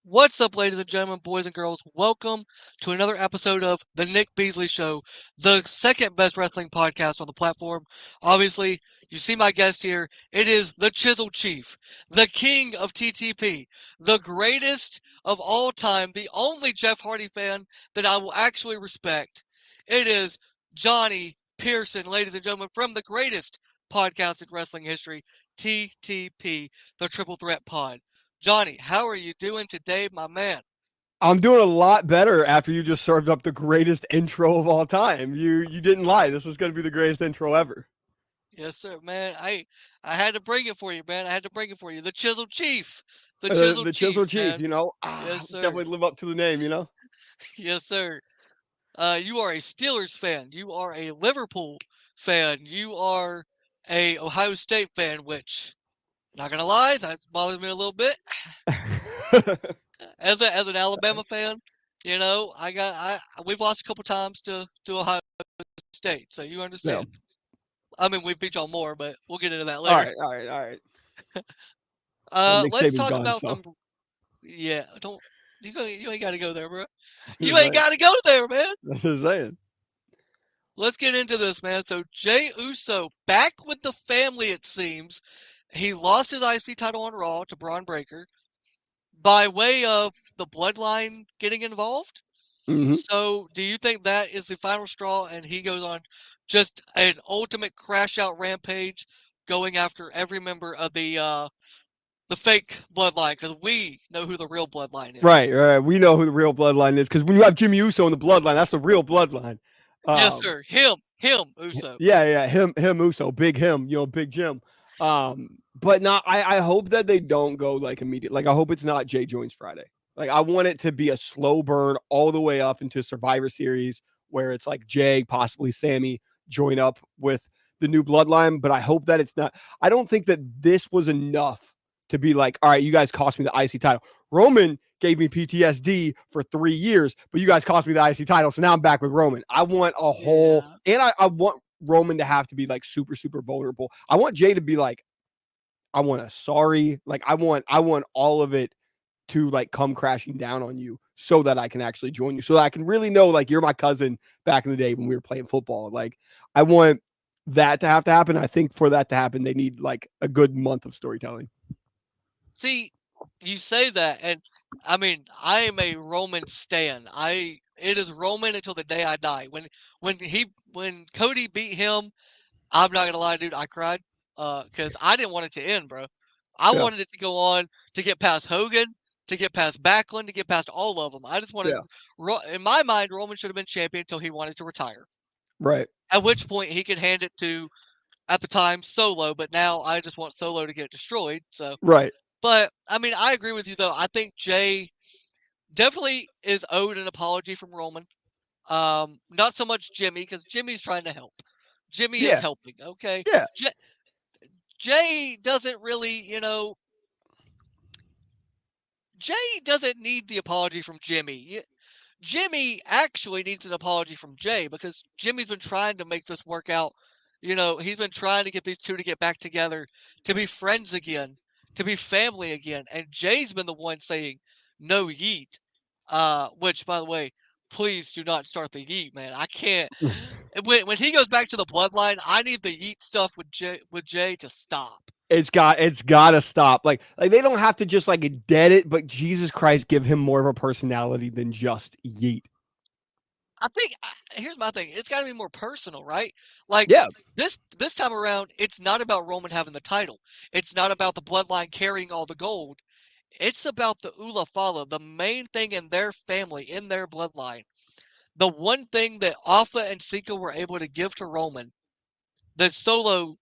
What's up, ladies and gentlemen, boys and girls? Welcome to another episode of The Nick Beasley Show, the second best wrestling podcast on the platform. Obviously, you see my guest here. It is the Chisel Chief, the king of TTP, the greatest of all time, the only Jeff Hardy fan that I will actually respect. It is Johnny Pearson, ladies and gentlemen, from the greatest podcast in wrestling history, TTP, the Triple Threat Pod. Johnny, how are you doing today, my man? I'm doing a lot better after you just served up the greatest intro of all time. You didn't lie. This was going to be the greatest intro ever. Yes, sir, man. I had to bring it for you, man. I had to bring it for you. The Chisel Chief. The Chisel The Chisel Chief, Chief, man. Yes, sir. definitely live up to the name. Yes, sir. You are a Steelers fan. You are a Liverpool fan. You are a Ohio State fan, which, not gonna lie, that bothers me a little bit. As an Alabama fan, we've lost a couple times to Ohio State, so you Yeah. understand. I mean, we beat y'all more, but we'll get into that All later. right, all right, all right. Nick Let's Saban's talk gone, about so them. Yeah, don't you ain't got to go there, bro. just You ain't saying. got to go there, man. Just saying. Let's get into this, man. So Jay Uso back with the family. It seems he lost his IC title on Raw to Braun Breaker by way of the Bloodline getting involved. Hmm. So, do you think that is the final straw, and he goes on just an ultimate crash out rampage, going after every member of the fake bloodline? Because we know who the real bloodline Right, is. right. We know who the real bloodline is because when you have Jimmy Uso in the bloodline, that's the real bloodline. Yes, Um, sir. Him, Uso. yeah, him Uso, big him, Big Jim. But not. I hope that they don't go like immediate. Like I hope it's not Jay joins Friday. Like I want it to be a slow burn all the way up into Survivor Series where it's like Jay, possibly Sammy, join up with the new bloodline. But I hope that it's not. I don't think that this was enough to be like, all right, you guys cost me the IC title. Roman gave me PTSD for 3 years, but you guys cost me the IC title, so now I'm back with Roman. I want a whole, Yeah. and I want Roman to have to be like super, super vulnerable. I want Jay to be like, I want a sorry, like I want all of it to like come crashing down on you so that I can actually join you. So that I can really know like you're my cousin back in the day when we were playing football. Like I want that to have to happen. I think for that to happen, they need like a good month of storytelling. See, you say that, and I mean, I am a Roman stan. It is Roman until the day I die. When Cody beat him, I'm not gonna lie, dude, I cried. Because I didn't want it to end, bro. I Yeah. wanted it to go on to get past Hogan, to get past Backlund, to get past all of them. I just wanted, Yeah. in my mind, Roman should have been champion until he wanted to retire. Right. At which point he could hand it to, at the time, Solo. But now I just want Solo to get destroyed. So, Right. but I mean, I agree with you though. I think Jay definitely is owed an apology from Roman. Not so much Jimmy, because Jimmy's trying to help. Jimmy is Yeah. helping. Okay. Yeah. Jay doesn't really, Jay doesn't need the apology from Jimmy. Jimmy actually needs an apology from Jay because Jimmy's been trying to make this work out. He's been trying to get these two to get back together, to be friends again, to be family again. And Jay's been the one saying, no yeet. Which, by the way, please do not start the yeet, man. I can't. When he goes back to the bloodline, I need the yeet stuff with Jay to stop. It's got to stop. Like they don't have to just like dead it, but Jesus Christ, give him more of a personality than just yeet. I think here's my thing. It's got to be more personal, right? Like Yeah. this time around, it's not about Roman having the title. It's not about the bloodline carrying all the gold. It's about the Ula Fala, the main thing in their family, in their bloodline. The one thing that Alpha and Sika were able to give to Roman that Solo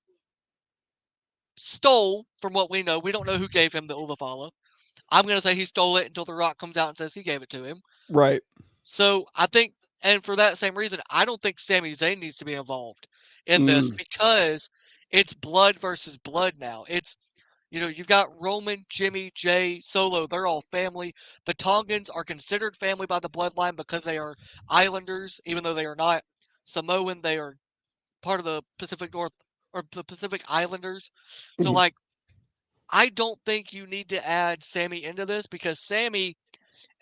stole, from what we know. We don't know who gave him the Ula Fala. I'm gonna say he stole it until The Rock comes out and says he gave it to him. Right. So I think, and for that same reason, I don't think Sami Zayn needs to be involved in this Mm. because it's blood versus blood now. You've got Roman, Jimmy, Jay, Solo. They're all family. The Tongans are considered family by the bloodline because they are islanders, even though they are not Samoan. They are part of the Pacific North or the Pacific Islanders. So, Mhm. like, I don't think you need to add Sammy into this because Sammy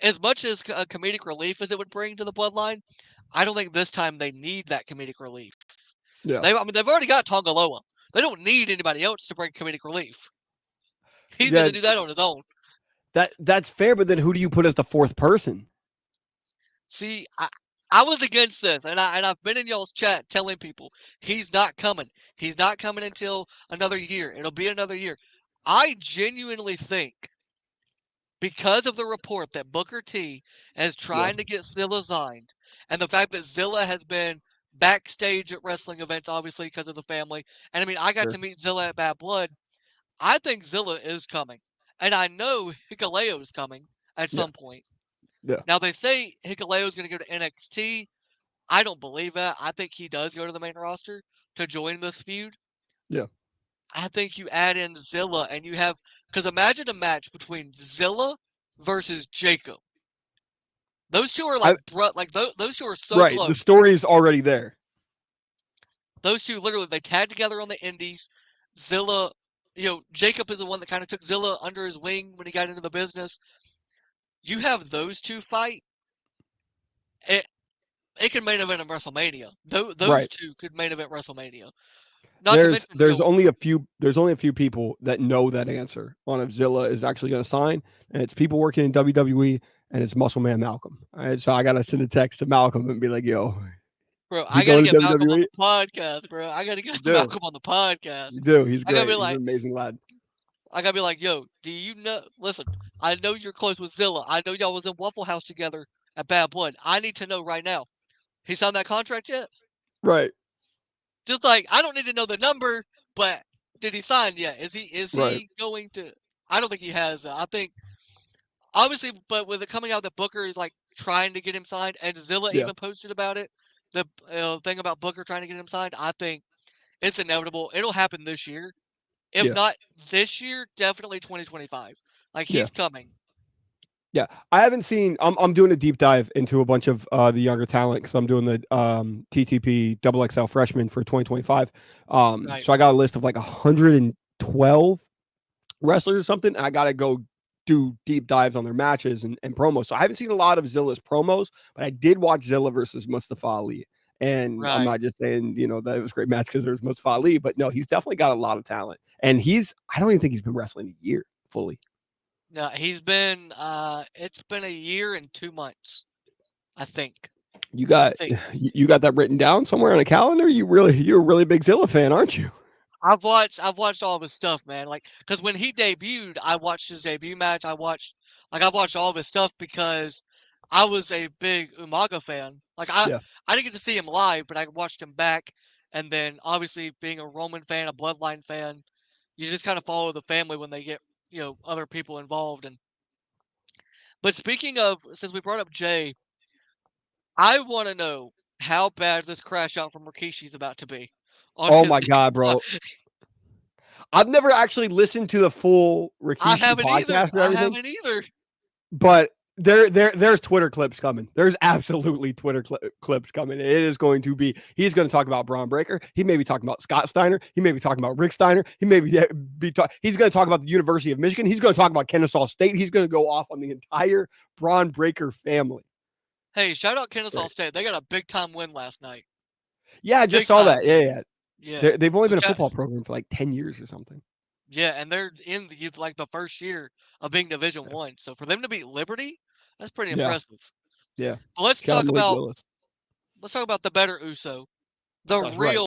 as much as a comedic relief as it would bring to the bloodline, I don't think this time they need that comedic relief. Yeah. They've already got Tongaloa. They don't need anybody else to bring comedic relief. He's going Yeah, to do that on his own. that's fair, but then who do you put as the fourth person? See, I was against this, and I've been in y'all's chat telling people he's not coming. He's not coming until another year. It'll be another year. I genuinely think because of the report that Booker T is trying to get Zilla signed, and the fact that Zilla has been backstage at wrestling events, obviously because of the family. And I mean, I got Sure. to meet Zilla at Bad Blood. I think Zilla is coming, and I know Hikuleo is coming at Yeah. some point. Yeah. Now they say Hikuleo is going to go to NXT. I don't believe that. I think he does go to the main roster to join this feud. Yeah. I think you add in Zilla and you have, because imagine a match between Zilla versus Jacob. Those two are those two are so Right. The close. story is already there. Those two literally they tagged together on the Indies. Zilla, Jacob is the one that kind of took Zilla under his wing when he got into the business. You have those two fight. It could main event in WrestleMania. Those Right. two could main event WrestleMania. Not to mention, There's only a few people that know that answer on if Zilla is actually going to sign, and it's people working in WWE, and it's Muscle Man Malcolm. All right, so I gotta send a text to Malcolm and be like, "Yo, bro, you I gotta going to get Malcolm on WWE?" the podcast, bro. I gotta You get do. Malcolm on the podcast. You do. He's I gotta great. be He's an like, amazing lad. yo, do you know? Listen, I know you're close with Zilla. I know y'all was in Waffle House together at Bad Blood. I need to know right now. He signed that contract yet? Right. Just like I don't need to know the number, but did he sign yet? Is Right. he going to? I don't think he has. I think obviously, but with it coming out that Booker is like trying to get him signed, and Zilla Yeah. even posted about it. The thing about Booker trying to get him signed, I think it's inevitable. It'll happen this year. If Yeah. not this year, definitely 2025. Like Yeah. he's coming. Yeah, I haven't seen. I'm doing a deep dive into a bunch of the younger talent because I'm doing the TTP Double XL freshman for 2025. Right. So I got a list of like 112 wrestlers or something. And I got to go do deep dives on their matches and promos. So I haven't seen a lot of Zilla's promos, but I did watch Zilla versus Mustafa Ali. And I'm Right. not just saying, that it was a great match because there was Mustafa Ali, but no, he's definitely got a lot of talent. And I don't even think he's been wrestling a year fully. No, he's been. It's been a year and 2 months, I think. You got that written down somewhere on a calendar? You're a really big Zilla fan, aren't you? I've watched all of his stuff, man. Like, because when he debuted, I watched his debut match. I've watched all of his stuff because I was a big Umaga fan. Like, I didn't get to see him live, but I watched him back. And then, obviously, being a Roman fan, a Bloodline fan, you just kind of follow the family when they get other people involved. But speaking of, since we brought up Jay, I want to know how bad this crash out from Rikishi's about to be. Oh my god, bro! I've never actually listened to the full Rikishi podcast or everything. I haven't either. But there's Twitter clips coming. There's absolutely Twitter clips coming. It is going to be. He's going to talk about Braun Breaker. He may be talking about Scott Steiner. He may be talking about Rick Steiner. He may be he's going to talk about the University of Michigan. He's going to talk about Kennesaw State. He's going to go off on the entire Braun Breaker family. Hey, shout out Kennesaw State. They got a big time win last night. Yeah, I just saw that. Yeah. They've only been a football program for like 10 years or something. Yeah, and they're in the first year of being Division 1. So for them to beat Liberty, that's pretty impressive. Yeah. But let's talk about the better Uso. The real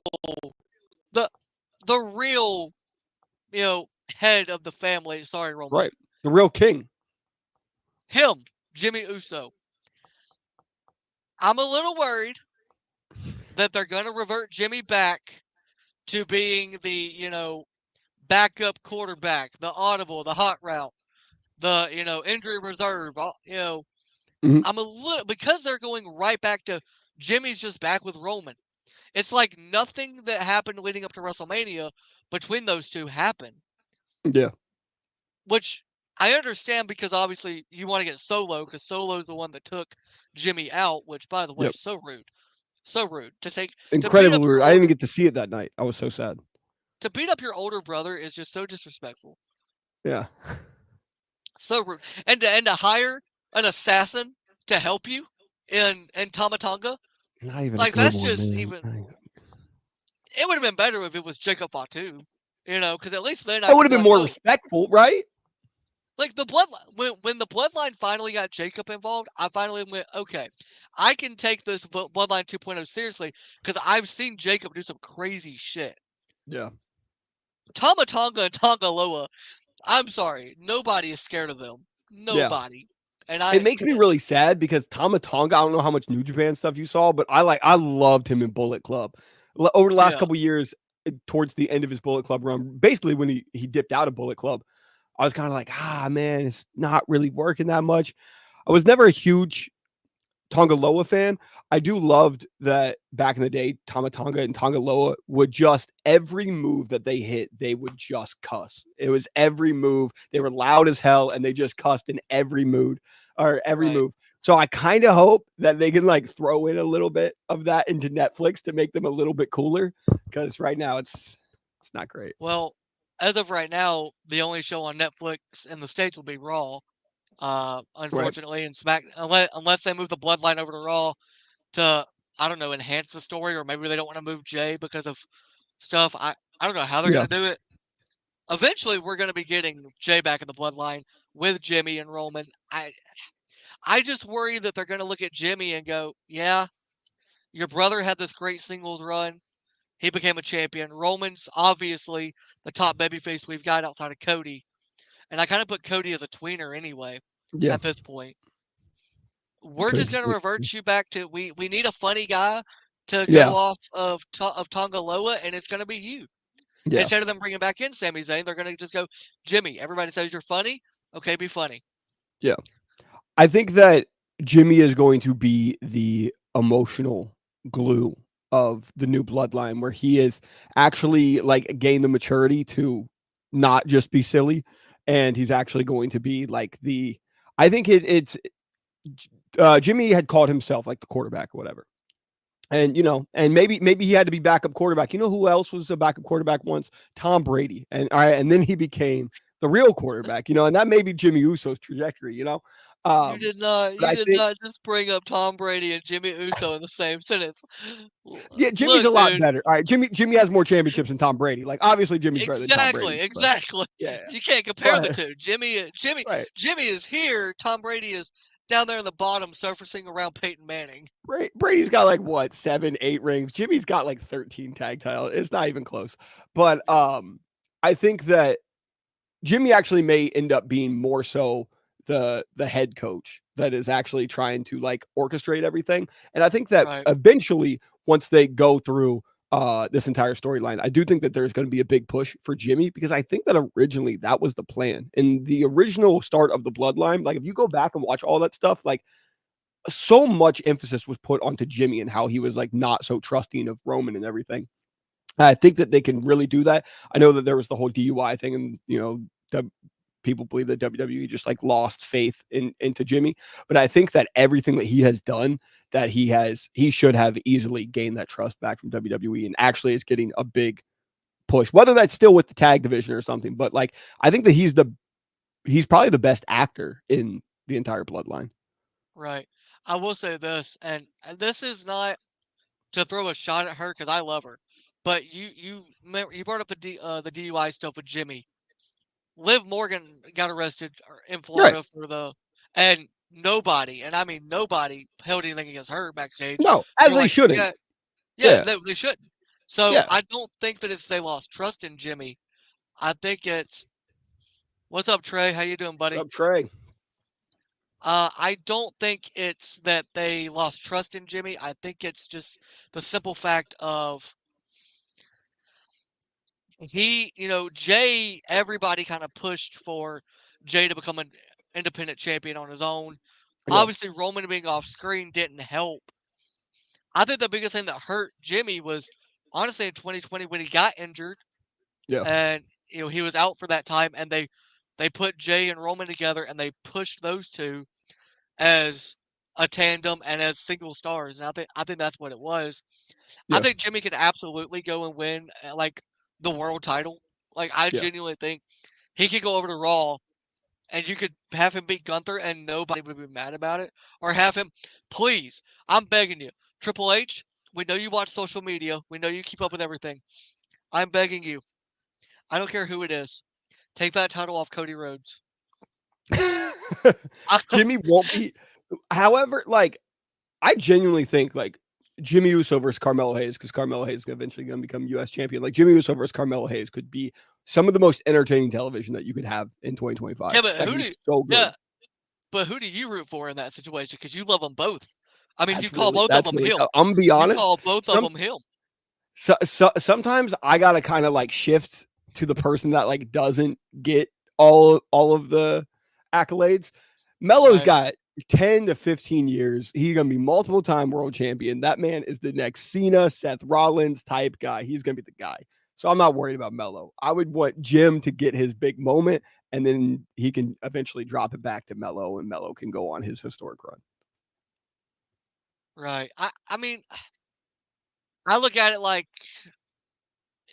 head of the family. Sorry, Roman. Right. The real king. Him, Jimmy Uso. I'm a little worried that they're going to revert Jimmy back to being the, backup quarterback, the audible, the hot route, the, injury reserve, Mm-hmm. I'm a little, because they're going right back to Jimmy's just back with Roman. It's like nothing that happened leading up to WrestleMania between those two happened. Yeah. Which I understand because obviously you want to get Solo because Solo's the one that took Jimmy out, which by the way, is so rude. So rude to take. Incredibly rude. I didn't even get to see it that night. I was so sad. To beat up your older brother is just so disrespectful. Yeah. So rude. And to hire an assassin to help you in Tama Tonga. Not even a Like good that's one, just man. even. It would have been better if it was Jacob Fatu, because at least then I That would could have be been like, more oh, respectful, right? like the bloodline. When the bloodline finally got Jacob involved, I finally went, okay, I can take this bloodline 2.0 seriously because I've seen Jacob do some crazy shit. Yeah. Tama Tonga and Tonga Loa, I'm sorry, nobody is scared of them. Yeah. Nobody. And It makes me really sad because Tama Tonga, I don't know how much New Japan stuff you saw, but I loved him in Bullet Club. Over the last yeah, couple years, towards the end of his Bullet Club run, basically when he dipped out of Bullet Club, I was kind of like, man, it's not really working that much. I was never a huge Tonga Loa fan. I do loved that back in the day, Tama Tonga and Tonga Loa would just every move that they hit, they would just cuss. It was every move. They were loud as hell and they just cussed in every mood or every right. move. So I kind of hope that they can like throw in a little bit of that into Netflix to make them a little bit cooler. Because right now it's not great. Well, as of right now, the only show on Netflix in the States will be Raw. Right. Unfortunately, and Smack unless they move the Bloodline over to Raw to I don't know enhance the story, or maybe they don't want to move Jay because of stuff. I don't know how they're Yeah. gonna do it. Eventually, we're gonna be getting Jay back in the Bloodline with Jimmy and Roman. I just worry that they're gonna look at Jimmy and go, yeah, your brother had this great singles run. He became a champion. Roman's obviously the top babyface we've got outside of Cody. And I kind of put Cody as a tweener anyway Yeah. at this point. We're just Crazy. going to revert you back to we need a funny guy to go Yeah. off of Tonga Loa, and it's going to be you. Yeah. Instead of them bringing back in Sami Zayn, they're going to just go, Jimmy, everybody says you're funny. Okay, be funny. Yeah. I think that Jimmy is going to be the emotional glue of the new bloodline where he is actually like gained the maturity to not just be silly and he's actually going to be like the I think it's Jimmy had called himself like the quarterback or whatever. And and maybe he had to be backup quarterback. You know who else was a backup quarterback once? Tom Brady. And all right, and then he became the real quarterback, and that may be Jimmy Uso's trajectory, You Um, did not. but You I did think not just bring up Tom Brady and Jimmy Uso in the same sentence. yeah, Jimmy's Look, a lot dude. better. All right, Jimmy has more championships than Tom Brady. Like obviously Jimmy's better than Tom Exactly, Brady, but exactly. yeah, You can't compare the but two. right. Jimmy is here. Tom Brady is down there in the bottom, surfacing around Peyton Manning. Brady's got like what 7, 8 rings. Jimmy's got like 13 tag titles. It's not even close. But Yeah. I think that Jimmy actually may end up being more so the head coach that is actually trying to like orchestrate everything. And I think that Right. eventually, once they go through this entire storyline, I do think that there's going to be a big push for Jimmy because I think that originally that was the plan. In the original start of the bloodline, like if you go back and watch all that stuff, like so much emphasis was put onto Jimmy and how he was like not so trusting of Roman and everything. I think that they can really do that. I know that there was the whole DUI thing, and people believe that WWE just like lost faith into Jimmy. But I think that everything that he has done, that he should have easily gained that trust back from WWE, and actually is getting a big push. Whether that's still with the tag division or something, but like I think that he's probably the best actor in the entire bloodline. Right. I will say this, and this is not to throw a shot at her because I love her, but you brought up the DUI stuff with Jimmy. Liv Morgan got arrested in Right. Florida and nobody, and I mean nobody, held anything against her backstage. No, They're as they like, shouldn't. yeah, yeah, Yeah. they shouldn't. So Yeah. I don't think that it's they lost trust in Jimmy. I think it's what's up, Trey? How you doing, What buddy? up, Trey? I don't think it's that they lost trust in Jimmy. I think it's just the simple fact of Jay, everybody kind of pushed for Jay to become an independent champion on his own. Yeah. Obviously, Roman being off screen didn't help. I think the biggest thing that hurt Jimmy was honestly in 2020 when he got injured Yeah. and he was out for that time, and they put Jay and Roman together and they pushed those two as a tandem and as single stars. And I think that's what it was. I Yeah. think Jimmy could absolutely go and win like the world title. Like I Yeah. genuinely think he could go over to Raw and you could have him beat Gunther and nobody would be mad about it, or have him, please, I'm begging you, Triple H, we know you watch social media, we know you keep up with everything. I'm begging you, I don't care who it is, take that title off Cody Rhodes. Jimmy won't be. However, like I genuinely think like Jimmy Uso versus Carmelo Hayes, because Carmelo Hayes is eventually going to become U.S. champion. Like Jimmy Uso versus Carmelo Hayes could be some of the most entertaining television that you could have in 2025. Yeah, but Like, who he's do so good. yeah, but who do you root for in that situation? Because you love them both. I mean, you That's call really both of them him. tough. I'm gonna be You honest. call both of Some them him. sometimes I gotta kind of like shift to the person that like doesn't get all of the accolades. Melo's Right. got 10 to 15 years. He's gonna be multiple time world champion. That man is the next Cena, Seth Rollins type guy. He's gonna be the guy. So I'm not worried about Melo. I would want Jim to get his big moment, and then he can eventually drop it back to Melo, and Melo can go on his historic run. Right. I mean, I look at it like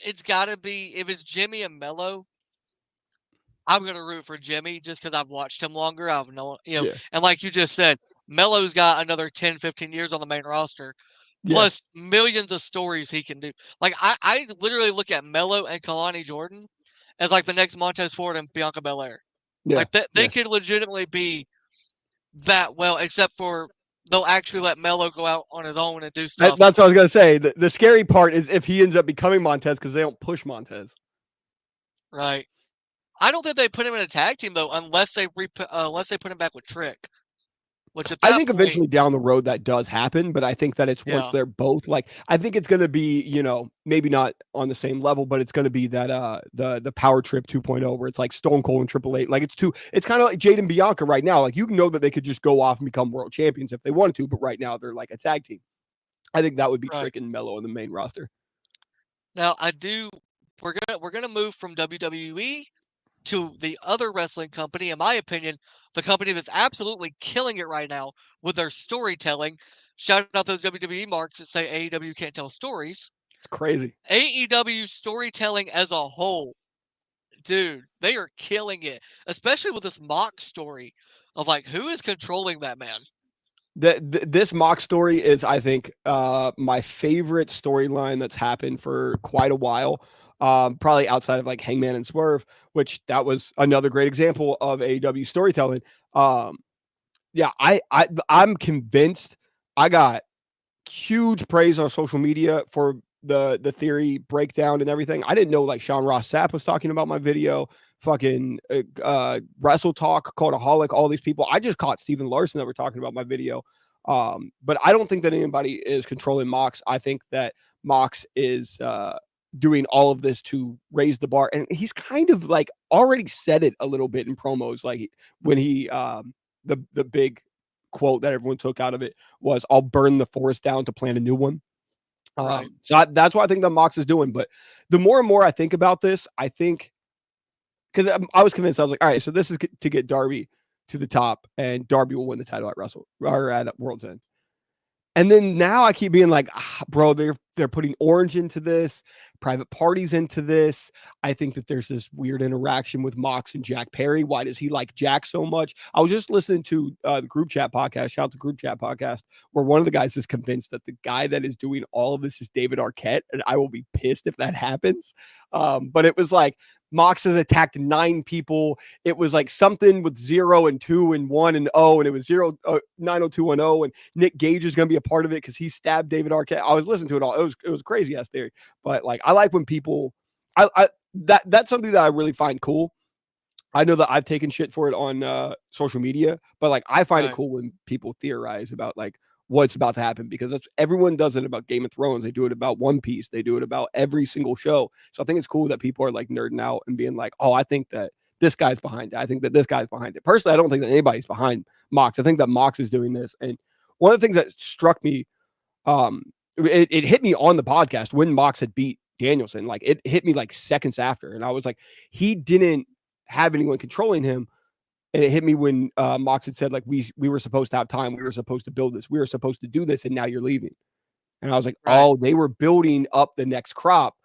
it's got to be if it's Jimmy and Melo, I'm gonna root for Jimmy just because I've watched him longer. I've known, Yeah. and like you just said, Melo's got another 10, 15 years on the main roster, Yeah. plus millions of stories he can do. Like I literally look at Melo and Kalani Jordan as like the next Montez Ford and Bianca Belair. Yeah. Like they could legitimately be that well, except for they'll actually let Melo go out on his own and do stuff. That's what I was gonna say. The scary part is if he ends up becoming Montez because they don't push Montez. Right. I don't think they put him in a tag team though, unless they put him back with Trick. Which at I that think point, eventually down the road that does happen, but I think that it's once yeah, they're both like I think it's gonna be, maybe not on the same level, but it's gonna be that the Power Trip 2.0 where it's like Stone Cold and Triple H. Like it's kind of like Jade and Bianca right now. Like you know that they could just go off and become world champions if they wanted to, but right now they're like a tag team. I think that would be right. Trick and Mello in the main roster. Now I do. We're gonna move from WWE to the other wrestling company. In my opinion, the company that's absolutely killing it right now with their storytelling. Shout out those WWE marks that say AEW can't tell stories. It's crazy. AEW storytelling as a whole, dude, they are killing it, especially with this mock story of like who is controlling that man. This mock story is, I think, my favorite storyline that's happened for quite a while. Probably outside of like Hangman and Swerve, which that was another great example of AEW storytelling. Yeah, I'm convinced. I got huge praise on social media for the theory breakdown and everything. I didn't know like Sean Ross Sapp was talking about my video. Fucking Wrestle Talk, Cultaholic, all these people. I just caught Steven Larson that were talking about my video. But I don't think that anybody is controlling Mox. I think that Mox is doing all of this to raise the bar, and he's kind of like already said it a little bit in promos, like when he the big quote that everyone took out of it was, "I'll burn the forest down to plant a new one." Right. So that's what I think that Mox is doing. But the more and more I think about this, I think because I was convinced, I was like, all right, so this is to get Darby to the top, and Darby will win the title at Wrestle or at World's End. And then now I keep being like, bro, they're putting Orange into this, private parties into this. I think that there's this weird interaction with Mox and Jack Perry. Why does he like Jack so much? I was just listening to the Group Chat podcast, shout out to Group Chat podcast, where one of the guys is convinced that the guy that is doing all of this is David Arquette, and I will be pissed if that happens. But it was like Mox has attacked 9 people. It was like something with 0 and 2 and 1 and 0, and it was 90210, and Nick Gage is going to be a part of it because he stabbed David Arquette. I was listening to it all. It was crazy ass theory, but like I like when people, that's something that I really find cool. I know that I've taken shit for it on social media, but like I find it cool when people theorize about like what's about to happen, because that's everyone does it about Game of Thrones. They do it about One Piece. They do it about every single show. So I think it's cool that people are like nerding out and being like, oh, I think that this guy's behind it. I think that this guy's behind it. Personally, I don't think that anybody's behind Mox. I think that Mox is doing this. And one of the things that struck me, it hit me on the podcast when Mox had beat Danielson. Like it hit me like seconds after. And I was like, he didn't have anyone controlling him. And it hit me when Mox had said, like, we were supposed to have time. We were supposed to build this. We were supposed to do this. And now you're leaving. And I was like, oh, they were building up the next crop.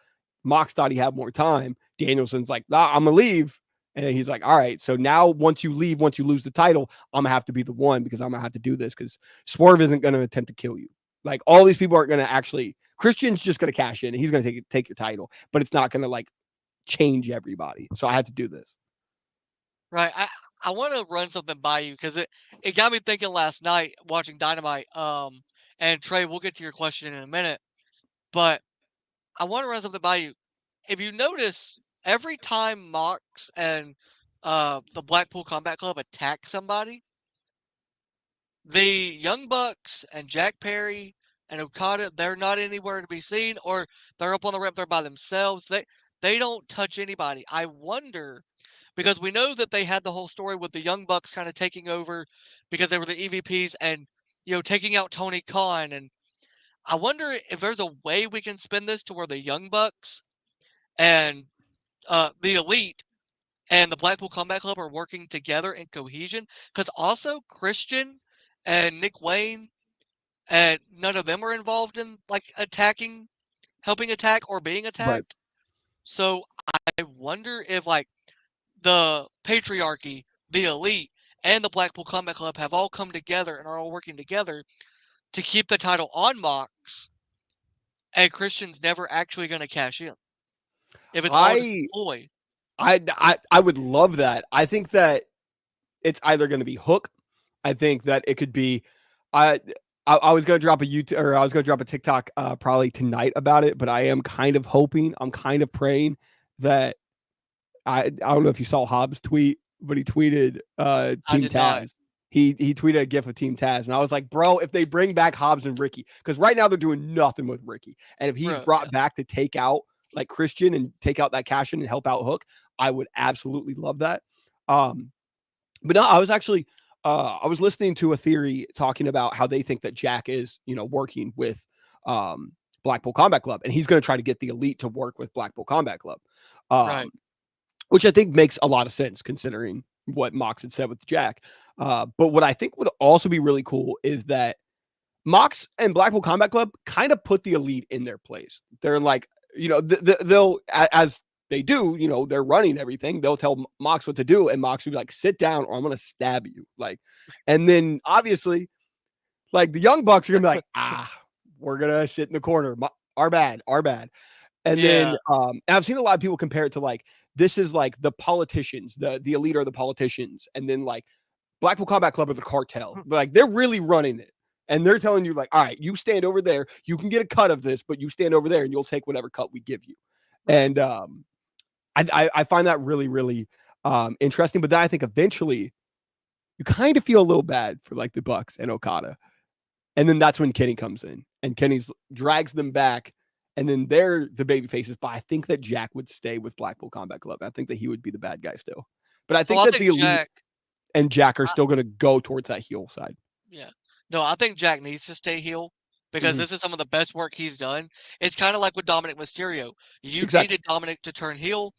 Mox thought he had more time. Danielson's like, nah, I'm going to leave. And he's like, all right, so now once you lose the title, I'm gonna have to be the one because I'm gonna have to do this because Swerve isn't gonna attempt to kill you. Like all these people aren't gonna actually. Christian's just gonna cash in. And he's gonna take your title, but it's not gonna like change everybody. So I had to do this. Right. I want to run something by you because it got me thinking last night watching Dynamite. And Trey, we'll get to your question in a minute, but I want to run something by you. If you notice, every time Mox and the Blackpool Combat Club attack somebody, the Young Bucks and Jack Perry and Okada, they're not anywhere to be seen, or they're up on the ramp, they're by themselves. They don't touch anybody. I wonder because we know that they had the whole story with the Young Bucks kind of taking over because they were the EVPs and taking out Tony Khan. And I wonder if there's a way we can spin this to where the Young Bucks and the Elite and the Blackpool Combat Club are working together in cohesion. Because also Christian and Nick Wayne and none of them are involved in like helping attack or being Right. attacked. So I wonder if like the Patriarchy, the Elite, and the Blackpool Combat Club have all come together and are all working together to keep the title on Mox, and Christian's never actually going to cash in. If it's all just a I ploy. I would love that. I think that it's either going to be Hook. I think that it could be. I was going to drop a YouTube or I was going to drop a TikTok probably tonight about it, but I am kind of hoping, I'm kind of praying that I don't know if you saw Hobbs tweet, but he tweeted Team Taz. Not. He tweeted a gif of Team Taz, and I was like, bro, if they bring back Hobbs and Ricky, because right now they're doing nothing with Ricky, and if he's brought back to take out like Christian and take out that cash in and help out Hook, I would absolutely love that. But no, I was actually I was listening to a theory talking about how they think that Jack is, working with Blackpool Combat Club, and he's going to try to get the Elite to work with Blackpool Combat Club. Right. Which I think makes a lot of sense considering what Mox had said with Jack. But what I think would also be really cool is that Mox and Blackpool Combat Club kind of put the Elite in their place. They're like, they'll, as they do, they're running everything. They'll tell Mox what to do, and Mox will be like, sit down or I'm going to stab you. Like, and then obviously, like the Young Bucks are going to be like, we're going to sit in the corner. Our bad. And then I've seen a lot of people compare it to like, this is like the politicians, the Elite are the politicians, and then like Blackpool Combat Club are the cartel. Like they're really running it, and they're telling you like, all right, you stand over there, you can get a cut of this, but you stand over there and you'll take whatever cut we give you. Right. And I find that really, really interesting. But then I think eventually you kind of feel a little bad for like the Bucks and Okada, and then that's when Kenny comes in, and Kenny's drags them back. And then they're the baby faces, but I think that Jack would stay with Blackpool Combat Club. I think that he would be the bad guy still. But I think that the Elite and Jack are still going to go towards that heel side. Yeah. No, I think Jack needs to stay heel because this is some of the best work he's done. It's kind of like with Dominic Mysterio. You needed Dominic to turn heel.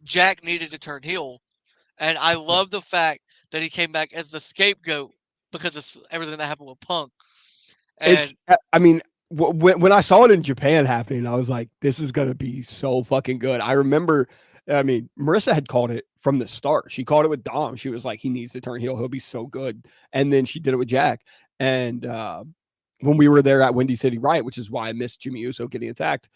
Jack needed to turn heel. And I love the fact that he came back as the scapegoat because of everything that happened with Punk. And when I saw it in Japan happening, I was like, this is going to be so fucking good. I remember, Marissa had called it from the start. She called it with Dom. She was like, he needs to turn heel. He'll be so good. And then she did it with Jack. And when we were there at Windy City Riot, which is why I missed Jimmy Uso getting attacked,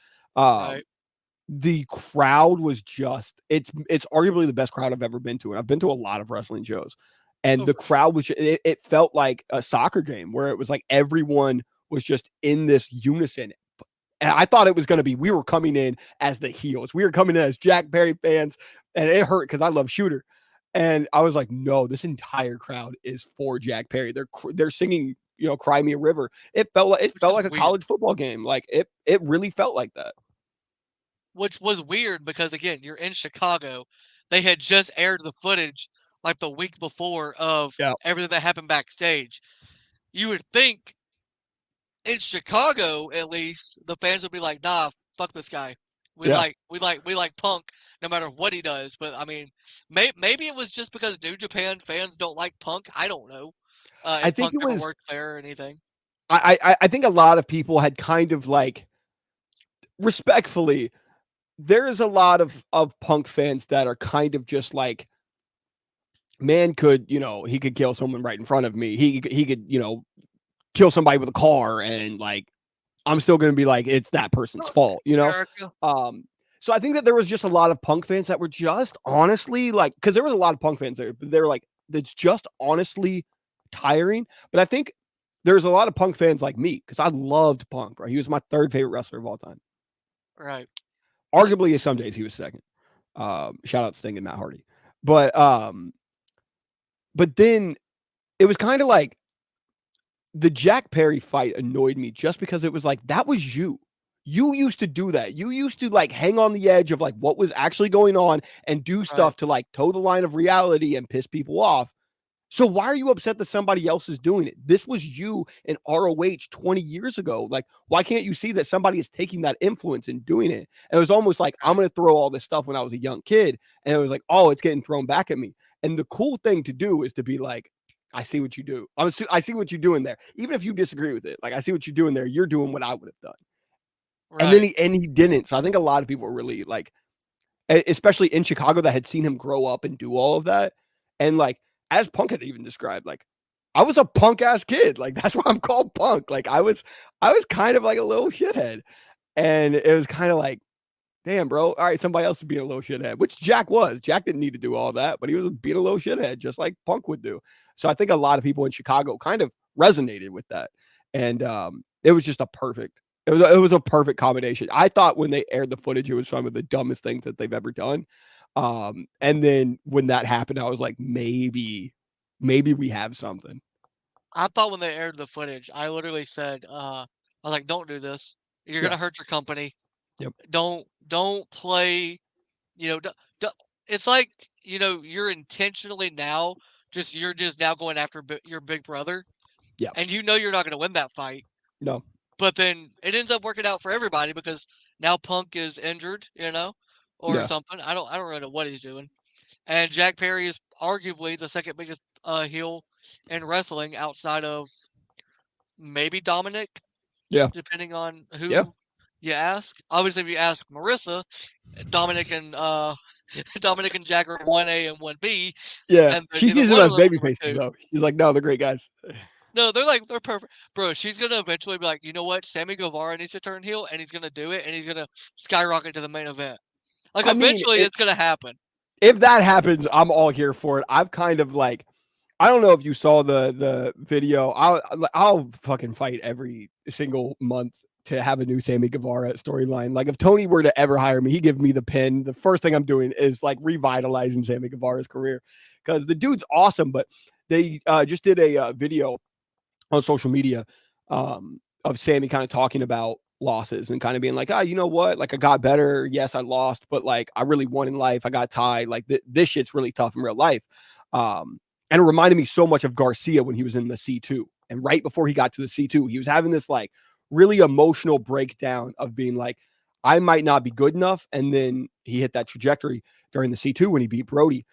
the crowd was just, it's arguably the best crowd I've ever been to. And I've been to a lot of wrestling shows. And the crowd was, it felt like a soccer game where it was like everyone was just in this unison. And I thought it was going to be, we were coming in as the heels. We were coming in as Jack Perry fans, and it hurt because I love Shooter. And I was like, no, this entire crowd is for Jack Perry. They're singing, Cry Me a River. It felt like a college football game. Like it really felt like that. Which was weird because again, you're in Chicago. They had just aired the footage like the week before of everything that happened backstage. You would think in Chicago, at least, the fans would be like, "Nah, fuck this guy. We like Punk, no matter what he does." But I mean, maybe it was just because New Japan fans don't like Punk. I don't know. I think Punk ever worked there or anything. I think a lot of people had kind of like, respectfully, there is a lot of Punk fans that are kind of just like man could, he could kill someone right in front of me. He could, kill somebody with a car, and like I'm still gonna be like, it's that person's fault. America. Um, so I think that there was just a lot of Punk fans that were just honestly like, because there was a lot of Punk fans there, but they were like, it's just honestly tiring. But I think there's a lot of Punk fans like me because I loved Punk, bro. He was my third favorite wrestler of all time. Right. Arguably, some days he was second. Shout out Sting and Matt Hardy. But then it was kind of like the Jack Perry fight annoyed me just because it was like, that was you. You used to do that. You used to like hang on the edge of like what was actually going on and do stuff to like toe the line of reality and piss people off. So why are you upset that somebody else is doing it? This was you in ROH 20 years ago. Like, why can't you see that somebody is taking that influence and doing it? And it was almost like, I'm going to throw all this stuff when I was a young kid. And it was like, oh, it's getting thrown back at me. And the cool thing to do is to be like, I see what you do. I see what you're doing there. Even if you disagree with it, like I see what you're doing there. You're doing what I would have done. Right. And then he didn't. So I think a lot of people were really like, especially in Chicago, that had seen him grow up and do all of that. And like, as Punk had even described, like I was a punk ass kid. Like that's why I'm called Punk. Like I was kind of like a little shithead. And it was kind of like, damn, bro. All right, somebody else is being a little shithead, which Jack was. Jack didn't need to do all that, but he was being a little shithead, just like Punk would do. So I think a lot of people in Chicago kind of resonated with that. And it was just it was a perfect combination. I thought when they aired the footage, it was some of the dumbest things that they've ever done. And then when that happened, I was like, maybe we have something. I thought when they aired the footage, I literally said, I was like, don't do this. You're gonna hurt your company. Yep. Don't play, it's like, you're intentionally now you're just now going after your big brother. Yeah. And you're not gonna win that fight. No. But then it ends up working out for everybody because now Punk is injured, or something. I don't really know what he's doing. And Jack Perry is arguably the second biggest heel in wrestling outside of maybe Dominic. Yeah. Depending on who you ask. Obviously, if you ask Marissa, Dominic and Jack are 1A and 1B. Yeah. And she's using them as baby faces though. She's like, no, they're great guys. No, they're perfect. Bro, she's gonna eventually be like, you know what? Sammy Guevara needs to turn heel, and he's gonna do it, and he's gonna skyrocket to the main event. Like, eventually, it's gonna happen. If that happens, I'm all here for it. I've kind of like, I don't know if you saw the video. I'll fucking fight every single month to have a new Sammy Guevara storyline. Like if Tony were to ever hire me, he'd give me the pin. The first thing I'm doing is like revitalizing Sammy Guevara's career because the dude's awesome. But they just did a video on social media of Sammy kind of talking about losses and kind of being like, you know what? Like I got better. Yes, I lost, but like I really won in life. I got tied. Like this shit's really tough in real life. And it reminded me so much of Garcia when he was in the C2. And right before he got to the C2, he was having this like really emotional breakdown of being like, I might not be good enough. And then he hit that trajectory during the C2 when he beat Brody.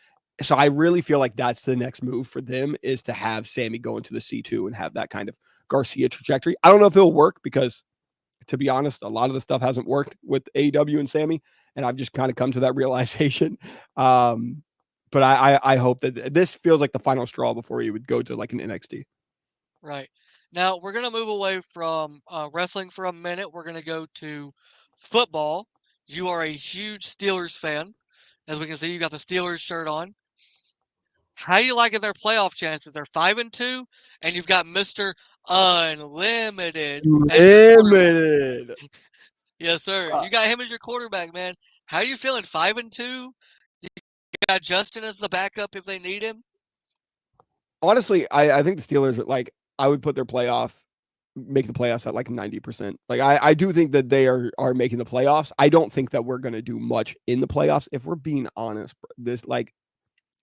So I really feel like that's the next move for them is to have Sammy go into the C2 and have that kind of Garcia trajectory. I don't know if it'll work because, to be honest, a lot of the stuff hasn't worked with AEW and Sammy, and I've just kind of come to that realization. But I hope that this feels like the final straw before he would go to like an NXT. Right. Now, we're going to move away from wrestling for a minute. We're going to go to football. You are a huge Steelers fan. As we can see, you got the Steelers shirt on. How you liking their playoff chances? They're 5-2, and you've got Mr. Unlimited. Limited. Yes, sir. You got him as your quarterback, man. How you feeling? 5-2? You got Justin as the backup if they need him? Honestly, I think the Steelers, like, I would put their make the playoffs at like 90%. Like, I do think that they are making the playoffs. I don't think that we're going to do much in the playoffs. If we're being honest, this, like,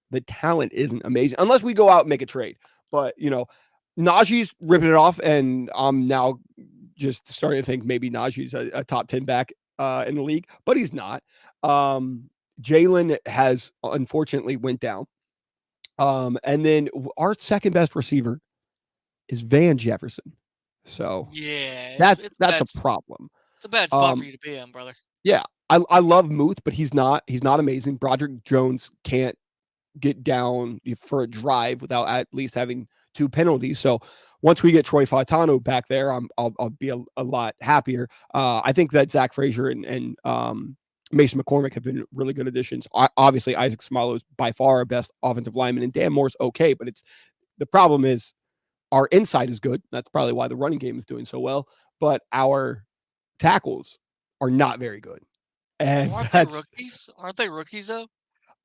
the talent isn't amazing unless we go out and make a trade. But, Najee's ripping it off, and I'm now just starting to think maybe Najee's a top 10 back in the league, but he's not. Jalen has unfortunately went down. And then our second best receiver is Van Jefferson. So yeah, that's a problem. It's a bad spot for you to be in, brother. Yeah. I love Muth, but he's not amazing. Broderick Jones can't get down for a drive without at least having 2 penalties. So once we get Troy Fautano back there, I'll be a lot happier. I think that Zach Frazier and Mason McCormick have been really good additions. Obviously, Isaac Smalo is by far our best offensive lineman, and Dan Moore's okay, but the problem is our inside is good. That's probably why the running game is doing so well, but our tackles are not very good. And Well, aren't they that's rookies? Aren't they rookies though?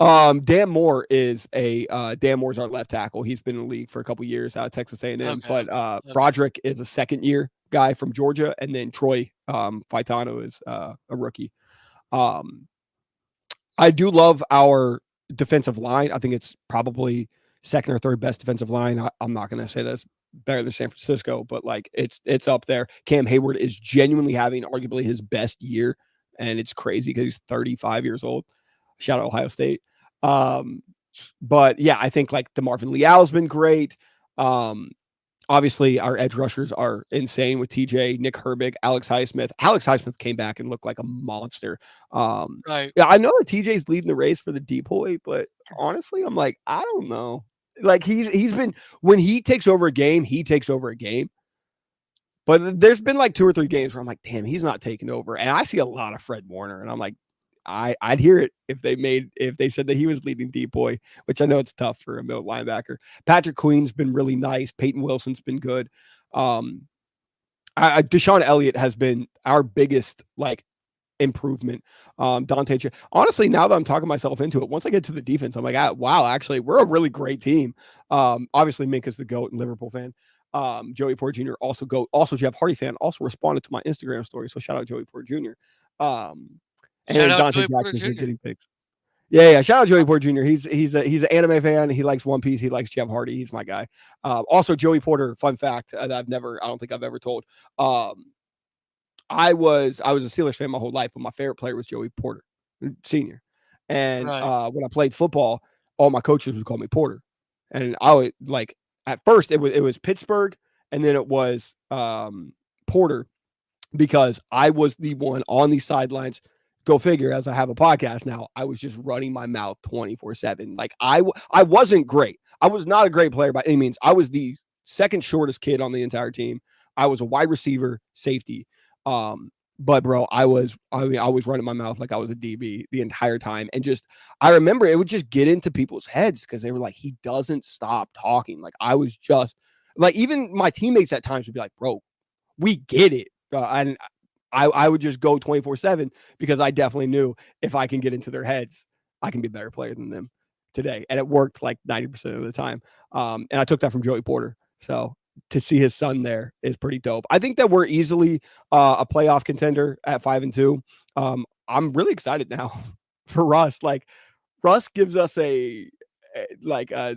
Dan Moore's our left tackle. He's been in the league for a couple years out of Texas A&M, Okay. but Okay. Broderick is a second year guy from Georgia, and then Troy Faitano is a rookie. Um, I do love our defensive line. I think it's probably second or third best defensive line. I'm not going to say that's better than San Francisco, but like it's up there. Cam Hayward is genuinely having arguably his best year, and it's crazy because he's 35 years old. Shout out Ohio State. Um, but yeah, I think like DeMarvin Leal's been great. Um, Obviously, our edge rushers are insane with TJ, Nick Herbig, Alex Highsmith. Alex Highsmith came back and looked like a monster. Right. Yeah, I know that TJ's leading the race for the DPOY, but honestly, I'm like, I don't know. Like he's been when he takes over a game, he takes over a game. But there's been like 2 or 3 games where I'm like, damn, he's not taking over. And I see a lot of Fred Warner, and I'm like, I'd hear it if they said that he was leading DPOY, which I know it's tough for a middle linebacker. Patrick Queen's been really nice. Peyton Wilson's been good. Deshaun Elliott has been our biggest like improvement. Dante, honestly, now that I'm talking myself into it, once I get to the defense, I'm like, wow, actually, we're a really great team. Obviously, Minka's the GOAT and Liverpool fan. Joey Porter Jr. also GOAT. Also, Jeff Hardy fan also responded to my Instagram story. So shout out Joey Porter Jr. And Shout then out Dante Joey Porter Jackson's been Jr. getting picks. Yeah. Shout out Joey Porter Jr. He's an anime fan. He likes One Piece. He likes Jeff Hardy. He's my guy. Also, Joey Porter. Fun fact that I don't think I've ever told. I was a Steelers fan my whole life, but my favorite player was Joey Porter, senior. And Right. when I played football, all my coaches would call me Porter, and I would like at first it was Pittsburgh, and then it was Porter because I was the one on the sidelines. Go figure. As I have a podcast now, I was just running my mouth 24/7. Like I wasn't great. I was not a great player by any means. I was the second shortest kid on the entire team. I was a wide receiver, safety. But bro, I was running my mouth like I was a DB the entire time. And just I remember it would just get into people's heads because they were like, he doesn't stop talking. Like I was just like, even my teammates at times would be like, bro, we get it. And I would just go 24/7 because I definitely knew if I can get into their heads, I can be a better player than them today. And it worked like 90% of the time. And I took that from Joey Porter. So to see his son there is pretty dope. I think that we're easily a playoff contender at 5-2. I'm really excited now for Russ. Like Russ gives us like a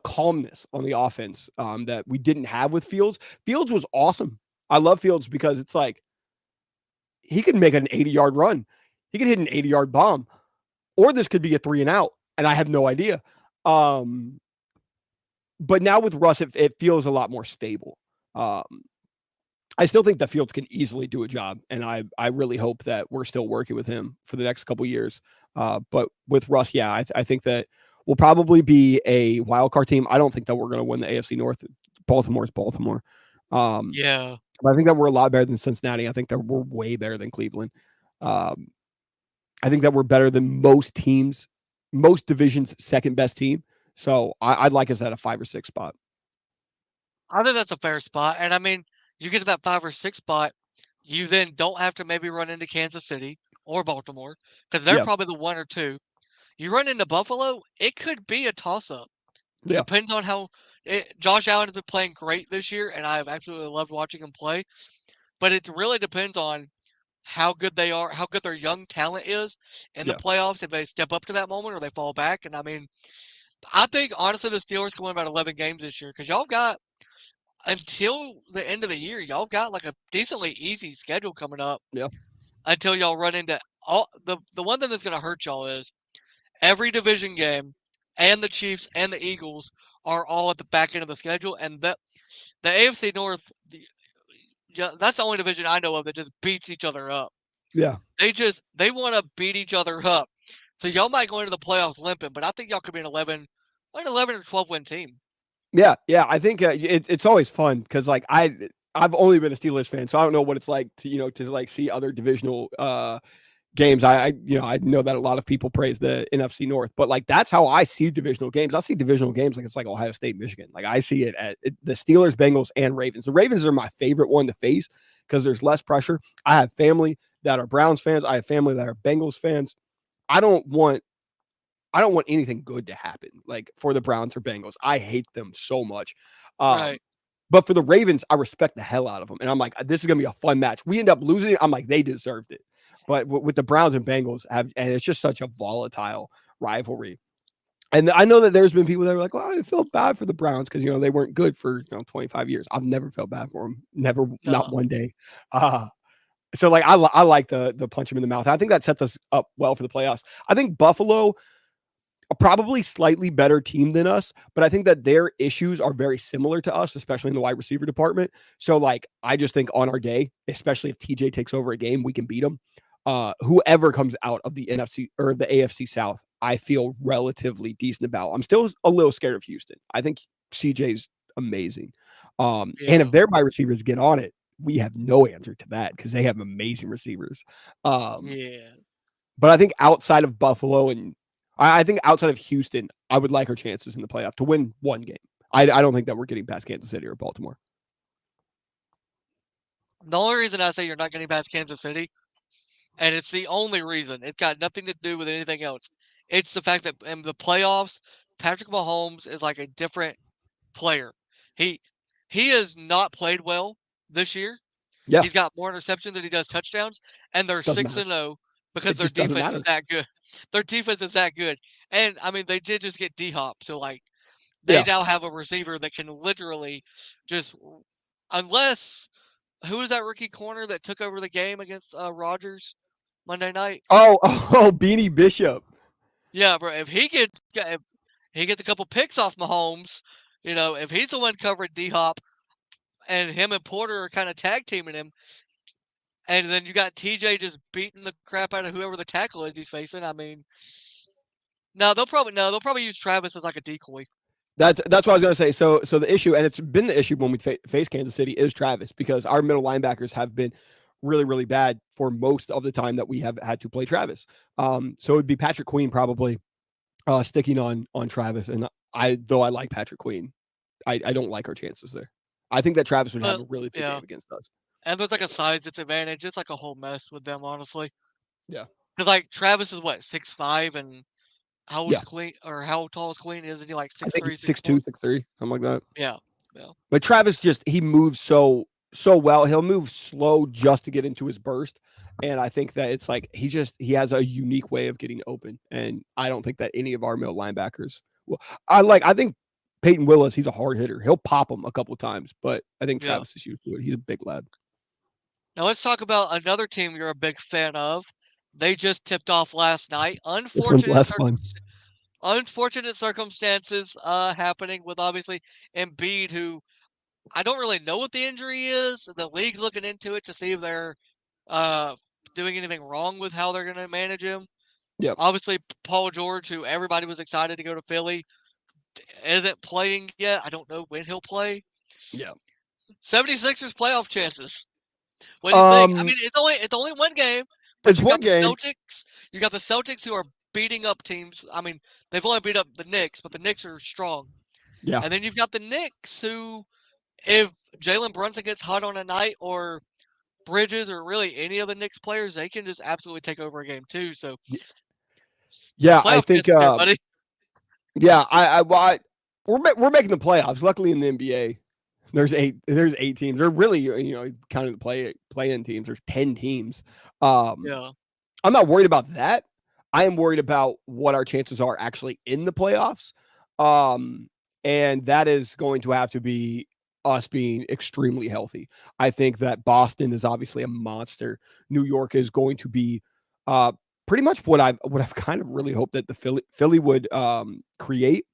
calmness on the offense that we didn't have with Fields. Fields was awesome. I love Fields because it's like he could make an 80-yard run. He could hit an 80-yard bomb. Or this could be a 3 and out, and I have no idea. But now with Russ, it feels a lot more stable. I still think that Fields can easily do a job, and I really hope that we're still working with him for the next couple years. But with Russ, yeah, I think that we'll probably be a wild card team. I don't think that we're going to win the AFC North. Baltimore is Baltimore. Yeah. But I think that we're a lot better than Cincinnati. I think that we're way better than Cleveland. Um, I think that we're better than most teams, most divisions' second best team. So I'd like us at a 5 or 6 spot. I think that's a fair spot. And I mean, you get to that 5 or 6 spot, you then don't have to maybe run into Kansas City or Baltimore because they're Yeah, probably the 1 or 2. You run into Buffalo, it could be a toss up. yeah, Depends on how Josh Allen has been playing great this year, and I've absolutely loved watching him play. But it really depends on how good they are, how good their young talent is in the yeah, playoffs, if they step up to that moment or they fall back. And I mean, I think honestly the Steelers can win about 11 games this year because y'all have got until the end of the year, y'all have got like a decently easy schedule coming up yeah, until y'all run into all the one thing that's going to hurt y'all is every division game and the Chiefs and the Eagles are all at the back end of the schedule, and the AFC North, yeah, that's the only division I know of that just beats each other up. yeah, They want to beat each other up. So y'all might go into the playoffs limping, but I think y'all could be an 11 or 12 win team. Yeah, yeah. I think it's always fun because like I've only been a Steelers fan, so I don't know what it's like to to like see other divisional games. I know that a lot of people praise the NFC North, but like that's how I see divisional games. I see divisional games like it's like Ohio State, Michigan. Like I see it at the Steelers, Bengals, and Ravens. The Ravens are my favorite one to face because there's less pressure. I have family that are Browns fans. I have family that are Bengals fans. I don't want anything good to happen like for the Browns or Bengals. I hate them so much. Right. But for the Ravens, I respect the hell out of them. And I'm like, this is going to be a fun match. We end up losing it. I'm like, they deserved it. But with the Browns and Bengals, and it's just such a volatile rivalry. And I know that there's been people that were like, well, I feel bad for the Browns because, they weren't good for, 25 years. I've never felt bad for them. Never, not No. one day. So like, I like the punch them in the mouth. I think that sets us up well for the playoffs. I think Buffalo, a probably slightly better team than us, but I think that their issues are very similar to us, especially in the wide receiver department. So, like, I just think on our day, especially if TJ takes over a game, we can beat them. Whoever comes out of the NFC or the AFC South, I feel relatively decent about. I'm still a little scared of Houston. I think CJ's amazing. And if Yeah. their wide receivers get on it, we have no answer to that because they have amazing receivers. Yeah. But I think outside of Buffalo and I think outside of Houston, I would like our chances in the playoff to win one game. I don't think that we're getting past Kansas City or Baltimore. The only reason I say you're not getting past Kansas City, and it's the only reason, it's got nothing to do with anything else. It's the fact that in the playoffs, Patrick Mahomes is like a different player. He he has not played well this year. Yeah, He's got more interceptions than he does touchdowns, and they're doesn't 6 matter. and 0 because It their just doesn't defense is matter. that good. Their defense is that good. And I mean, they did just get D-Hop, so like they Yeah. now have a receiver that can literally just unless who was that rookie corner that took over the game against Rodgers Monday night? Oh, Beanie Bishop. Yeah, bro. If he gets a couple picks off Mahomes, if he's the one covering D-Hop and him and Porter are kind of tag teaming him, and then you got TJ just beating the crap out of whoever the tackle is he's facing. I mean, no, they'll probably use Travis as like a decoy. That's what I was going to say. So the issue, and it's been the issue when we face Kansas City, is Travis because our middle linebackers have been really, really bad for most of the time that we have had to play Travis. So it would be Patrick Queen probably sticking on Travis, and though I like Patrick Queen, I don't like our chances there. I think that Travis would have But a really big yeah, game against us. and there's like a size disadvantage. It's like a whole mess with them, honestly. Yeah. Because like Travis is what 6'5", and how old's Yeah. Queen or how tall is Queen? Isn't he like I think 6'3", he's six 6'2", four? 6'3", something like that. Yeah, yeah, But Travis he moves so well. He'll move slow just to get into his burst. And I think that it's like he has a unique way of getting open. And I don't think that any of our middle linebackers well, I think Peyton Willis, he's a hard hitter. He'll pop him a couple of times, but I think yeah. Travis is used to it. He's a big lad. Now let's talk about another team you're a big fan of. They just tipped off last night. Which one's less fun? Unfortunate circumstances happening with obviously Embiid, who I don't really know what the injury is. The league's looking into it to see if they're uh, doing anything wrong with how they're going to manage him. Yep. Obviously, Paul George, who everybody was excited to go to Philly, isn't playing yet. I don't know when he'll play. Yeah. 76ers playoff chances. What do you think? I Um, mean, it's only one game, but it's you one got the game. Celtics. You got the Celtics who are beating up teams. I mean, they've only beat up the Knicks, but the Knicks are strong. Yeah. And then you've got the Knicks who, if Jalen Brunson gets hot on a night, or Bridges, or really any of the Knicks players, they can just absolutely take over a game too. So Yeah, I playoff think chances there, buddy. yeah, we're making the playoffs. Luckily in the NBA, there's eight teams. They're really counting the play-in teams. There's 10 teams. Yeah. I'm not worried about that. I am worried about what our chances are actually in the playoffs. And that is going to have to be us being extremely healthy. I think that Boston is obviously a monster. New York is going to be uh pretty much what I've kind of really hoped that the Philly would create,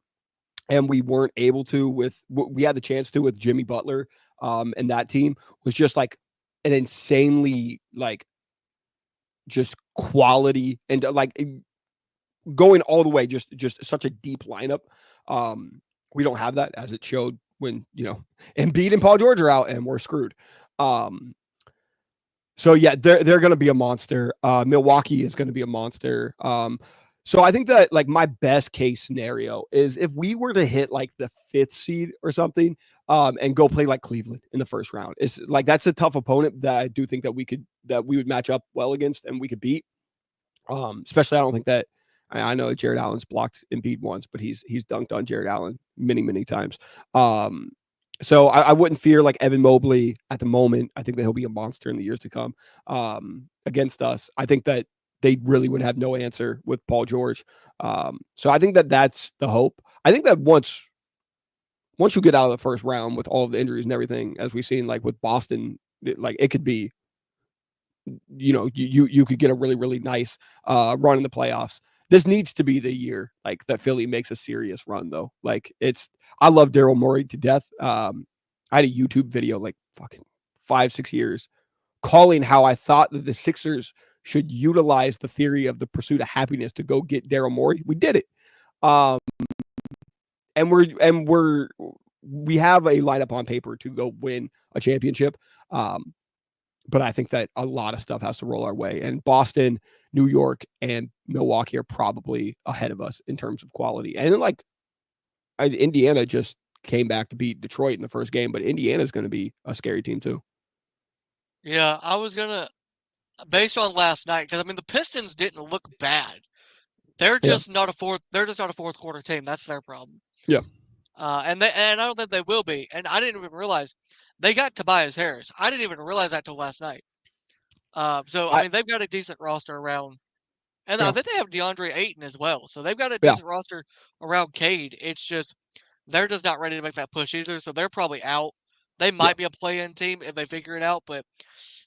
and we weren't able to with we had the chance to with Jimmy Butler and that team was just like an insanely like just quality and like going all the way, just such a deep lineup. We don't have that as it showed when Embiid and Paul George are out and we're screwed. So yeah, they're going to be a monster. Milwaukee is going to be a monster. So I think that like my best case scenario is if we were to hit like the 5th seed or something, and go play like Cleveland in the first round. It's like that's a tough opponent that I do think that we would match up well against and we could beat. Especially I don't think that I know Jared Allen's blocked Embiid once, but he's dunked on Jared Allen many times. So I wouldn't fear like Evan Mobley at the moment. I think that he'll be a monster in the years to come against us. I think that they really would have no answer with Paul George. So I think that that's the hope. I think that once you get out of the first round with all of the injuries and everything, as we've seen like with Boston, it could be, you could get a really nice run in the playoffs. This needs to be the year like that Philly makes a serious run though. Like I love Daryl Morey to death. I had a YouTube video like fucking 5-6 years calling how I thought that the Sixers should utilize the theory of the pursuit of happiness to go get Daryl Morey. We did it. And we have a lineup on paper to go win a championship. But I think that a lot of stuff has to roll our way. And Boston, New York, and Milwaukee are probably ahead of us in terms of quality. And like Indiana just came back to beat Detroit in the first game, but Indiana is going to be a scary team too. Yeah, I was gonna, based on last night, because I mean the Pistons didn't look bad. They're just not a fourth quarter team. That's their problem. Yeah. And I don't think they will be. And I didn't even realize they got Tobias Harris. I didn't even realize that till last night. So I mean they've got a decent roster around, and I think they have DeAndre Ayton as well. So they've got a decent roster around Cade. It's just they're just not ready to make that push either. So they're probably out. They might be a play-in team if they figure it out, but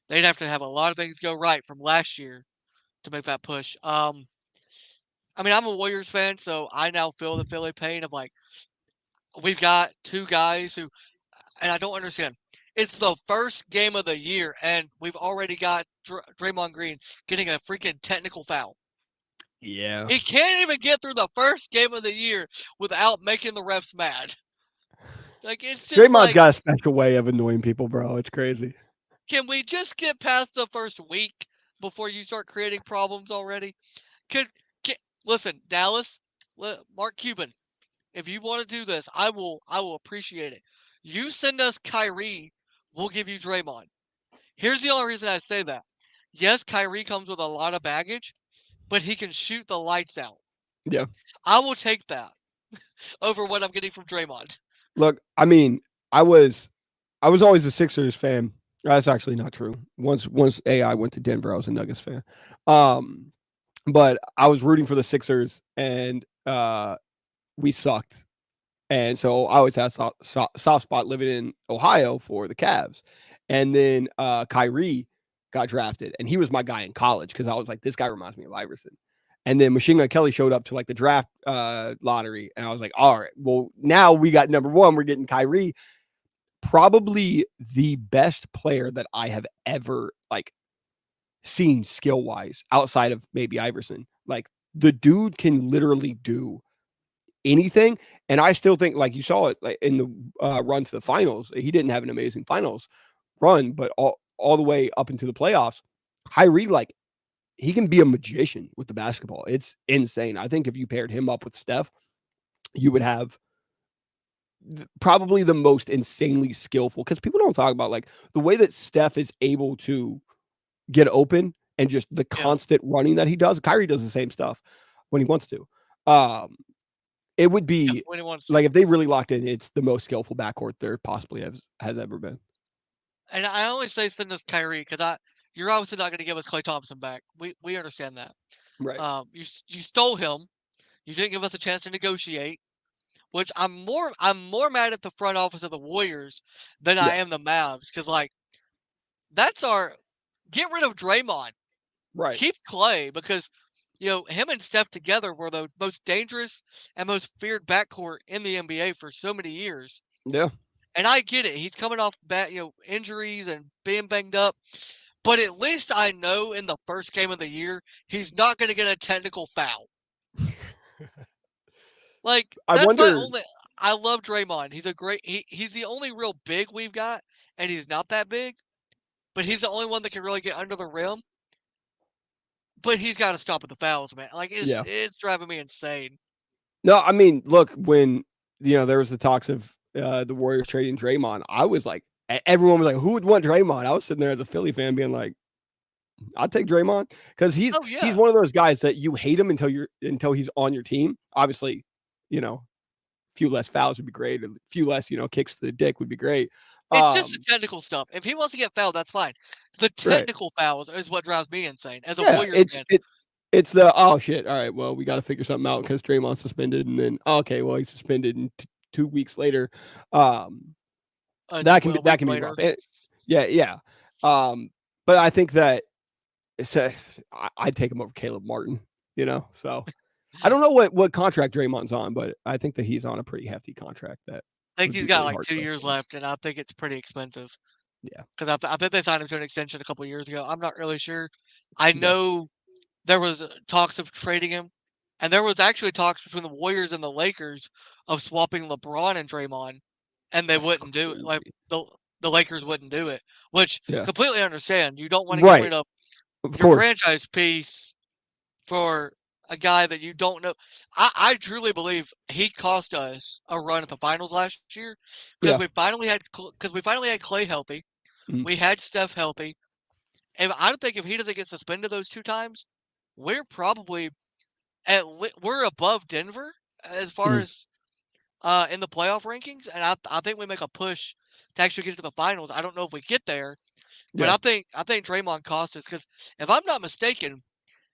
they'd have to have a lot of things go right from last year to make that push. I mean, I'm a Warriors fan, so I now feel the Philly pain of like we've got two guys who, and I don't understand. It's the first game of the year, and we've already got Draymond Green getting a freaking technical foul. Yeah. He can't even get through the first game of the year without making the refs mad. Like it's just Draymond's got a special way of annoying people, bro. It's crazy. Can we just get past the first week before you start creating problems already? Listen, Dallas, Mark Cuban, if you want to do this, I will appreciate it. You send us Kyrie, we'll give you Draymond. Here's the only reason I say that. Yes, Kyrie comes with a lot of baggage, but he can shoot the lights out. Yeah. I will take that over what I'm getting from Draymond. Look, I mean, I was always a Sixers fan. That's actually not true. Once AI went to Denver, I was a Nuggets fan. But I was rooting for the Sixers, and we sucked. And so I always had a soft spot living in Ohio for the Cavs. And then Kyrie got drafted, and he was my guy in college because I was like, this guy reminds me of Iverson. And then Machine Gun Kelly showed up to like the draft lottery, and I was like, all right, well, now we got number one. We're getting Kyrie, probably the best player that I have ever like seen skill wise outside of maybe Iverson. Like the dude can literally do anything. And I still think, like you saw it like in the run to the finals, he didn't have an amazing finals run, but all the way up into the playoffs, Kyrie, like he can be a magician with the basketball. It's insane. I think if you paired him up with Steph, you would have probably the most insanely skillful, because people don't talk about like the way that Steph is able to get open and just the constant running that he does. Kyrie does the same stuff when he wants to. It would be like if they really locked in, it's the most skillful backcourt there possibly has ever been. And I always say send us Kyrie because you're obviously not going to give us Klay Thompson back. We understand that. Right. You stole him. You didn't give us a chance to negotiate. Which I'm more mad at the front office of the Warriors than I am the Mavs because like that's get rid of Draymond. Right. Keep Klay because him and Steph together were the most dangerous and most feared backcourt in the NBA for so many years. Yeah. And I get it. He's coming off injuries and being banged up. But at least I know in the first game of the year, he's not going to get a technical foul. Like, I that's my wonder. only. I love Draymond. He's a great. He's the only real big we've got, and he's not that big, but he's the only one that can really get under the rim. But he's got to stop with the fouls, man. Like Yeah. it's driving me insane. No, I mean, look, when there was the talks of the Warriors trading Draymond, I was like, everyone was like, who would want Draymond? I was sitting there as a Philly fan, being like, I'd take Draymond because he's Oh he's yeah, one of those guys that you hate him until he's on your team. Obviously, a few less fouls would be great. A few less, kicks to the dick would be great. it's just the Um, technical stuff. If he wants to get fouled, that's fine. The right. technical fouls is what drives me insane as a Yeah, Warriors it's fan. it it's the oh shit. All right, well, we got to figure something out because Draymond's suspended, and then okay, well, he's suspended, and 2 weeks later, um, that can be A week rough. later, Yeah, yeah. But I think that I'd take him over Caleb Martin. So I don't know what contract Draymond's on, but I think that he's on a pretty hefty contract that I think would he's be got really like hard 2 years to. left, and I think it's pretty expensive. Yeah, Because I think they signed him to an extension a couple years ago. I'm not really sure. I yeah. know there was talks of trading him, and there was actually talks between the Warriors and the Lakers of swapping LeBron and Draymond, and they That's wouldn't do it. Like crazy. the the Lakers wouldn't do it, which Yeah, completely understand. You don't want to get right. rid of Of your course. franchise piece for a guy that you don't know. I truly believe he cost us a run at the finals last year because Yeah. we finally had Clay healthy. Mhm. We had Steph healthy. And I don't think if he doesn't get suspended those 2 times, we're probably we're above Denver as far Mhm. as in the playoff rankings, and I think we make a push to actually get to the finals. I don't know if we get there, but Yeah. I think Draymond cost us because if I'm not mistaken,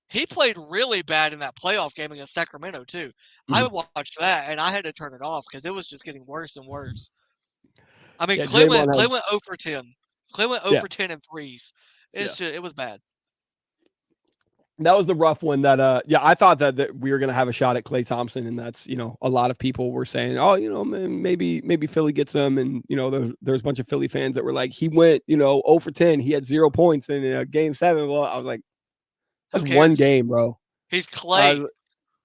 he played really bad in that playoff game against Sacramento too. I Mhm. watched that and I had to turn it off because it was just getting worse and worse. I mean, Yeah, Clay Draymond went Clay has. went 0 for 10. Clay went 0 Yeah, for 10 in threes. yeah. It was bad. That was the rough one that yeah, I thought that we were gonna have a shot at Clay Thompson, and that's a lot of people were saying, oh, maybe Philly gets him, and there's a bunch of Philly fans that were like, he went 0 for 10, he had 0 points in game 7. Well, I was like, Who that's one cares? game, bro. He's I Clay. was,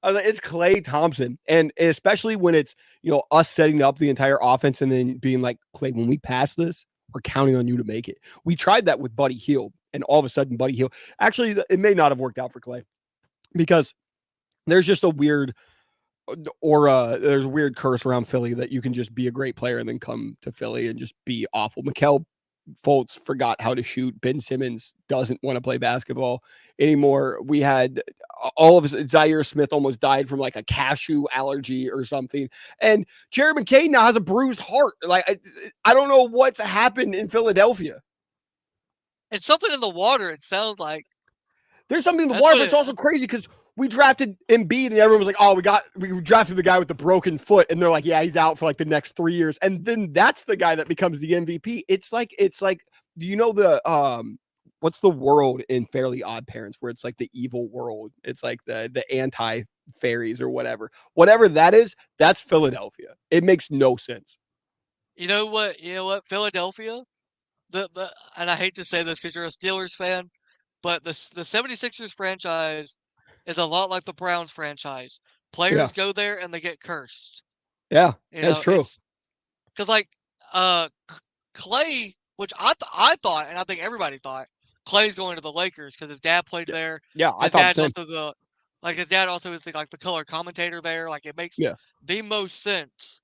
I was like, it's Clay Thompson, and especially when it's us setting up the entire offense and then being like, Clay, when we pass this, we're counting on you to make it. We tried that with Buddy Hield, and all of a sudden, Buddy Hield actually it may not have worked out for Clay because there's just a weird there's a weird curse around Philly that you can just be a great player and then come to Philly and just be awful. Mikal Fultz forgot how to shoot. Ben Simmons doesn't want to play basketball anymore. We had all of us. Zaire Smith almost died from like a cashew allergy or something. And Jared McCain now has a bruised heart. Like I don't know what's happened in Philadelphia. It's something in the water, it sounds like. There's something in the That's water, what but it's it also crazy because we drafted Embiid and everyone was like, "Oh, we drafted the guy with the broken foot," and they're like, "Yeah, he's out for like the next 3 years." And then that's the guy that becomes the MVP. It's like, do you know the what's the world in Fairly Odd Parents where it's like the evil world? It's like the anti fairies or whatever that is. That's Philadelphia. It makes no sense. You know what? Philadelphia, the and I hate to say this because you're a Steelers fan, but the 76ers franchise is a lot like the Browns franchise. Yeah, Players go there and they get cursed. yeah, You that's know, true. it's because like Clay, which I thought, and I think everybody thought, Clay's going to the Lakers because his dad played Yeah, there. yeah, I His thought the dad's same. also his dad also is like the color commentator there. Like it makes Yeah, the most sense.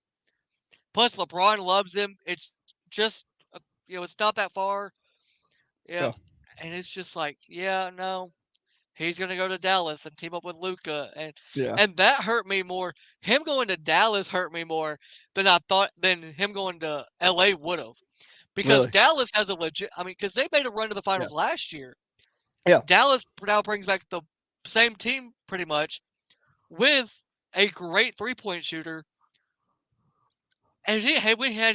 Plus, LeBron loves him. It's just it's not that far. Yeah, yeah, and it's just like, yeah, no, he's gonna go to Dallas and team up with Luca, and yeah. and that hurt me more. Him going to Dallas hurt me more than him going to LA would have. Because Really. Dallas has a legit. I mean, because they made a run to the Yeah, finals last year. yeah. Dallas now brings back the same team pretty much with a great 3-point shooter. And he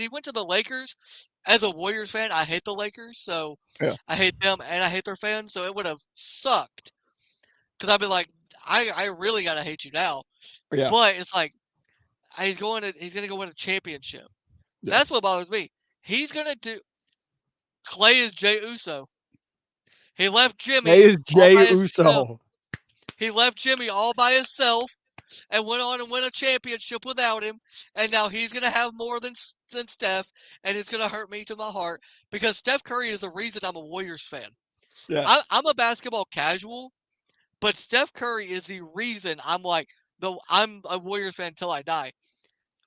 went to the Lakers. As a Warriors fan, I hate the Lakers, so Yeah. I hate them and I hate their fans. So it would have sucked because I'd be like, I really gotta hate you now. Yeah. But it's like he's gonna go win a championship. Yeah. That's what bothers me. He's gonna do. Clay is Jay Uso. He left Clay Jimmy is all Jay by himself. Uso. He left Jimmy all by himself, and went on and win a championship without him, and now he's gonna have more than Steph, and it's gonna hurt me to my heart because Steph Curry is the reason I'm a Warriors fan. Yeah. I'm a basketball casual, but Steph Curry is the reason I'm a Warriors fan until I die.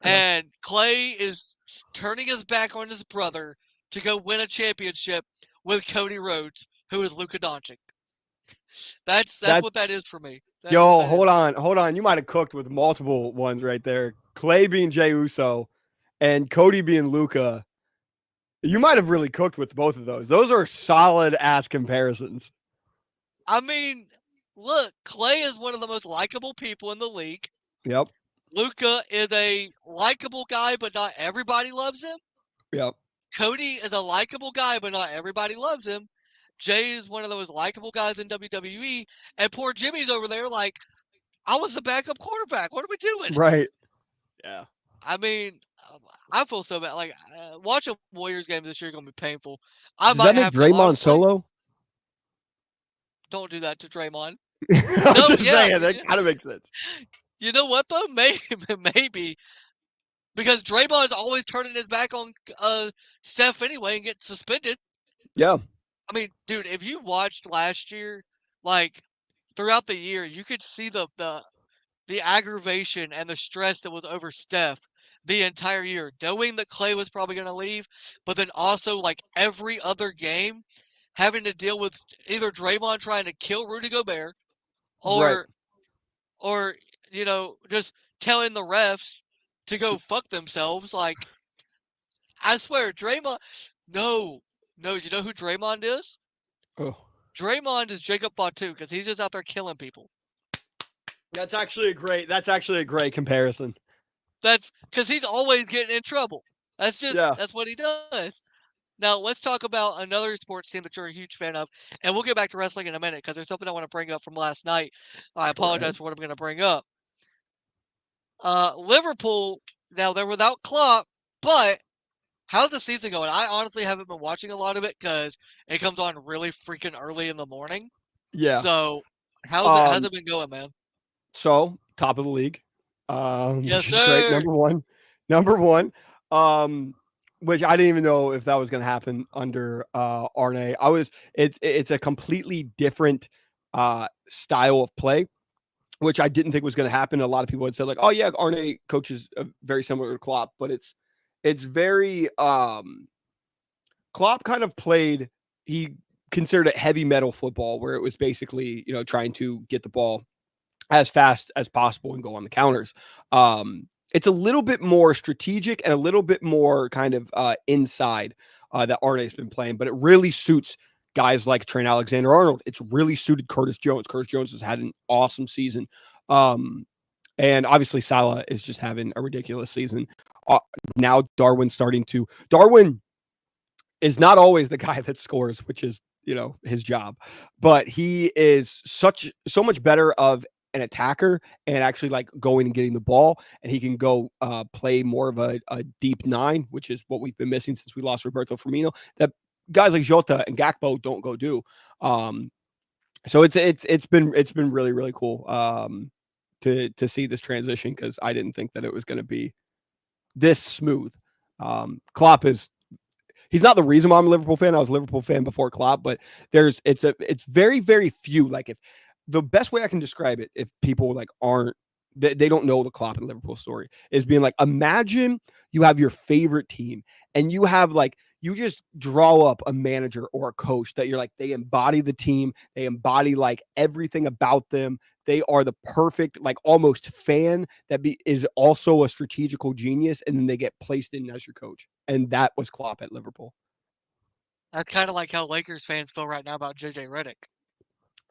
Yeah. And Clay is turning his back on his brother to go win a championship with Cody Rhodes, who is Luka Doncic. That's That what that is for me. That is what Yo, that is. hold on. You might have cooked with multiple ones right there. Clay being Jay Uso and Cody being Luca. You might have really cooked with both of those. Those are solid ass comparisons. I mean, look, Clay is one of the most likable people in the league. Yep. Luka is a likable guy, but not everybody loves him. Yep. Cody is a likable guy, but not everybody loves him. Jay is one of those likable guys in WWE, and poor Jimmy's over there like, I was the backup quarterback. What are we doing? Right. Yeah. I mean, I feel so bad. Like, watching Warriors games this year is going to be painful. I Does that might make have to, Draymond honestly, solo? don't do that to Draymond. I was No, just yeah. saying that kind of makes sense. You know what, though? Maybe. Because Draymond's always turning his back on Steph anyway and gets suspended. Yeah. I mean, dude, if you watched last year, like, throughout the year, you could see the aggravation and the stress that was over Steph the entire year, knowing that Clay was probably going to leave, but then also like every other game having to deal with either Draymond trying to kill Rudy Gobert Right. or just telling the refs to go fuck themselves. Like, I swear, Draymond. No, no, you know who Draymond is? Oh. Draymond is Jacob Fatu because he's just out there killing people. That's actually a great comparison. That's because he's always getting in trouble. Yeah. That's what he does. Now let's talk about another sports team that you're a huge fan of, and we'll get back to wrestling in a minute because there's something I want to bring up from last night. I Go apologize ahead. for what I'm going to bring up. Liverpool. Now they're without Klopp, but how's the season going? I honestly haven't been watching a lot of it because it comes on really freaking early in the morning. Yeah. So how's Um, it been going, man? so top of the league. Yes, Which is great. sir. Number one. Which I didn't even know if that was gonna happen under Arne. It's a completely different style of play, which I didn't think was gonna happen. A lot of people had said, like, oh yeah, Arne coaches very similar to Klopp, but it's very Klopp kind of played, he considered it heavy metal football, where it was basically, trying to get the ball as fast as possible and go on the counters. It's a little bit more strategic and a little bit more kind of inside that Arne's been playing, but it really suits guys like Trent Alexander-Arnold. It's really suited Curtis Jones. Curtis Jones has had an awesome season. And obviously Salah is just having a ridiculous season. Now Darwin is not always the guy that scores, which is, his job, but he is so much better of an attacker and actually like going and getting the ball, and he can go play more of a deep nine, which is what we've been missing since we lost Roberto Firmino, that guys like Jota and Gakpo don't go do. So it's been really, really cool to see this transition, because I didn't think that it was going to be this smooth. Klopp he's not the reason why I'm a Liverpool fan. I was a Liverpool fan before Klopp, but it's very, very few. Like, if the best way I can describe it, if people like they don't know the Klopp and Liverpool story, is being like, imagine you have your favorite team and you just draw up a manager or a coach that you're like, they embody the team. They embody like everything about them. They are the perfect, like, almost fan that is also a strategical genius. And then they get placed in as your coach. And that was Klopp at Liverpool. That's kind of like how Lakers fans feel right now about JJ Redick.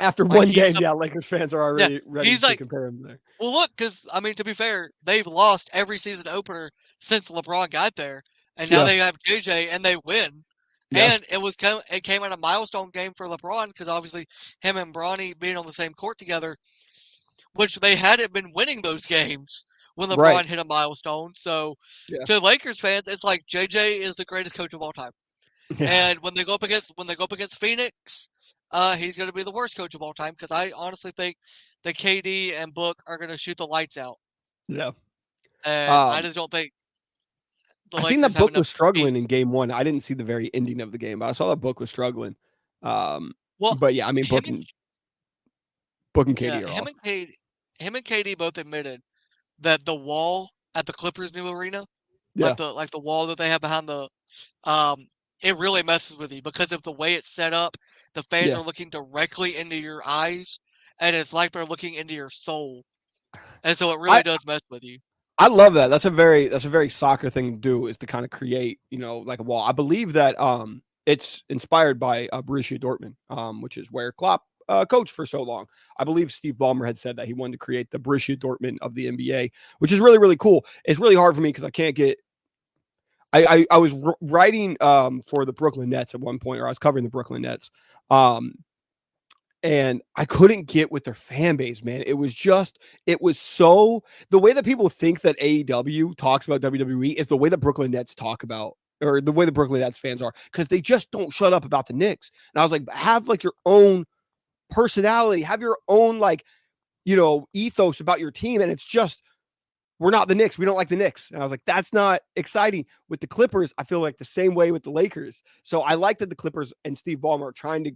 After Like, one game, Lakers fans are already ready he's to like, compare him there. well, look, because I mean, to be fair, they've lost every season opener since LeBron got there, and now they have JJ and they win. Yeah. And it came at a milestone game for LeBron because obviously him and Bronny being on the same court together, which they hadn't been winning those games when LeBron Right. hit a milestone. So Yeah. to Lakers fans, it's like JJ is the greatest coach of all time. Yeah. And when they go up against Phoenix, he's going to be the worst coach of all time, because I honestly think that KD and Book are gonna shoot the lights out, Yeah. and I Um, just don't think the I seen Lakers that have Book enough was struggling speed. in game one. I didn't see the very ending of the game, but I saw that Book was struggling. Um, Well, but yeah, I mean, him and Book and yeah, KD are awesome. him and KD both admitted that the wall at the Clippers' new arena, Yeah, like the wall that they have behind the um, it really messes with you because of the way it's set up. The fans yeah. are looking directly into your eyes, and it's like they're looking into your soul, and so it I really does mess with you. I love that. That's a very soccer thing to do, is to kind of create, like a wall. I believe that it's inspired by Borussia Dortmund, which is where Klopp coached for so long. I believe Steve Ballmer had said that he wanted to create the Borussia Dortmund of the NBA, which is really really cool. It's really hard for me because I can't get. I was writing for the Brooklyn Nets at one point, or I was covering the Brooklyn Nets. Um, and I couldn't get with their fan base, man. It was so, the way that people think that AEW talks about WWE is the way that Brooklyn Nets talk about, or the way the Brooklyn Nets fans are, because they just don't shut up about the Knicks. And I was like, have like your own personality, have your own like, ethos about your team. And it's just, we're not the Knicks. We don't like the Knicks. And I was like, that's not exciting. With the Clippers, I feel like the same way with the Lakers. So I like that the Clippers and Steve Ballmer are trying to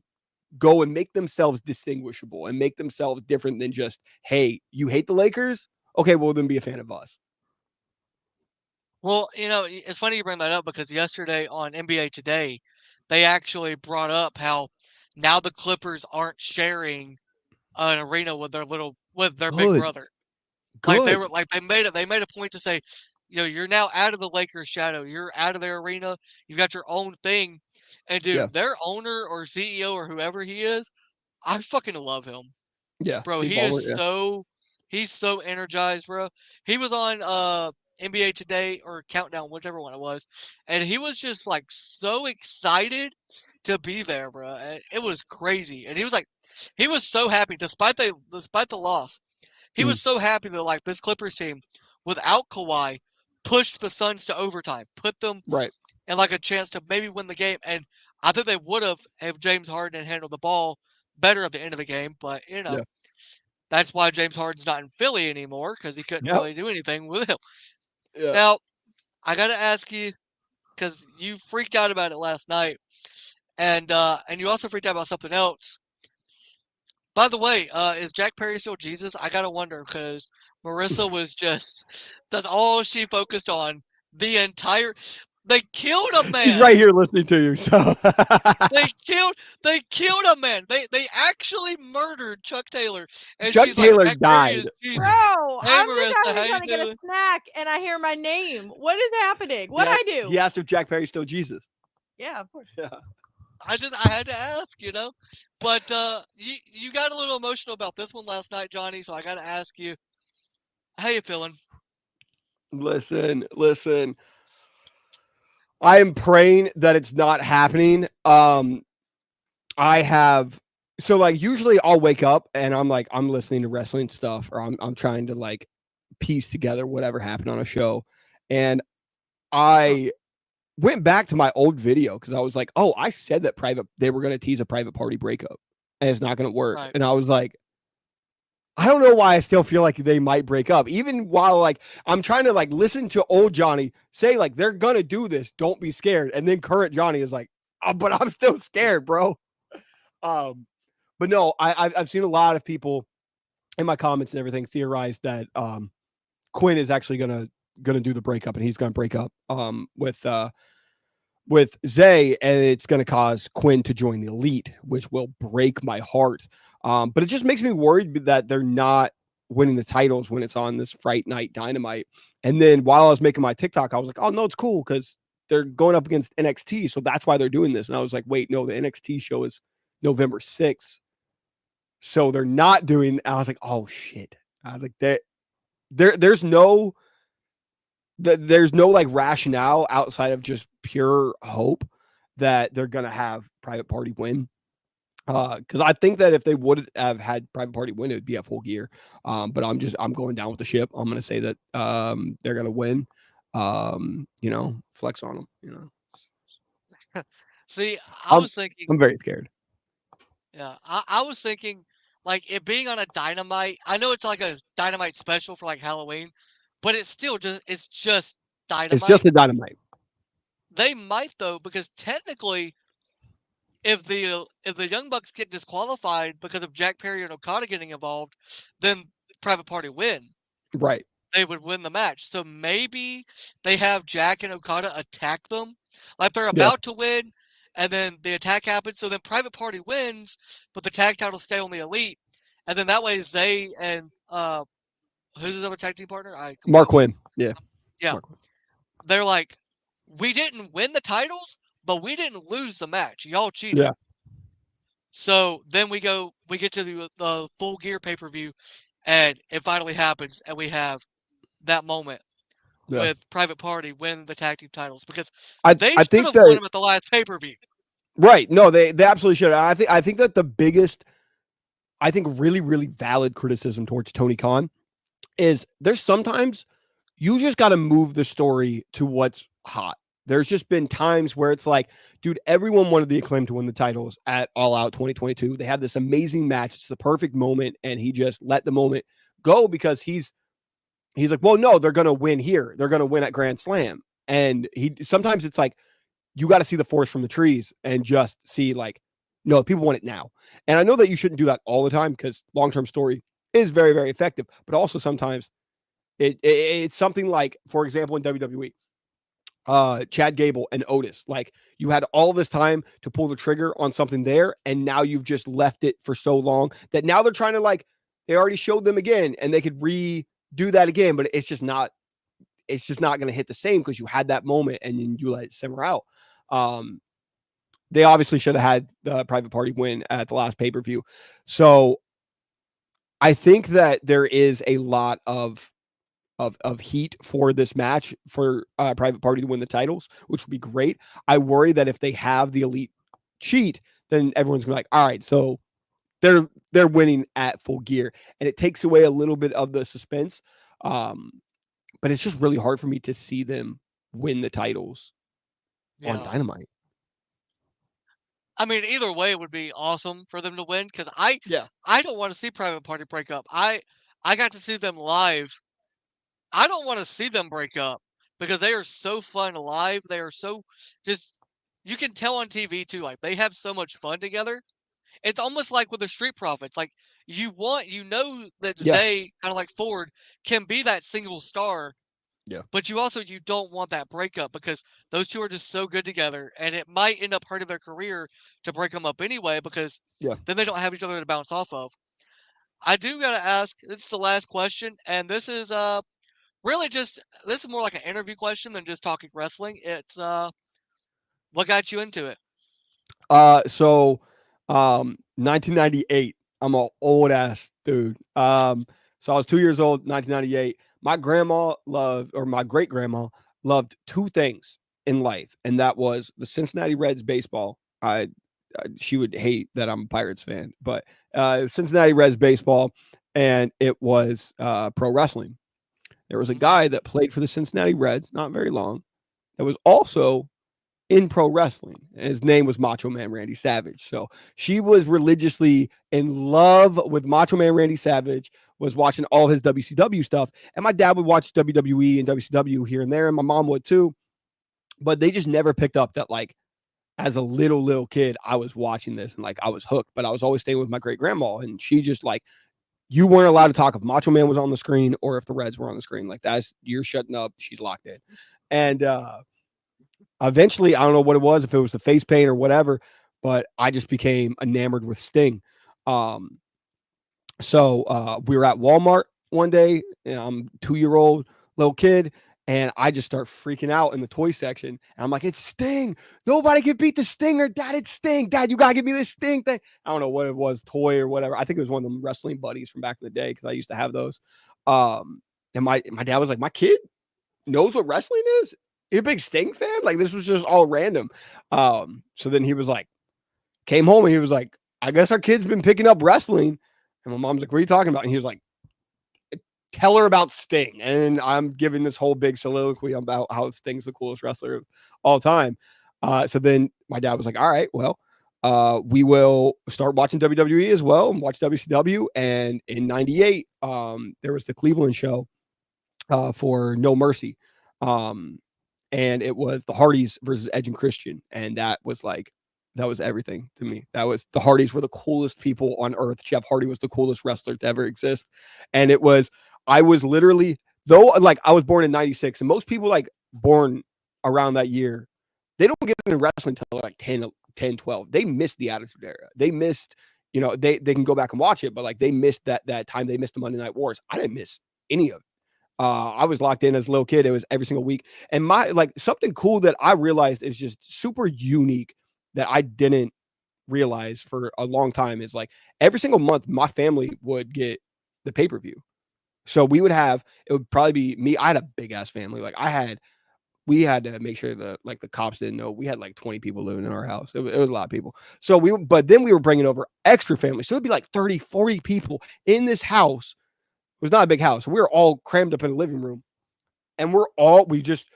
go and make themselves distinguishable and make themselves different than just, hey, you hate the Lakers? Okay, well, then be a fan of us. Well, it's funny you bring that up because yesterday on NBA Today, they actually brought up how now the Clippers aren't sharing an arena with with their big Good, brother. Like they good. were like they made a point to say, you're now out of the Lakers shadow. You're out of their arena. You've got your own thing. And Yeah, dude, their owner or CEO or whoever he is, I fucking love him. yeah. Bro, Steve Ballmer, yeah. he's so energized, bro. He was on NBA Today or Countdown, whichever one it was, and he was just like so excited to be there, bro. And it was crazy. And he was so happy despite the loss. He Mm, was so happy that like this Clippers team without Kawhi pushed the Suns to overtime, put them right. in like a chance to maybe win the game. And I think they would have if James Harden had handled the ball better at the end of the game. But Yeah. that's why James Harden's not in Philly anymore because he couldn't Yep. really do anything with him. Yeah. Now, I got to ask you because you freaked out about it last night, and you also freaked out about something else. By the way, is Jack Perry still Jesus? I gotta wonder because Marissa was that's all she focused on the entire. They killed a She's man. right here listening to you. So They killed they killed a man. They actually murdered Chuck Taylor, and Chuck she's like, Taylor Jack Perry died. is Jesus. Bro, Hey I'm just Marissa, out how here you trying to get a doing? snack and I hear my name. What is happening? He What'd asked, I he do? asked if Jack Perry's still Jesus. Yeah, of course. Yeah. I had to ask. But you got a little emotional about this one last night, Johnny. So I got to ask you, how you feeling? Listen. I am praying that it's not happening. I have, so like usually I'll wake up and I'm like I'm listening to wrestling stuff, or I'm trying to like piece together whatever happened on a show. And I went back to my old video because I was like, oh, I said that they were gonna tease a private party breakup and it's not gonna work. Right. And I was like, I don't know why I still feel like they might break up. Even while like I'm trying to like listen to old Johnny say like they're gonna do this, don't be scared. And then current Johnny is like, oh, but I'm still scared, bro. Um, but no, I've seen a lot of people in my comments and everything theorize that Quinn is actually gonna do the breakup, and he's gonna break up with Zay, and it's gonna cause Quinn to join the Elite, which will break my heart. But it just makes me worried that they're not winning the titles when it's on this Fright Night Dynamite. And then while I was making my TikTok, I was like, oh no, it's cool because they're going up against NXT, so that's why they're doing this. And I was like, wait, no, the NXT show is November 6th. So they're not doing. I was like, oh shit. I was like, there's no like rationale outside of just pure hope that they're gonna have Private Party win. Because I think that if they would have had Private Party win, it would be at Full Gear. But I'm going down with the ship. I'm gonna say that they're gonna win. Flex on them. See, I I'm was thinking, I'm very scared. yeah, I was thinking like it being on a Dynamite. I know it's like a Dynamite special for like Halloween, but it's just Dynamite. It's just the Dynamite. They might though, because technically, if the Young Bucks get disqualified because of Jack Perry and Okada getting involved, then Private Party win. Right. They would win the match. So maybe they have Jack and Okada attack them, like they're about to win, and then the attack happens. So then Private Party wins, but the tag titles stay on the Elite, and then that way Zay and who's his other tag team partner? Mark Quinn. Yeah. Yeah. They're like, we didn't win the titles, but we didn't lose the match. Y'all cheated. Yeah. So then we get to the Full Gear pay-per-view, and it finally happens, and we have that moment with Private Party win the tag team titles, because they should have won them at the last pay-per-view. Right. No, they absolutely should. I think that the biggest, I think really, really valid criticism towards Tony Khan is there's sometimes you just got to move the story to what's hot. There's just been times where it's like, dude, everyone wanted the Acclaim to win the titles at All Out 2022. They had this amazing match. It's the perfect moment. And he just let the moment go because he's like, well, no, they're going to win here. They're going to win at Grand Slam. And sometimes it's like, you got to see the forest from the trees and just see like, no, people want it now. And I know that you shouldn't do that all the time because long-term story is very, very effective. But also sometimes it's something like, for example, in WWE, Chad Gable and Otis, like you had all this time to pull the trigger on something there, and now you've just left it for so long that now they're trying to, like, they already showed them again and they could redo that again, but it's just not going to hit the same because you had that moment and then you let it simmer out. They obviously should have had the Private Party win at the last pay-per-view. So I think that there is a lot of heat for this match for Private Party to win the titles, which would be great. I worry that if they have the Elite cheat, then everyone's gonna be like, all right, so they're winning at Full Gear, and it takes away a little bit of the suspense. But it's just really hard for me to see them win the titles on Dynamite. I mean, either way, it would be awesome for them to win because I don't want to see Private Party break up. I got to see them live. I don't want to see them break up because they are so fun live. They are so just, you can tell on TV too, like they have so much fun together. It's almost like with the Street Profits. Like you know that Zay, kind of like Ford, can be that single star. Yeah. But you don't want that breakup because those two are just so good together, and it might end up hurting their career to break them up anyway because then they don't have each other to bounce off of. I do gotta ask, this is the last question, and this is really this is more like an interview question than just talking wrestling. It's what got you into it? 1998. I'm an old ass dude. So I was 2 years old, 1998. My great grandma loved two things in life, and that was the Cincinnati Reds baseball. She would hate that I'm a Pirates fan, but Cincinnati Reds baseball, and it was pro wrestling. There was a guy that played for the Cincinnati Reds, not very long, that was also in pro wrestling. His name was Macho Man Randy Savage. So she was religiously in love with Macho Man Randy Savage, was watching all his WCW stuff. And my dad would watch WWE and WCW here and there, and my mom would too. But they just never picked up that, like, as a little kid, I was watching this and like I was hooked, but I was always staying with my great grandma, and she just like, you weren't allowed to talk if Macho Man was on the screen or if the Reds were on the screen. Like you're shutting up. She's locked in. And eventually, I don't know what it was, if it was the face paint or whatever, but I just became enamored with Sting. So we were at Walmart one day, and I'm a 2-year-old little kid, and I just start freaking out in the toy section. And I'm like, it's Sting. Nobody can beat the Stinger. Dad, it's Sting. Dad, you got to give me this Sting thing. I don't know what it was, toy or whatever. I think it was one of them wrestling buddies from back in the day because I used to have those. And my dad was like, my kid knows what wrestling is? You're a big Sting fan? Like, this was just all random. So then he was like, came home and he was like, I guess our kid's been picking up wrestling. And my mom's like, what are you talking about? And he was like, tell her about Sting. And I'm giving this whole big soliloquy about how Sting's the coolest wrestler of all time. So then my dad was like, all right, well, we will start watching WWE as well and watch WCW. And in '98, there was the Cleveland show for No Mercy. And it was the Hardys versus Edge and Christian. And that was everything to me. The Hardys were the coolest people on earth. Jeff Hardy was the coolest wrestler to ever exist. And I was literally, though, like I was born in '96, and most people like born around that year, they don't get into wrestling until like 10, 12. They missed the Attitude Era. They missed, they can go back and watch it, but like they missed that time. They missed the Monday Night Wars. I didn't miss any of it. I was locked in as a little kid. It was every single week. And something cool that I realized is just super unique that I didn't realize for a long time is like every single month, my family would get the pay-per-view. So it would probably be me. I had a big ass family. We had to make sure the cops didn't know. We had like 20 people living in our house. It was a lot of people. But then we were bringing over extra families. So it'd be like 30, 40 people in this house. It was not a big house. We were all crammed up in the living room. And we just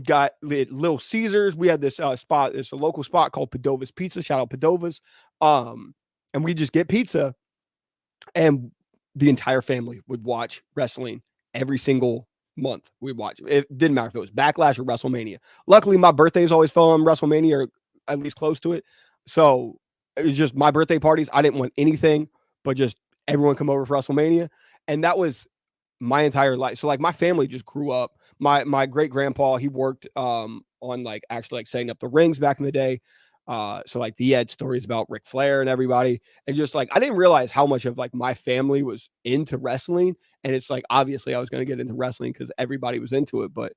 got Little Caesars. We had this spot. It's a local spot called Padova's Pizza. Shout out Padova's. And we just get pizza. And the entire family would watch wrestling every single month. We'd watch it. It didn't matter if it was Backlash or WrestleMania. Luckily, my birthdays always fell on WrestleMania or at least close to it. So it was just my birthday parties. I didn't want anything but just everyone come over for WrestleMania. And that was my entire life. So like my family just grew up. My great grandpa, he worked on actually setting up the rings back in the day. So like he had stories about Ric Flair and everybody. And just like I didn't realize how much of like my family was into wrestling. And it's like obviously I was going to get into wrestling because everybody was into it. But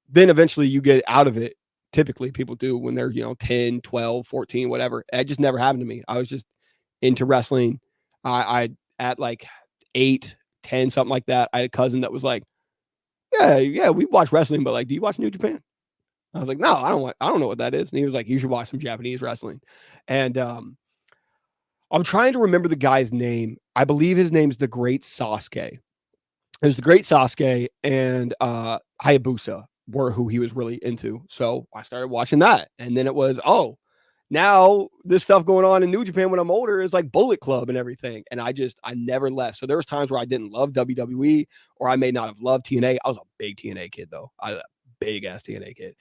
then eventually you get out of it. Typically people do when they're 10, 12, 14, whatever. It just never happened to me. I was just into wrestling. I at like 8, 10, something like that. I had a cousin that was like, yeah, we watch wrestling, but like, do you watch New Japan? I was like, no, I don't know what that is. And he was like, you should watch some Japanese wrestling. And I'm trying to remember the guy's name. I believe his name's the Great Sasuke. It was the Great Sasuke and Hayabusa were who he was really into. So I started watching that. And then it was, now this stuff going on in New Japan when I'm older is like Bullet Club and everything. And I never left. So there was times where I didn't love WWE or I may not have loved TNA. I was a big TNA kid though. I was a big ass TNA kid.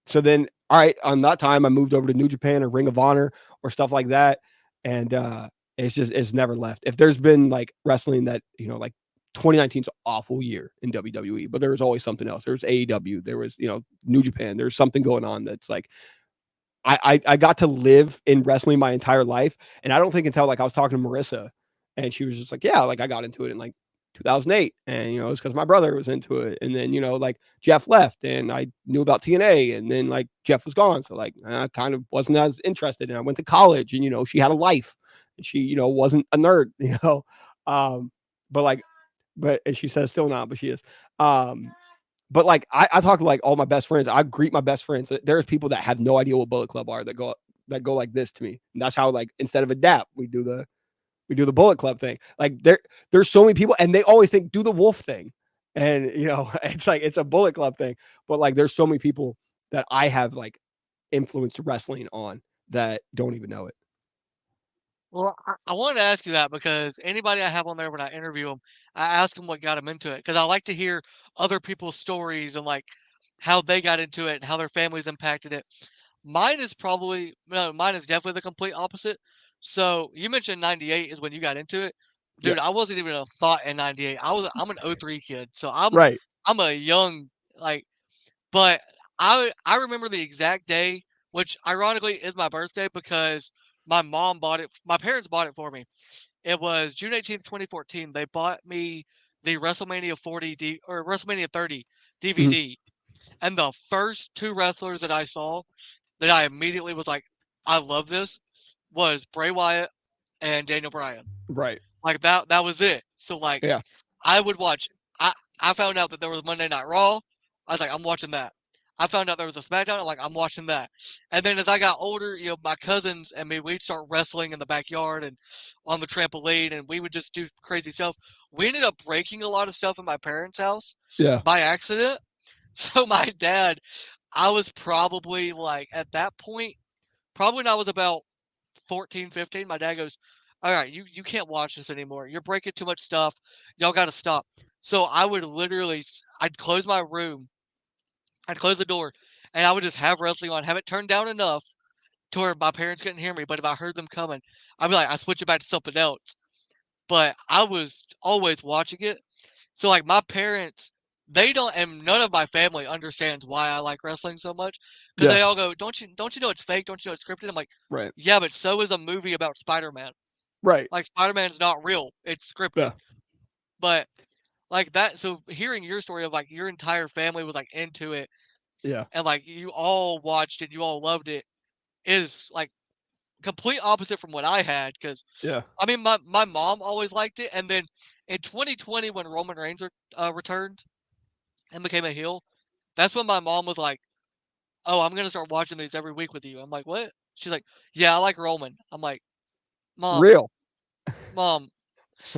So then, all right, on that time I moved over to New Japan or Ring of Honor or stuff like that. And it's never left. If there's been like wrestling that, like 2019's an awful year in WWE, but there was always something else. There was AEW, there was, New Japan. There's something going on that's like, I got to live in wrestling my entire life. And I don't think until like I was talking to Marissa and she was just like, yeah, like I got into it in like 2008 and, it's because my brother was into it. And then, like Jeff left and I knew about TNA and then like Jeff was gone. So like, I kind of wasn't as interested and I went to college and, she had a life and she, wasn't a nerd, and she says still not, but she is. But like I talk to like all my best friends. I greet my best friends. There's people that have no idea what Bullet Club are that go like this to me. And that's how like instead of a dap, we do the Bullet Club thing. Like there's so many people and they always think do the wolf thing. And it's like it's a Bullet Club thing. But like there's so many people that I have like influenced wrestling on that don't even know it. Well, I wanted to ask you that because anybody I have on there when I interview them, I ask them what got them into it because I like to hear other people's stories and like how they got into it and how their families impacted it. Mine is definitely the complete opposite. So you mentioned '98 is when you got into it, dude. Yeah. I wasn't even a thought in '98. I'm an '03 kid, so Right. I'm a young but I remember the exact day, which ironically is my birthday because my parents bought it for me. It was June 18th, 2014. They bought me the WrestleMania 40 or WrestleMania 30 DVD. And the first two wrestlers that I saw that I immediately was like, I love this, was Bray Wyatt and Daniel Bryan. Right. Like that was it. So like Yeah. I would watch I found out that there was Monday Night Raw. I was like, I'm watching that. I found out there was a SmackDown. I'm like, I'm watching that. And then as I got older, my cousins and me, we'd start wrestling in the backyard and on the trampoline, and we would just do crazy stuff. We ended up breaking a lot of stuff in my parents' house by accident. So my dad, I was probably like at that point probably when I was about 14, 15, my dad goes, "All right, you can't watch this anymore. You're breaking too much stuff. Y'all got to stop." So I would literally, I'd close my room, I'd close the door, and I would just have wrestling on, have it turned down enough to where my parents couldn't hear me. But if I heard them coming, I'd be like, I switch it back to something else. But I was always watching it. So like my parents, they don't, and none of my family understands why I like wrestling so much because Yeah. they all go, don't you know it's fake? Don't you know it's scripted?" I'm like, Right. yeah, but so is a movie about Spider-Man. Right. Like Spider-Man's not real; it's scripted. Yeah. But like that, so hearing your story of like your entire family was like into it, Yeah. and like you all watched it, you all loved it, is like complete opposite from what I had. Because Yeah. I mean, my mom always liked it, and then in 2020 when Roman Reigns returned and became a heel, that's when my mom was like, "Oh, I'm gonna start watching these every week with you." I'm like, "What?" She's like, "Yeah, I like Roman." I'm like, "Mom, Real. mom."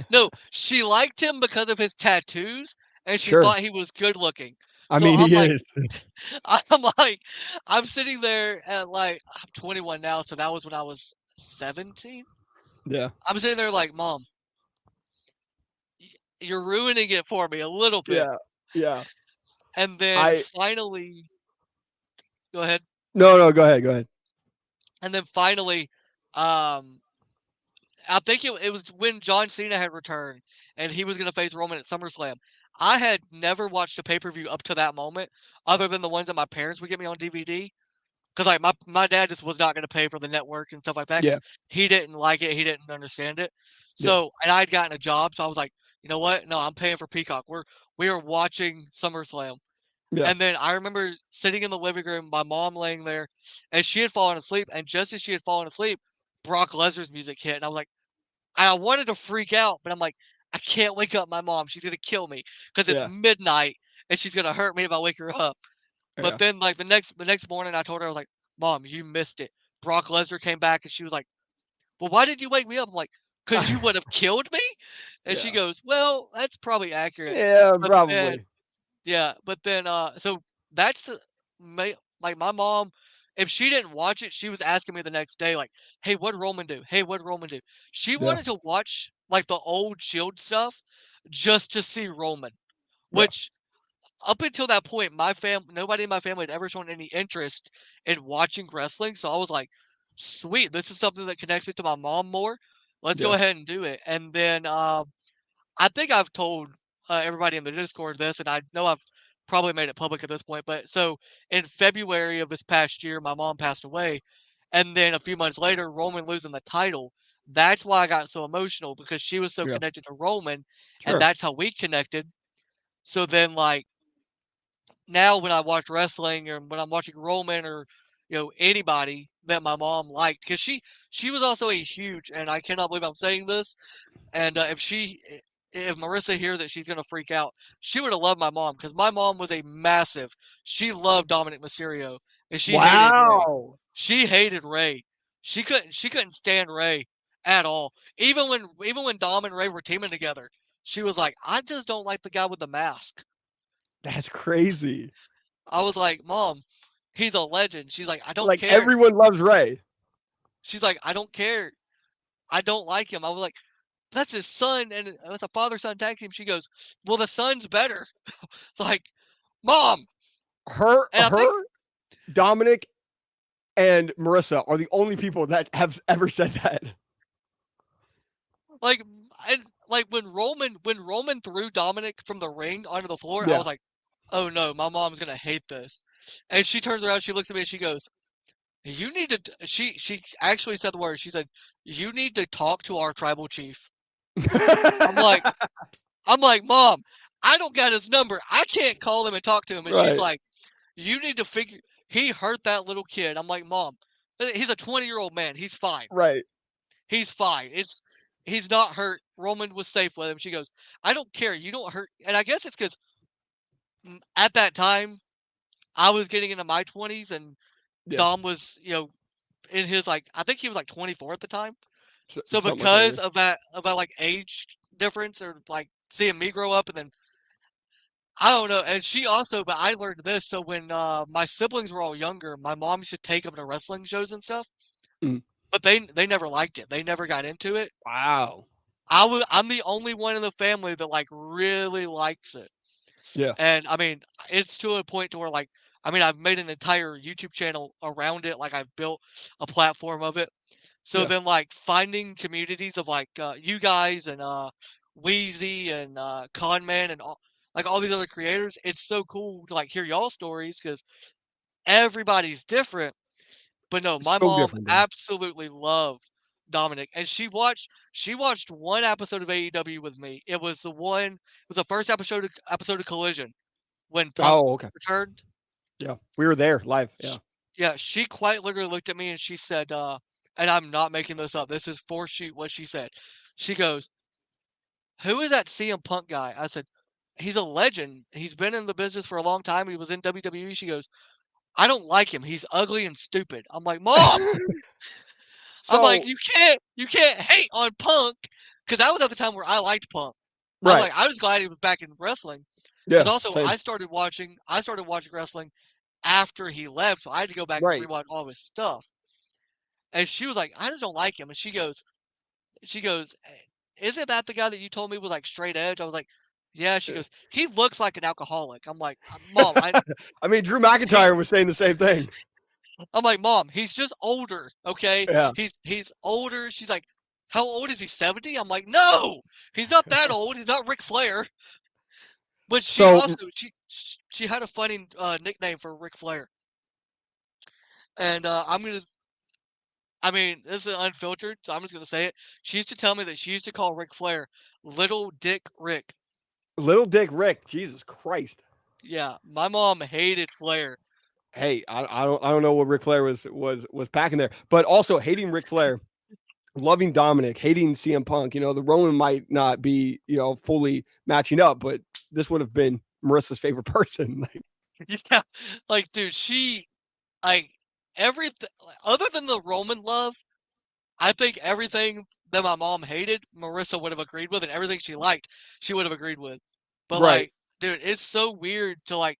No, she liked him because of his tattoos, and she Sure. thought he was good looking. I So mean, I'm he like, is. I'm like, I'm sitting there at like, I'm 21 now, so that was when I was 17. Yeah. I'm sitting there like, "Mom, you're ruining it for me a little bit." Yeah. Yeah. And then I finally, go ahead. no, go ahead. Go ahead. And then finally, um, I think it was when John Cena had returned and he was going to face Roman at SummerSlam. I had never watched a pay per view up to that moment, other than the ones that my parents would get me on DVD. Because like my dad just was not going to pay for the network and stuff like that Yeah. because he didn't like it, he didn't understand it. Yeah. So and I'd gotten a job, so I was like, you know what? No, I'm paying for Peacock. We are watching SummerSlam. Yeah. And then I remember sitting in the living room, my mom laying there, and she had fallen asleep. And just as she had fallen asleep, Brock Lesnar's music hit, and I was like, I wanted to freak out, but I'm like, I can't wake up my mom. She's gonna kill me because it's Yeah. midnight and she's gonna hurt me if I wake her up. But Yeah. then like the next morning, I told her I was like, Mom, you missed it. Brock Lesnar came back, and she was like, well, why didn't you wake me up? I'm like, because you would have killed me. And she Yeah. goes, well, that's probably accurate. Yeah. But then Probably. yeah, but then, so that's the ma like, my mom, if she didn't watch it, she was asking me the next day, like, "Hey, what'd Roman do? Hey, what'd Roman do?" She Yeah. wanted to watch, like, the old Shield stuff just to see Roman, Yeah. which up until that point, nobody in my family had ever shown any interest in watching wrestling, so I was like, "Sweet, this is something that connects me to my mom more. Let's go Yeah. ahead and do it." And then, I think I've told everybody in the Discord this, and I know I've probably made it public at this point. But so in February of this past year, my mom passed away, and then a few months later, Roman losing the title. That's why I got so emotional because she was so Yeah. connected to Roman, and Sure. that's how we connected. So then, like now, when I watch wrestling or when I'm watching Roman or anybody that my mom liked, because she was also a huge, and I cannot believe I'm saying this, and if Marissa hears that, she's gonna freak out. She would have loved my mom because my mom was a massive. She loved Dominic Mysterio and she hated Ray. Wow. She hated Ray. She couldn't stand Ray at all. Even when Dom and Ray were teaming together, she was like, I just don't like the guy with the mask. That's crazy. I was like, Mom, he's a legend. She's like, I don't Like care. everyone loves Ray. She's like, I don't care. I don't like him. I was like, that's his son, and it's a father-son tag team. She goes, well, the son's better. It's like, Mom, and I think Her, Dominic, and Marissa are the only people that have ever said that. like and like when Roman threw Dominic from the ring onto the floor, I Yeah. was like, oh no, my mom's gonna hate this. And she turns around, she looks at me, and she goes, you need to. She actually said the word. She said, you need to talk to our tribal chief. I'm like, Mom, I don't got his number. I can't call him and talk to him. And she's Right. like, you need to figure. He hurt that little kid. I'm like, Mom, he's a 20-year-old man. He's fine. Right. He's fine. He's not hurt. Roman was safe with him. She goes, I don't care. You don't hurt. And I guess it's because at that time I was getting into my 20s and Yeah. Dom was, in his I think he was like 24 at the time. So Something like that. because of that like age difference or like seeing me grow up and then I don't know. And she also, but I learned this. So when my siblings were all younger, my mom used to take them to wrestling shows and stuff. Mm. But they never liked it. They never got into it. Wow. I'm the only one in the family that like really likes it. Yeah. And I mean, it's to a point to where like I mean, I've made an entire YouTube channel around it. Like I've built a platform of it. So Yeah. then like finding communities of like you guys and Wheezy and Conman and all these other creators, it's so cool to like hear y'all stories because everybody's different. But no, It's my so mom different, dude. absolutely loved Dominic, and she watched one episode of AEW with me. It was the first episode of Collision when Punk Oh, okay. returned. Yeah. We were there live. Yeah. Sh Yeah, she quite literally looked at me and she said, and I'm not making this up. This is for shoot what she said. She goes, "Who is that CM Punk guy?" I said, "He's a legend. He's been in the business for a long time. He was in WWE." She goes, "I don't like him. He's ugly and stupid." I'm like, "Mom." I'm like, So, you can't hate on Punk, because that was at the time where I liked Punk. right. I was glad he was back in wrestling, because Yeah. also Same. I started watching wrestling after he left, so I had to go back and Right. rewatch all of his stuff. And she was like, "I just don't like him." And she goes, "Isn't that the guy that you told me was like straight edge?" I was like, "Yeah." She goes, "He looks like an alcoholic." I'm like, "Mom, I mean, Drew he McIntyre was saying the same thing. I'm like, "Mom, he's just older, okay? Yeah. He's older." She's like, "How old is he? 70?" I'm like, "No, he's not that old. He's not Ric Flair." But she So also she had a funny nickname for Ric Flair, and I mean, this is unfiltered, so I'm just gonna say it. She used to tell me that she used to call Ric Flair Little Dick Rick. Little Dick Rick, Jesus Christ. Yeah, my mom hated Flair. Hey, I don't know what Ric Flair was packing there, but also hating Ric Flair, loving Dominic, hating CM Punk. You know, the Roman might not be fully matching up, but this would have been Marissa's favorite person. Like, Yeah, like dude, she like everything other than the Roman love. I think everything that my mom hated, Marissa would have agreed with, and everything she liked, she would have agreed with. But right. like, dude, it's so weird to like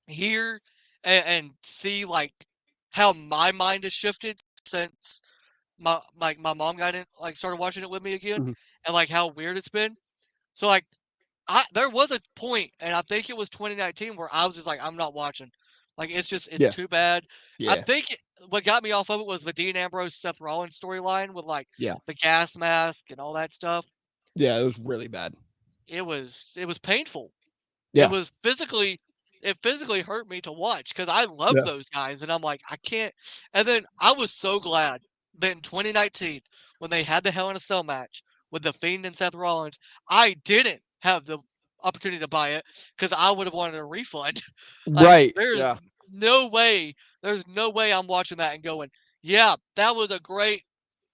hear and see like how my mind has shifted since my mom got in, like started watching it with me again, Mhm. and like how weird it's been. So like, there was a point, and I think it was 2019 where I was just like, I'm not watching. Like it's Yeah. too bad. I Yeah. think what got me off of it was the Dean Ambrose Seth Rollins storyline with like Yeah. the gas mask and all that stuff. Yeah. It was really bad. It was painful. It Yeah. was physically it physically hurt me to watch because I love Yeah. those guys, and I'm like, I can't. And then I was so glad that in 2019 when they had the Hell in a Cell match with the Fiend and Seth Rollins, I didn't have the opportunity to buy it because I would have wanted a refund. Like Right. there's Yeah. no way, there's no way I'm watching that and going, yeah, that was a great,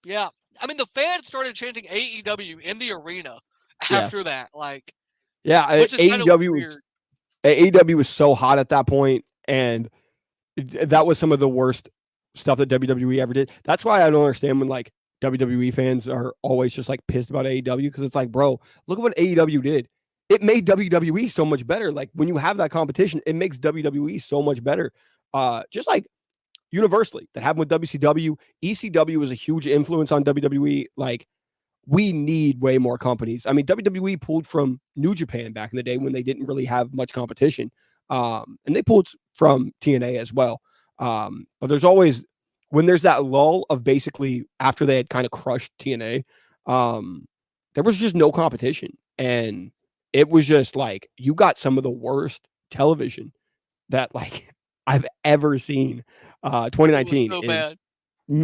yeah. I mean, the fans started chanting AEW in the arena Yeah. after that, like, Yeah. which is kind of AEW was weird. AEW was so hot at that point, and that was some of the worst stuff that WWE ever did. That's why I don't understand when like WWE fans are always just like pissed about AEW, because it's like, bro, look at what AEW did. It made WWE so much better. Like when you have that competition, it makes WWE so much better. Just like universally that happened with WCW. ECW was a huge influence on WWE. Like we need way more companies. I mean, WWE pulled from New Japan back in the day when they didn't really have much competition. And they pulled from TNA as well. But there's always, when there's that lull of basically after they had kind of crushed TNA, there was just no competition. And it was just like, you got some of the worst television that like I've ever seen. It was 2019 so is bad.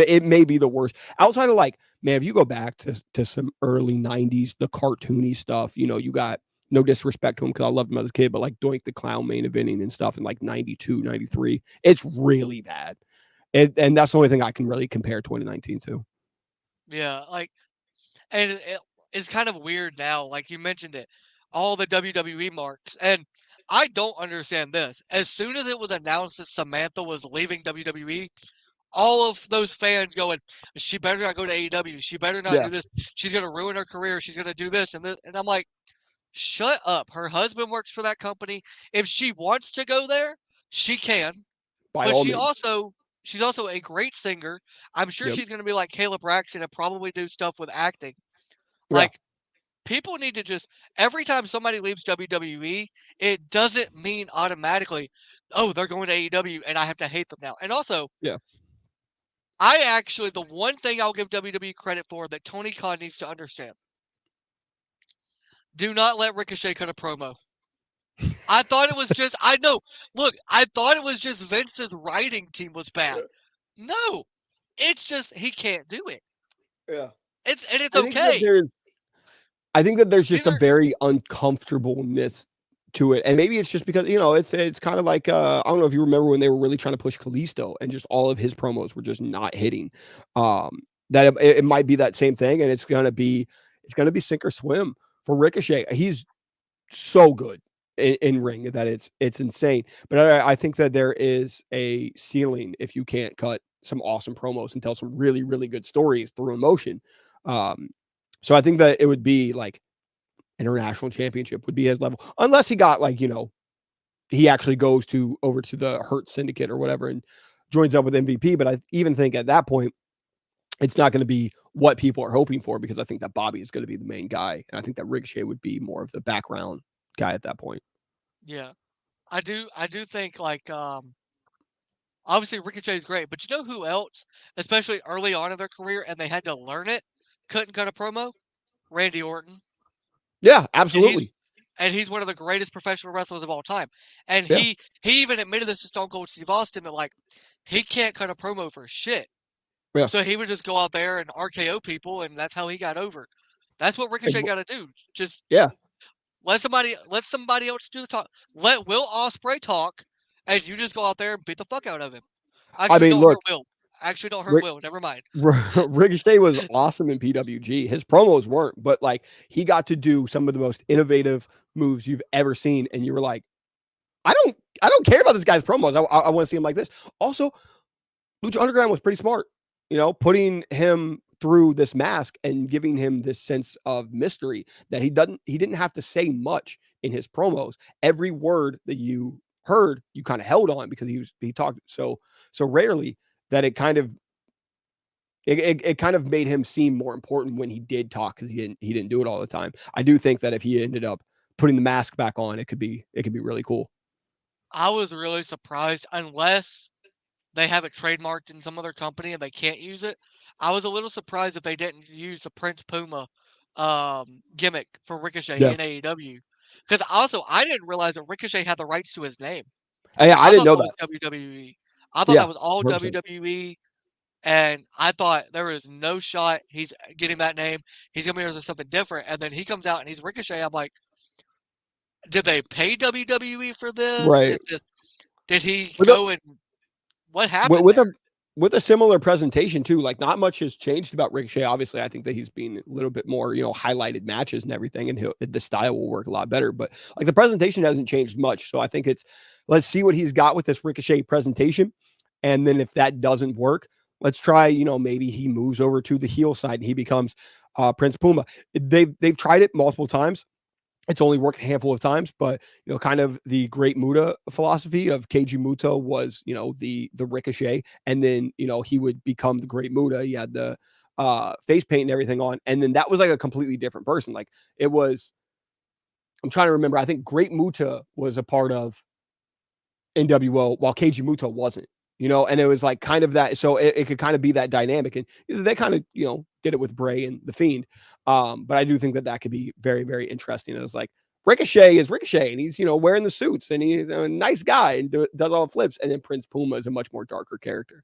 it may be the worst outside of like, man, if you go back to some early 90s, the cartoony stuff, you got, no disrespect to him because I loved him as a kid, but like Doink the Clown main eventing and stuff in like 92, 93, it's really bad. And that's the only thing I can really compare 2019 to. Yeah, like, and it's kind of weird now. Like you mentioned it, all the WWE marks, and I don't understand this. As soon as it was announced that Samantha was leaving WWE, all of those fans going, she better not go to AEW. She better not Yeah. do this. She's gonna ruin her career. She's gonna do this and this. And I'm like, shut up. Her husband works for that company. If she wants to go there, she can. By But all means. she's also a great singer. I'm sure Yep. she's going to be like Caleb Braxton and probably do stuff with acting. Yeah. Like, people need to just every time somebody leaves WWE, it doesn't mean automatically, oh, they're going to AEW and I have to hate them now. And also, Yeah. the one thing I'll give WWE credit for that Tony Khan needs to understand: do not let Ricochet cut a promo. I thought it was just I know. Look, I thought it was just Vince's writing team was bad. No, it's just he can't do it. Yeah. It's I think that okay. there's I think that there's just These a are very uncomfortableness to it. And maybe it's just because, it's kind of like I don't know if you remember when they were really trying to push Kalisto and just all of his promos were just not hitting. That it might be that same thing, and it's gonna be sink or swim for Ricochet. He's so good in ring that it's insane. But I think that there is a ceiling if you can't cut some awesome promos and tell some really, really good stories through emotion. Um, so I think that it would be like international championship would be his level, unless he got like, he actually goes over to the Hurt Syndicate or whatever and joins up with MVP. But I even think at that point, it's not going to be what people are hoping for, because I think that Bobby is going to be the main guy. And I think that Ricochet would be more of the background guy at that point. yeah. I do think like obviously Ricochet is great, but you know who else, especially early on in their career and they had to learn it, couldn't cut a promo? Randy Orton. Yeah, And he's absolutely. and he's one of the greatest professional wrestlers of all time. And Yeah. he even admitted this to Stone Cold Steve Austin that like he can't cut a promo for shit. Yeah. So he would just go out there and RKO people, and that's how he got over. That's what Ricochet got to do. Just Yeah. let somebody else do the talk. Let Will Ospreay talk, and you just go out there and beat the fuck out of him. I Actually, mean, don't look, hurt Will. Actually, don't hurt Rick, Will. Never mind. Ricochet was awesome in PWG. His promos weren't, but like he got to do some of the most innovative moves you've ever seen, and you were like, I don't care about this guy's promos. I want to see him like this. Also, Lucha Underground was pretty smart, putting him through this mask and giving him this sense of mystery that he didn't have to say much in his promos. Every word that you heard, you kind of held on, because he talked so rarely that it kind of made him seem more important when he did talk, because he didn't do it all the time. I do think that if he ended up putting the mask back on, it could be really cool. I was really surprised, unless they have it trademarked in some other company and they can't use it. I was a little surprised that they didn't use the Prince Puma gimmick for Ricochet Yeah. in AEW. Because also, I didn't realize that Ricochet had the rights to his name. Yeah, I I didn't thought know that that. was WWE. I thought Yeah, that was all 100%. WWE, and I thought there is no shot he's getting that name. He's gonna be under something different, and then he comes out and he's Ricochet. I'm like, did they pay WWE for this? Right. Did he With a go and what happened with there? a similar presentation too. Like, not much has changed about Ricochet. Obviously, I think that he's been a little bit more, highlighted matches and everything, and the style will work a lot better. But like, the presentation hasn't changed much. So I think let's see what he's got with this Ricochet presentation, and then if that doesn't work, let's try. Maybe he moves over to the heel side and he becomes Prince Puma. They've tried it multiple times. It's only worked a handful of times, but kind of the Great Muta philosophy of Keiji Muta was, the Ricochet, and then he would become the Great Muta. He had the face paint and everything on, and then that was like a completely different person. Like, it was. I'm trying to remember. I think Great Muta was a part of NWO, while Keiji Muta wasn't. And it was like kind of that. So it could kind of be that dynamic, and they kind of did it with Bray and the Fiend. But I do think that could be very, very interesting. It was like Ricochet is Ricochet, and he's wearing the suits, and he's a nice guy and does all the flips. And then Prince Puma is a much more darker character.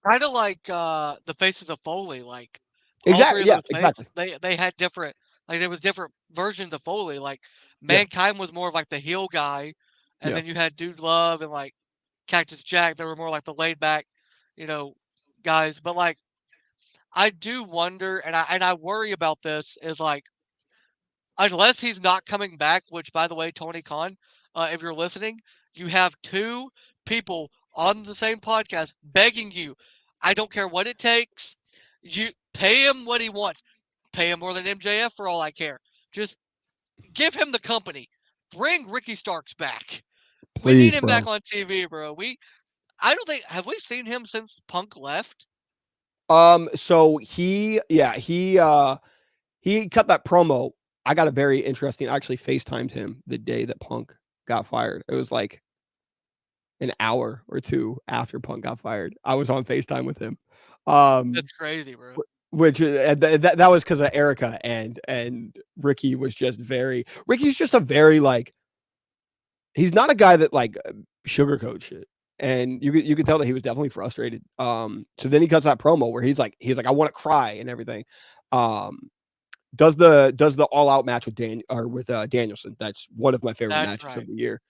Kind of like the Faces of Foley. Like all three Exactly. of Yeah. those faces, Exactly. they had different. Like there was different versions of Foley. Like Yeah. Mankind was more of like the heel guy, and Yeah. then you had Dude Love and like Cactus Jack. They were more like the laid back, guys. But like I do wonder, and I worry about this is like unless he's not coming back. Which, by the way, Tony Khan, if you're listening, you have two people on the same podcast begging you. I don't care what it takes. You pay him what he wants. Pay him more than MJF for all I care. Just give him the company. Bring Ricky Starks back. We need Please, him bro. back on TV, bro. I don't think have we seen him since Punk left? So he cut that promo. I got a very interesting. I actually FaceTimed him the day that Punk got fired. It was like an hour or two after Punk got fired. I was on FaceTime with him. That's crazy, bro. Which that was because of Erica and Ricky was just very. Ricky's just a very like. He's not a guy that like sugarcoats shit, and you could tell that he was definitely frustrated. So then he cuts that promo where he's like I want to cry and everything. Does the all out match with Danielson. That's one of my favorite matches of the year.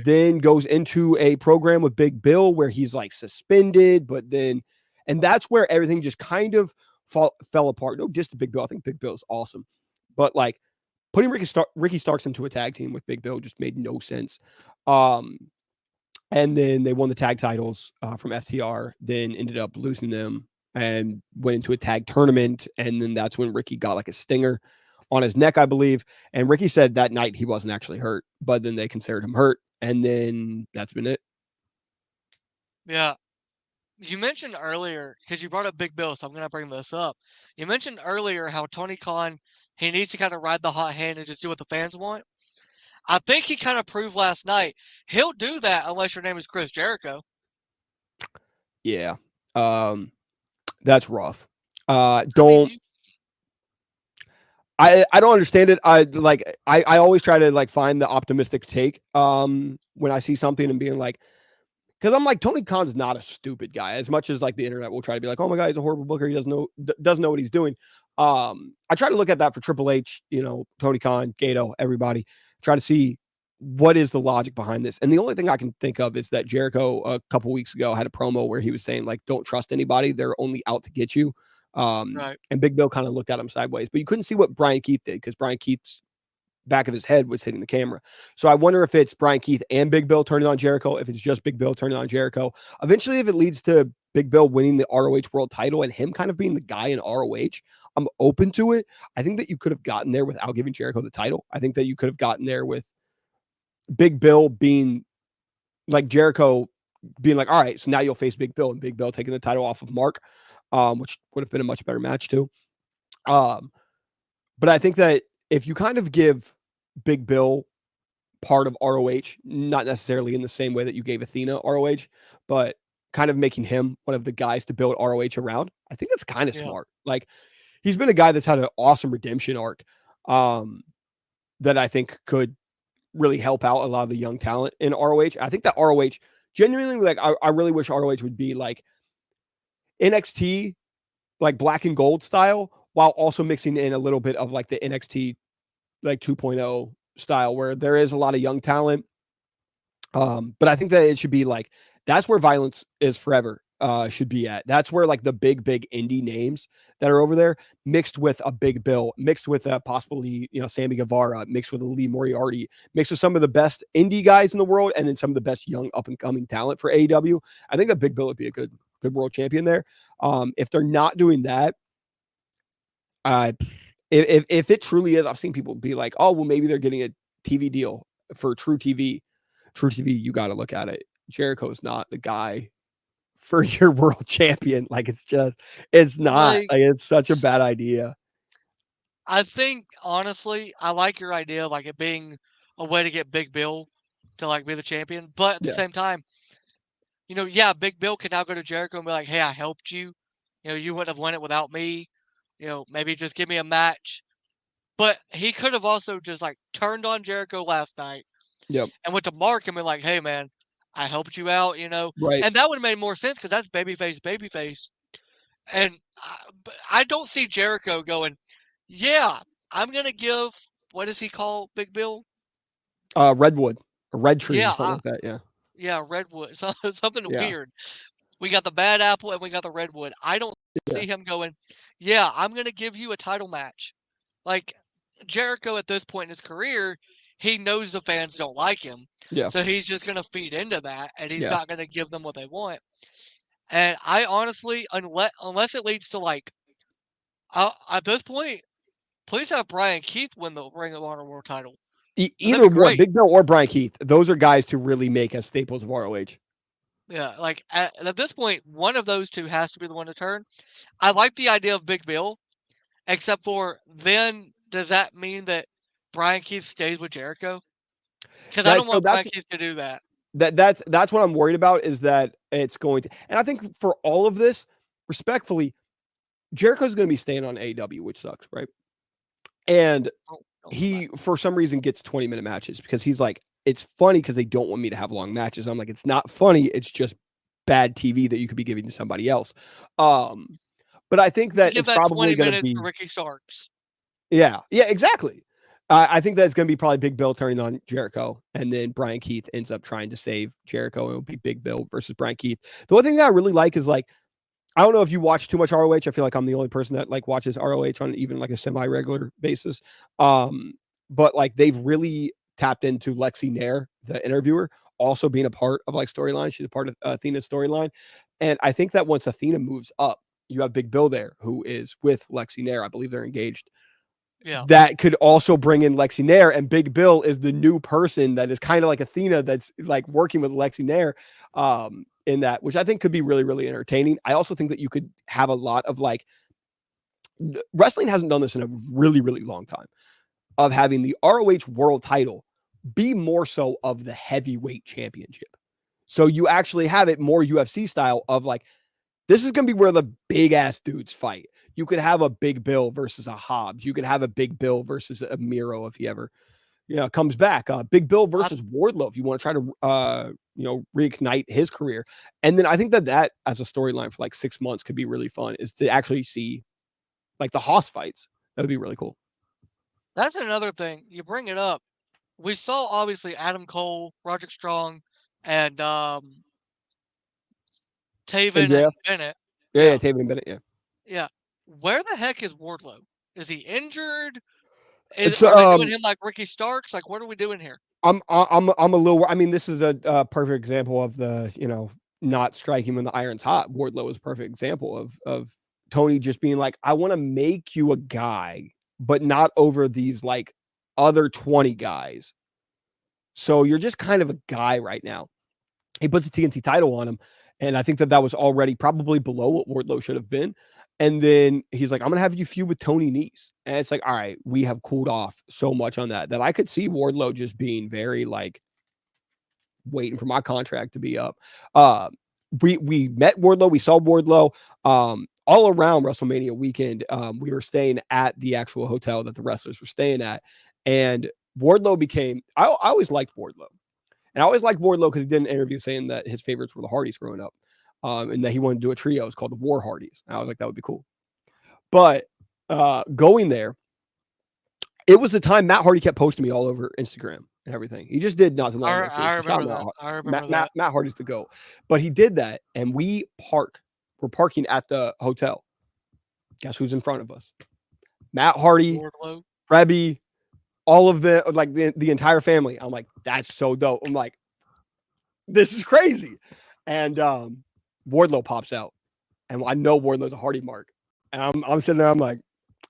Then goes into a program with Big Bill where he's like suspended, but then, and that's where everything just kind of fell apart. No diss to Big Bill. I think Big Bill is awesome, but like putting Ricky Starks into a tag team with Big Bill just made no sense. And then they won the tag titles from FTR, then ended up losing them and went into a tag tournament. And then that's when Ricky got like a stinger on his neck, I believe. And Ricky said that night he wasn't actually hurt, but then they considered him hurt. And then that's been it. Yeah. You mentioned earlier, because you brought up Big Bill, so I'm going to bring this up. You mentioned earlier how Tony Khan, he needs to kind of ride the hot hand and just do what the fans want. I think he kind of proved last night he'll do that unless your name is Chris Jericho. Yeah. That's rough. Don't. I don't understand it. I always try to like find the optimistic take when I see something and being like, because I'm like, Tony Khan's not a stupid guy, as much as like the internet will try to be like, oh my God, he's a horrible booker. He doesn't know what he's doing. I try to look at that for Triple H, Tony Khan, Gato, everybody, try to see what is the logic behind this. And the only thing I can think of is that Jericho a couple weeks ago had a promo where he was saying like, don't trust anybody. They're only out to get you. Right. And Big Bill kind of looked at him sideways, but you couldn't see what Brian Keith did because Brian Keith's back of his head was hitting the camera. So I wonder if it's Brian Keith and Big Bill turning on Jericho, if it's just Big Bill turning on Jericho. Eventually, if it leads to Big Bill winning the ROH World title and him kind of being the guy in ROH, I'm open to it. I think that you could have gotten there without giving Jericho the title. I think that you could have gotten there with Big Bill being like Jericho being like, all right, so now you'll face Big Bill, and Big Bill taking the title off of Mark, which would have been a much better match too. But I think that if you kind of give Big Bill part of ROH, not necessarily in the same way that you gave Athena ROH, but kind of making him one of the guys to build ROH around, I think that's kind of smart. Like he's been a guy that's had an awesome redemption arc that I think could really help out a lot of the young talent in ROH. I think that ROH genuinely, like, I really wish ROH would be like NXT, like black and gold style, while also mixing in a little bit of like the NXT like 2.0 style where there is a lot of young talent. But I think that it should be like, that's where Violence is Forever should be at. That's where like the big indie names that are over there mixed with a Big Bill, mixed with possibly, Sammy Guevara, mixed with a Lee Moriarty, mixed with some of the best indie guys in the world, and then some of the best young up and coming talent for AEW. I think that Big Bill would be a good world champion there. If they're not doing that, if it truly is, I've seen people be like, oh, well, maybe they're getting a TV deal for True TV. True TV, you got to look at it. Jericho's not the guy for your world champion. Like, it's not. Like, it's such a bad idea. I think, honestly, I like your idea, like it being a way to get Big Bill to like be the champion. But at the same time, Big Bill can now go to Jericho and be like, hey, I helped you. You wouldn't have won it without me. Maybe just give me a match. But he could have also just like turned on Jericho last night. Yep. And went to Mark and be like, hey, man, I helped you out, Right. And that would have made more sense because that's babyface. And I don't see Jericho going, yeah, I'm going to give, what does he call Big Bill? Redwood, or Red Tree, something like that. Yeah. Yeah, Redwood, something weird. We got the Bad Apple and we got the Redwood. I don't see him going, yeah, I'm going to give you a title match. Like, Jericho at this point in his career, he knows the fans don't like him. Yeah. So he's just going to feed into that, and he's not going to give them what they want. And I honestly, unless it leads to like, at this point, Please have Brian Keith win the Ring of Honor World Title. Either be one, great. Big Bill or Brian Keith. Those are guys to really make us staples of ROH. Yeah, like at this point, one of those two has to be the one to turn. I like the idea of Big Bill, except for then does that mean that Brian Keith stays with Jericho? Because I don't want Brian Keith to do that. That's what I'm worried about, is that it's going to, and I think for all of this, respectfully, Jericho's going to be staying on AEW, which sucks, right? And he, for some reason, gets 20-minute matches because he's like, it's funny because they don't want me to have long matches. I'm like, it's not funny. It's just bad TV that you could be giving to somebody else. But I think that it's probably going to be for Ricky Starks. Yeah, exactly. I think that's going to be probably Big Bill turning on Jericho, and then Brian Keith ends up trying to save Jericho, and it'll be Big Bill versus Brian Keith. The one thing that I really like is, like, I don't know if you watch too much ROH. I feel like I'm the only person that like watches ROH on even like a semi-regular basis. But like they've really tapped into Lexi Nair, the interviewer, also being a part of like storyline. She's a part of Athena's storyline. And I think that once Athena moves up, you have Big Bill there, who is with Lexi Nair. I believe they're engaged. Yeah. That could also bring in Lexi Nair, and Big Bill is the new person that is kind of like Athena that's like working with Lexi Nair in that, which I think could be really, really entertaining. I also think that you could have a lot of like, wrestling hasn't done this in a really, really long time, of having the ROH world title be more so of the heavyweight championship. So you actually have it more UFC style of like, this is going to be where the big ass dudes fight. You could have a Big Bill versus a Hobbs. You could have a Big Bill versus a Miro if he ever, comes back. Big Bill versus Wardlow if you want to try to, reignite his career. And then I think that as a storyline for like 6 months could be really fun, is to actually see like the Hoss fights. That would be really cool. That's another thing. You bring it up. We saw obviously Adam Cole, Roderick Strong, and Taven and Bennett. Yeah, Taven and Bennett. Yeah. Where the heck is Wardlow? Is he injured? Are they doing him like Ricky Starks? Like, what are we doing here? I'm a little. I mean, this is a perfect example of the not striking when the iron's hot. Wardlow is a perfect example of Tony just being like, I want to make you a guy, but not over these like other 20 guys. So you're just kind of a guy right now. He puts a TNT title on him, and I think that was already probably below what Wardlow should have been. And then he's like, I'm going to have you feud with Tony Nese. And it's like, all right, we have cooled off so much on that I could see Wardlow just being very like waiting for my contract to be up. We met Wardlow. We saw Wardlow all around WrestleMania weekend. We were staying at the actual hotel that the wrestlers were staying at. And Wardlow became, I always liked Wardlow. And I always liked Wardlow because he did an interview saying that his favorites were the Hardys growing up. And that he wanted to do a trio. It's called the War Hardys. I was like, that would be cool. But going there, it was the time Matt Hardy kept posting me all over Instagram and everything. He just did not too long ago. I remember that. I remember that. Matt Hardy's the GOAT. But he did that, and we're parking at the hotel. Guess who's in front of us? Matt Hardy, Rebby, all of the entire family. I'm like, that's so dope. I'm like, this is crazy. And Wardlow pops out, and I know Wardlow's a Hardy mark, and I'm sitting there. I'm like,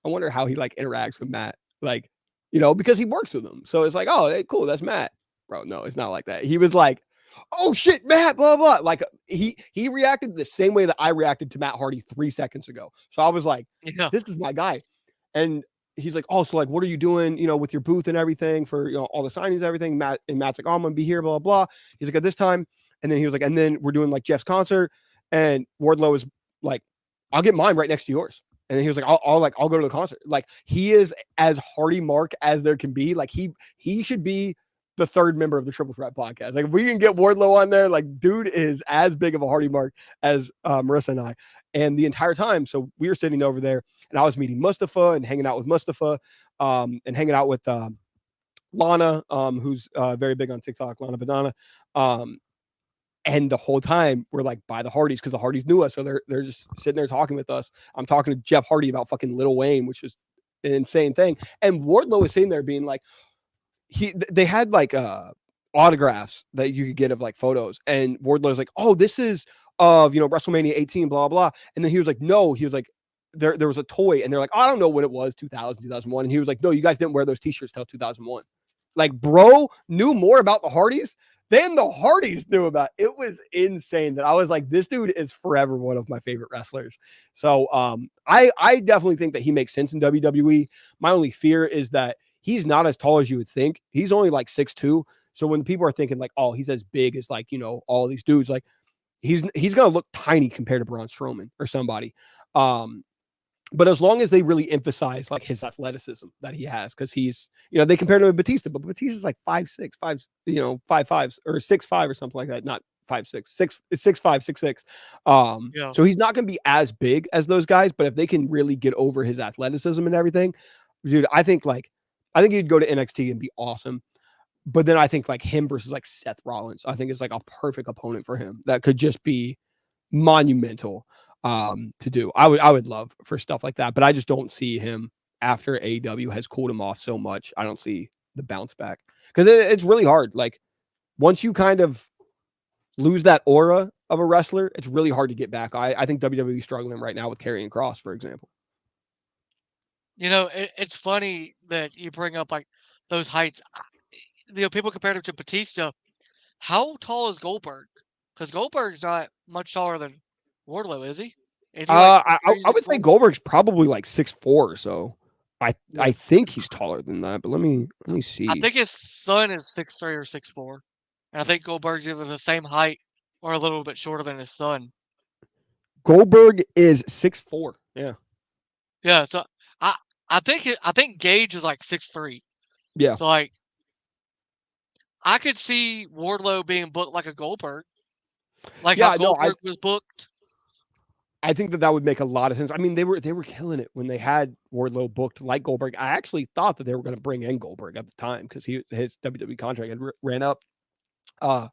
I wonder how he like interacts with Matt, like, because he works with him. So it's like, oh, hey, cool, that's Matt, bro. No, it's not like that. He was like, oh shit, Matt, blah blah. Like he reacted the same way that I reacted to Matt Hardy 3 seconds ago. So I was like, this is my guy, and he's like, oh, so like, what are you doing, with your booth and everything for all the signings and everything? Matt's like, oh, I'm gonna be here, blah blah. He's like, at this time. And then he was like, and then we're doing like Jeff's concert, and Wardlow is like, I'll get mine right next to yours. And then he was like, I'll go to the concert. Like he is as Hardy mark as there can be. Like he should be the third member of the Triple Threat podcast. Like if we can get Wardlow on there, like dude is as big of a Hardy mark as Marissa and I. And the entire time, so we were sitting over there, and I was meeting Mustafa and hanging out with Mustafa, and hanging out with Lana, who's very big on TikTok, Lana Banana. And the whole time we're like by the Hardys because the Hardys knew us. So they're just sitting there talking with us. I'm talking to Jeff Hardy about fucking Lil Wayne, which is an insane thing. And Wardlow is sitting there being like, they had like autographs that you could get of like photos. And Wardlow's like, oh, this is of, WrestleMania 18, blah, blah. And then he was like, no, he was like, there was a toy, and they're like, oh, I don't know when it was, 2000, 2001. And he was like, no, you guys didn't wear those t-shirts till 2001. Like, bro knew more about the Hardys than the Hardys knew about. It was insane that I was like, this dude is forever one of my favorite wrestlers. So I definitely think that he makes sense in WWE. My only fear is that he's not as tall as you would think. He's only like 6'2". So when people are thinking like, oh, he's as big as like, all these dudes, like he's going to look tiny compared to Braun Strowman or somebody. But as long as they really emphasize like his athleticism that he has, because he's, they compared him to Batista, but Batista's like 5'6", 5'5" or 6'5" or something like that. Not 5'6", 6'5", 6'6". Yeah. So he's not going to be as big as those guys, but if they can really get over his athleticism and everything, dude, I think he'd go to NXT and be awesome. But then I think like him versus like Seth Rollins, I think is like a perfect opponent for him. That could just be monumental to do. I would love for stuff like that, but I just don't see him after AEW has cooled him off so much. I don't see the bounce back because it's really hard. Like once you kind of lose that aura of a wrestler, it's really hard to get back. I think WWE is struggling right now with Karrion Kross, for example. It's funny that you bring up like those heights. People compared him to Batista. How tall is Goldberg? Because Goldberg's not much taller than Wardlow, is he? Is he like I would say Goldberg's probably like 6'4" or so. I think he's taller than that, but let me see. I think his son is 6'3" or 6'4", and I think Goldberg's either the same height or a little bit shorter than his son. Goldberg is 6'4". Yeah. Yeah. So I think Gage is like 6'3". Yeah. So like, I could see Wardlow being booked like a Goldberg, like how Goldberg was booked. I think that would make a lot of sense. I mean, they were killing it when they had Wardlow booked like Goldberg. I actually thought that they were going to bring in Goldberg at the time because his WWE contract had ran up. I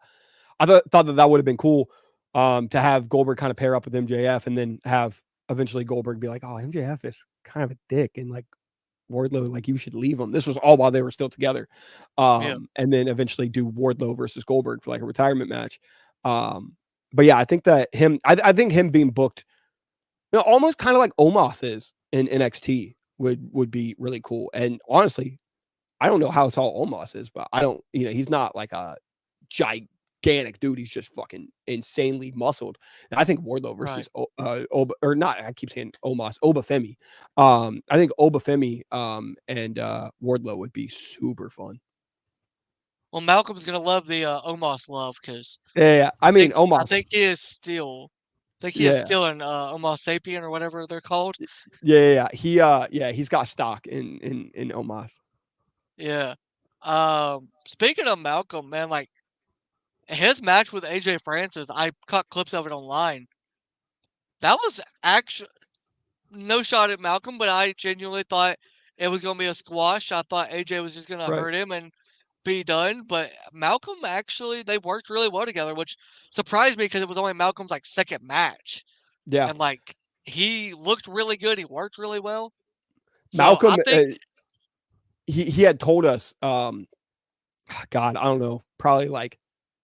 thought that would have been cool to have Goldberg kind of pair up with MJF and then have eventually Goldberg be like, oh, MJF is kind of a dick and like Wardlow, like you should leave him. This was all while they were still together. And then eventually do Wardlow versus Goldberg for like a retirement match. But yeah, I think that I think him being booked, almost kind of like Omos is in NXT would be really cool. And honestly, I don't know how tall Omos is, but I don't, he's not like a gigantic dude. He's just fucking insanely muscled. And I think Wardlow versus Oba, or not, I keep saying Omos, Obafemi. I think Obafemi and Wardlow would be super fun. Well, Malcolm's gonna love the Omos love because I mean Omos. I think he is still. I think he is still an Omos Sapien or whatever they're called. Yeah. He's got stock in Omos. Yeah. Speaking of Malcolm, man, like his match with AJ Francis, I caught clips of it online. That was actually no shot at Malcolm, but I genuinely thought it was gonna be a squash. I thought AJ was just gonna hurt him and be done, but Malcolm actually, they worked really well together, which surprised me because it was only Malcolm's like second match. Yeah. And like he looked really good. He worked really well. So Malcolm, I think he had told us, God, I don't know, probably like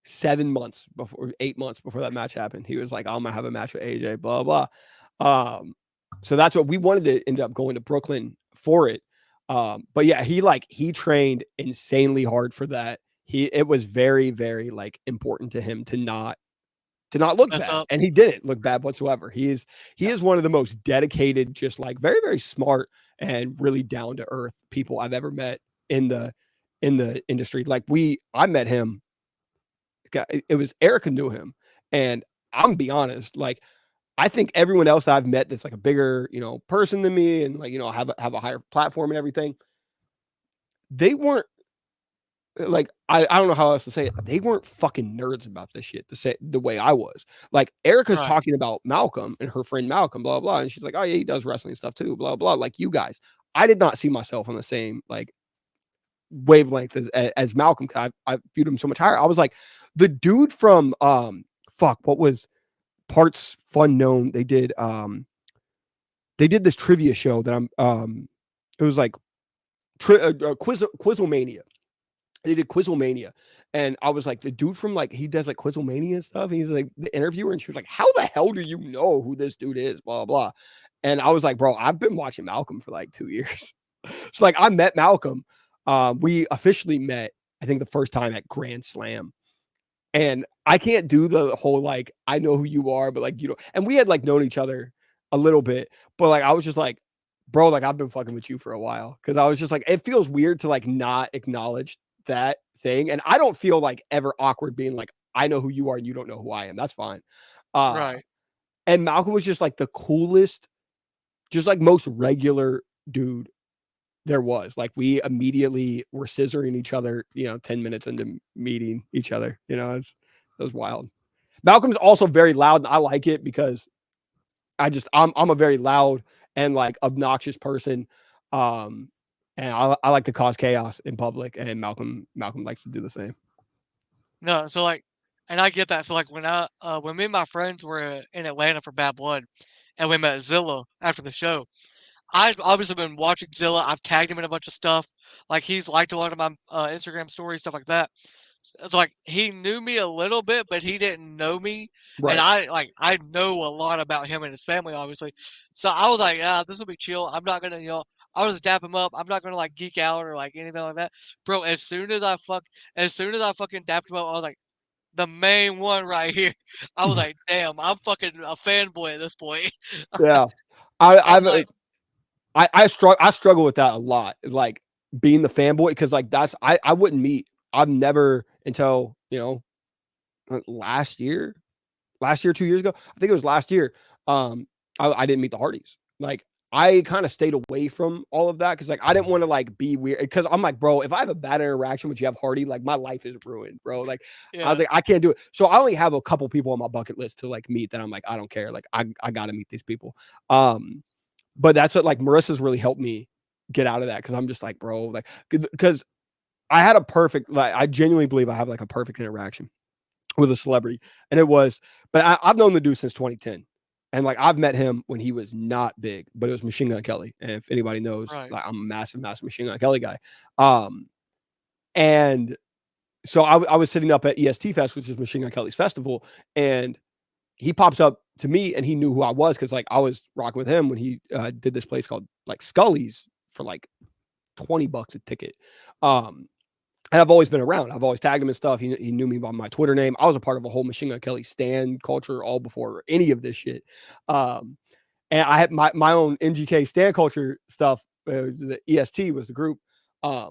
8 months before that match happened. He was like, I'm gonna have a match with AJ, blah blah. So that's what we wanted to end up going to Brooklyn for it. But yeah, he trained insanely hard for that. It was very, very like important to him to not look bad. And he didn't look bad whatsoever. He is one of the most dedicated, just like very, very smart and really down to earth people I've ever met in the industry. Like I met him. It was Erica knew him. And I'm gonna be honest, like I think everyone else I've met that's like a bigger, person than me and like, have a higher platform and everything. They weren't like, I don't know how else to say it. They weren't fucking nerds about this shit to say the way I was. Like Erica's talking about Malcolm and her friend Malcolm, blah, blah. And she's like, oh yeah, he does wrestling stuff too, blah, blah. Like you guys, I did not see myself on the same like wavelength as Malcolm. I viewed him so much higher. I was like, the dude from, what was Parts Fun Known? They did this trivia show that it was like Quizzlemania. They did Quizzlemania, and I was like, the dude from like he does like Quizzlemania and stuff. And he's like the interviewer, and she was like, "How the hell do you know who this dude is?" Blah blah. And I was like, bro, I've been watching Malcolm for like 2 years. So like I met Malcolm. We officially met, I think the first time at Grand Slam. And I can't do the whole like, I know who you are, but like, you know, and we had like known each other a little bit, but like I was just like, bro, like I've been fucking with you for a while. Cause I was just like, it feels weird to like not acknowledge that thing. And I don't feel like ever awkward being like, I know who you are and you don't know who I am. That's fine. Right. And Malcolm was just like the coolest, just like most regular dude there was. Like we immediately were scissoring each other, 10 minutes into meeting each other. It was wild. Malcolm's also very loud, and I like it because I'm a very loud and like obnoxious person. And I like to cause chaos in public, and Malcolm likes to do the same. No, so like, and I get that. So like when me and my friends were in Atlanta for Bad Blood, and we met Zilla after the show, I've obviously been watching Zilla. I've tagged him in a bunch of stuff. Like he's liked a lot of my Instagram stories, stuff like that. It's like he knew me a little bit, but he didn't know me. And I know a lot about him and his family, obviously. So I was like, this will be chill. I'm not gonna, I'll just dap him up. I'm not gonna like geek out or like anything like that. Bro, as soon as I fucking dapped him up, I was like, the main one right here. I was like, damn, I'm fucking a fanboy at this point. Yeah. I'm like, I struggle with that a lot. Like being the fanboy, because like I wouldn't meet. I've never until last year, 2 years ago. I think it was last year. I didn't meet the Hardys. Like I kind of stayed away from all of that because like I didn't want to like be weird. Because I'm like, bro, if I have a bad interaction with Jeff Hardy, like my life is ruined, bro. Like I was like, I can't do it. So I only have a couple people on my bucket list to like meet that I'm like, I don't care. Like I gotta meet these people. But that's what like Marissa's really helped me get out of that because I'm just like, bro, like because I had a perfect, like I genuinely believe I have like a perfect interaction with a celebrity. And it was, but I've known the dude since 2010. And like I've met him when he was not big, but it was Machine Gun Kelly. And if anybody knows, like I'm a massive Machine Gun Kelly guy. And so I was sitting up at EST Fest, which is Machine Gun Kelly's festival, and he pops up to me and he knew who I was because like I was rocking with him when he did this place called like Scully's for like $20 a ticket. And I've always been around. I've always tagged him and stuff. He knew me by my Twitter name. I was a part of a whole Machine Gun Kelly stan culture all before any of this shit. And I had my own MGK stan culture stuff. The EST was the group. I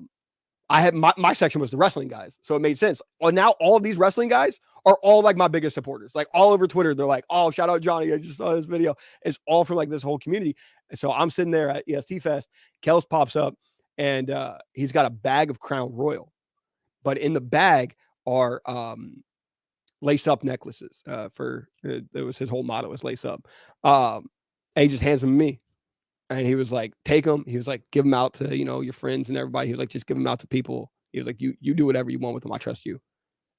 had my section was the wrestling guys. So it made sense. Well, now all of these wrestling guys are all like my biggest supporters. Like all over Twitter, they're like, oh, shout out Johnny. I just saw this video. It's all from like this whole community. And so I'm sitting there at EST Fest. Kels pops up and he's got a bag of Crown Royal. But in the bag are lace up necklaces for it was his whole motto was lace up. And he just hands them to me. And he was like, take them. He was like, give them out to, your friends and everybody. He was like, just give them out to people. He was like, you do whatever you want with them. I trust you.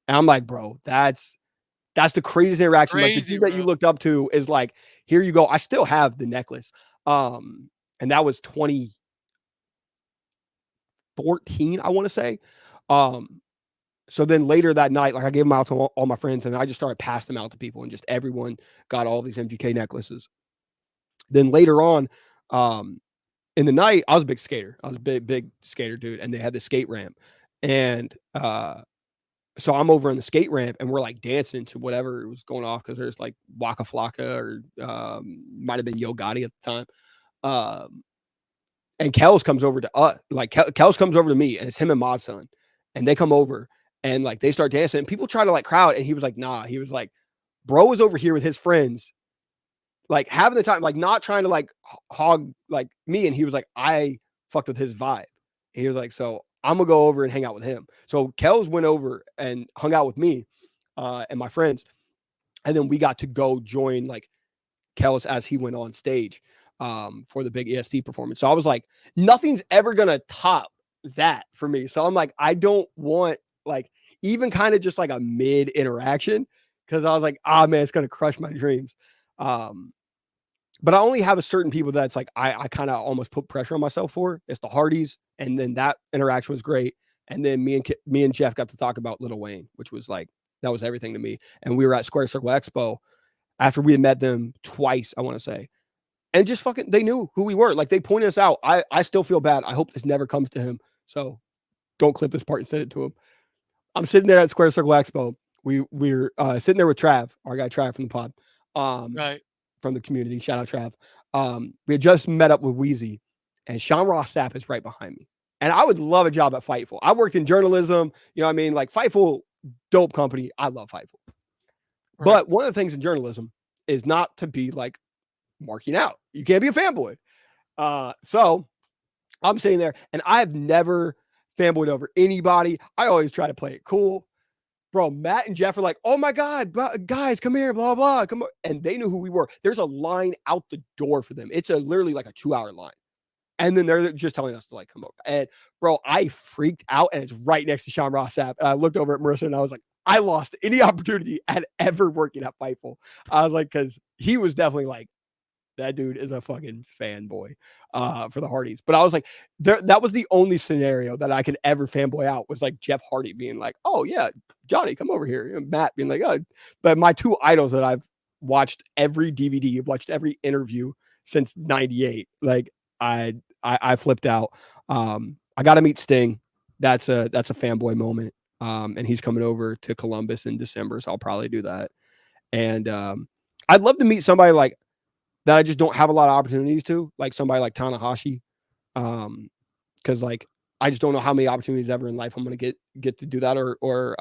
And I'm like, bro, that's the craziest interaction. Like the dude that you looked up to is like, here you go. I still have the necklace. And that was 2014, I want to say. So then later that night, like I gave them out to all my friends and I just started passing them out to people and just everyone got all these MGK necklaces. Then later on, in the night, I was a big skater. I was a big skater dude. And they had the skate ramp. And, so I'm over on the skate ramp and we're like dancing to whatever was going off. Cause there's like Waka Flocka or, might've been Yo Gotti at the time. And Kels comes over to us, like Kels comes over to me and it's him and Mod's son. And they come over and like they start dancing and people try to like crowd. And he was like, nah, he was like, bro was over here with his friends, like having the time, like not trying to like hog like me. And he was like, I fucked with his vibe. And he was like, so I'm gonna go over and hang out with him. So Kels went over and hung out with me and my friends. And then we got to go join like Kels as he went on stage for the big EST performance. So I was like, nothing's ever gonna top that for me. So I'm like, I don't want like even kind of just like a mid interaction because I was like, man, it's gonna crush my dreams. But I only have a certain people that's like I kind of almost put pressure on myself for. It's the Hardys, and then that interaction was great. And then me and Jeff got to talk about Lil Wayne, which was like that was everything to me. And we were at Square Circle Expo after we had met them twice, I want to say. and just fucking, they knew who we were. Like, they pointed us out. I still feel bad. I hope this never comes to him. So don't clip this part and send it to him. I'm sitting there at Square Circle Expo. We're sitting there with Trav, our guy Trav from the pod, Right. from the community. Shout out Trav. We had just met up with Wheezy, and Sean Ross Sapp is right behind me. And I would love a job at Fightful. I worked in journalism. You know what I mean? Like, Fightful, dope company. I love Fightful. Right. But one of the things in journalism is not to be like marking out. You can't be a fanboy. So I'm sitting there, and I have never fanboyed over anybody. I always try to play it cool. Bro, Matt and Jeff are like, oh my God, guys, come here, blah, blah, come on. And they knew who we were. There's a line out the door for them. It's literally like a 2-hour line. And then they're just telling us to like come over. And bro, I freaked out, and it's right next to Sean Ross Sapp. And I looked over at Marissa, and I was like, I lost any opportunity at ever working at Fightful. I was like, because he was definitely like, that dude is a fucking fanboy for the Hardys. But I was like, that was the only scenario that I could ever fanboy out, was like Jeff Hardy being like, oh yeah, Johnny, come over here. And Matt being like, oh. But my two idols that I've watched every DVD, watched every interview since '98. Like, I flipped out. I got to meet Sting. That's a fanboy moment. And he's coming over to Columbus in December, so I'll probably do that. And I'd love to meet somebody like that I just don't have a lot of opportunities to, like somebody like Tanahashi. Because like, I just don't know how many opportunities ever in life I'm gonna get to do that, or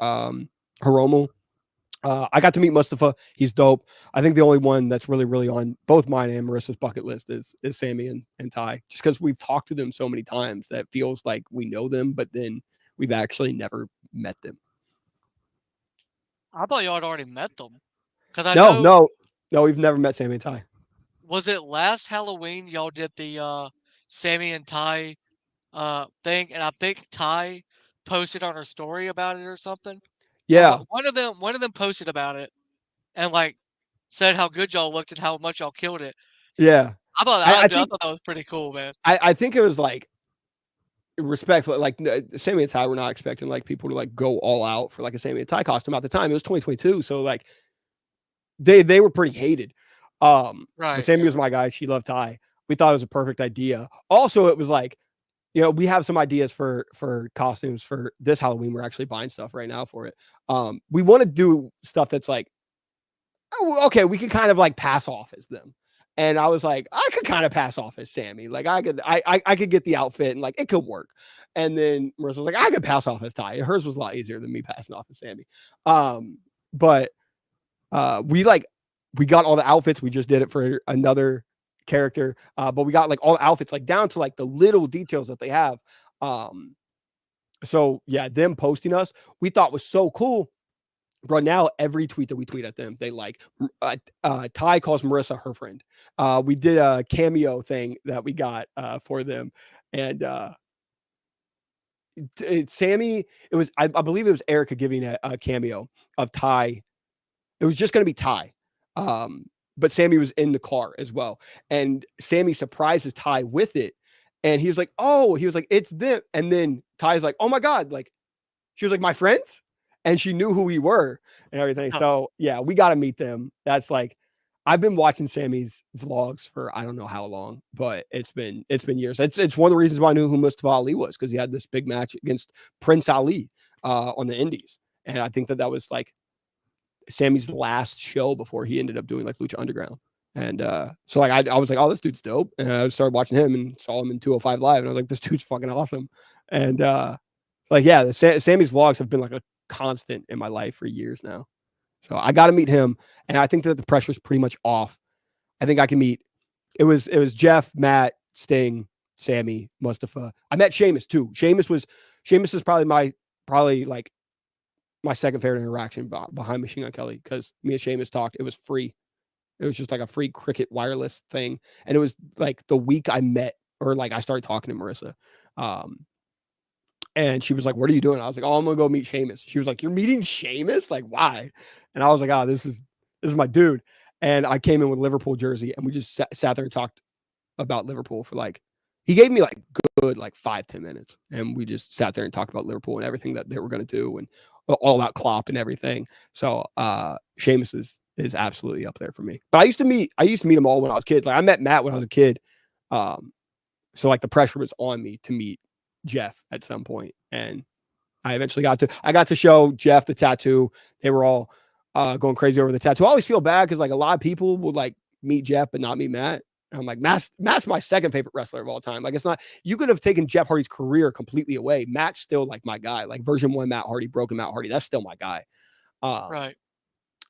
Hiromu. I got to meet Mustafa. He's dope. I think the only one that's really, really on both mine and Marissa's bucket list is Sammy and Ty, just because we've talked to them so many times that it feels like we know them, but then we've actually never met them. I thought y'all had already met them. Because I know. No, we've never met Sammy and Ty. Was it last Halloween y'all did the Sammy and Ty thing? And I think Ty posted on her story about it or something. Yeah. One of them posted about it and like said how good y'all looked and how much y'all killed it. Yeah. I thought I that was pretty cool, man. I think it was like respectful. Like, Sammy and Ty were not expecting like people to like go all out for like a Sammy and Ty costume at the time. It was 2022, so like they were pretty hated. Right. Sammy was my guy. She loved Ty. We thought it was a perfect idea. Also, it was like, you know, we have some ideas for costumes for this Halloween. We're actually buying stuff right now for it. We want to do stuff that's like, oh, okay, we can kind of like pass off as them. And I was like, I could kind of pass off as Sammy. Like, I could get the outfit and like it could work. And then Marissa was like, I could pass off as Ty. Hers was a lot easier than me passing off as Sammy. But we got all the outfits. We just did it for another character. But we got like all the outfits, like down to like the little details that they have. So yeah, them posting us, we thought was so cool. Bro, now every tweet that we tweet at them, they like. Ty calls Marissa her friend. We did a cameo thing that we got for them, and Sammy. It was I believe it was Erica giving a cameo of Ty. It was just going to be Ty, but Sammy was in the car as well, and Sammy surprises Ty with it, and he was like, it's them, and then Ty's like, oh my God, like she was like, my friends. And she knew who we were and everything. So yeah, we got to meet them. That's like, I've been watching Sammy's vlogs for I don't know how long, but it's been years. It's one of the reasons why I knew who Mustafa Ali was, because he had this big match against Prince Ali on the Indies, and I think that was like Sammy's last show before he ended up doing like Lucha Underground. And so like I was like, oh, this dude's dope, and I started watching him and saw him in 205 Live, and I was like, this dude's fucking awesome. And like yeah, Sammy's vlogs have been like a constant in my life for years now. So I got to meet him, and I think that the pressure's pretty much off. I think I can meet. It was Jeff, Matt, Sting, Sammy, Mustafa. I met Sheamus too. Sheamus is probably like my second favorite interaction behind Machine Gun Kelly, because me and Sheamus talked. It was free. It was just like a free Cricket wireless thing, and it was like the week I met, or like I started talking to Marissa. And she was like, what are you doing? I was like, oh, I'm going to go meet Sheamus. She was like, you're meeting Sheamus? Like, why? And I was like, oh, this is my dude. And I came in with Liverpool jersey, and we just sat there and talked about Liverpool for like, he gave me like good, like 5-10 minutes. And we just sat there and talked about Liverpool and everything that they were going to do, and all about Klopp and everything. So Sheamus is is absolutely up there for me. But I used to meet them all when I was a kid. Like I met Matt when I was a kid. So like the pressure was on me to meet Jeff at some point. And I eventually got to show Jeff the tattoo. They were all going crazy over the tattoo. I always feel bad because like a lot of people would like meet Jeff but not meet Matt. And I'm like, Matt's my second favorite wrestler of all time. Like it's not, you could have taken Jeff Hardy's career completely away. Matt's still like my guy. Like version 1 Matt Hardy, broken Matt Hardy. That's still my guy. Right.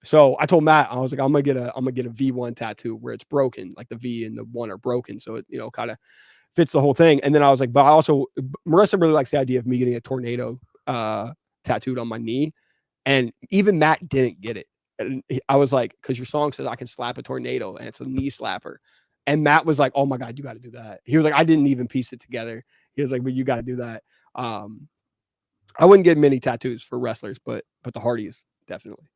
So I told Matt, I was like, I'm gonna get a V1 tattoo where it's broken, like the V and the 1 are broken, so it kind of fits the whole thing. And then I was like, but I also, Marissa really likes the idea of me getting a tornado tattooed on my knee, and even Matt didn't get it. And I was like, because your song says I can slap a tornado, and it's a knee slapper. And Matt was like, oh my God, you got to do that. He was like, I didn't even piece it together. He was like, but you got to do that. I wouldn't get many tattoos for wrestlers, but the Hardys definitely.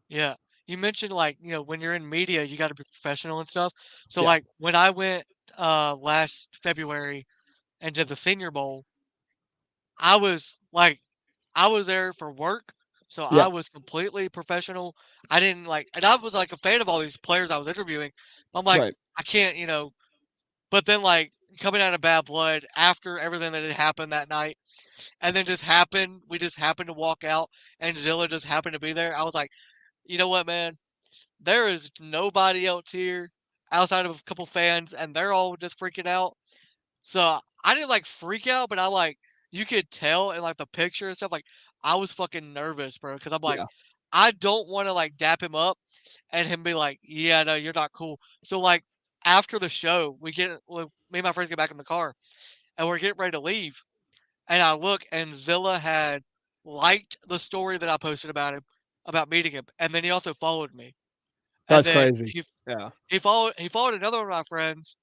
Yeah. You mentioned like, when you're in media, you got to be professional and stuff. So Yeah. like when I went last February and did the Senior Bowl, I was there for work. So Yeah. I was completely professional. I didn't and I was like a fan of all these players I was interviewing. I'm like, Right. I can't, but then like coming out of Bad Blood after everything that had happened that night, and then we just happened to walk out and Zilla just happened to be there. I was like, you know what, man? There is nobody else here outside of a couple fans, and they're all just freaking out. So I didn't like freak out, but you could tell in like the picture and stuff, like I was fucking nervous, bro, because I'm like, Yeah. I don't want to like dap him up and him be like, yeah, no, you're not cool. So like after the show, me and my friends get back in the car and we're getting ready to leave. And I look and Zilla had liked the story that I posted about him, about meeting him. And then he also followed me. And That's then crazy. Yeah. he followed another one of my friends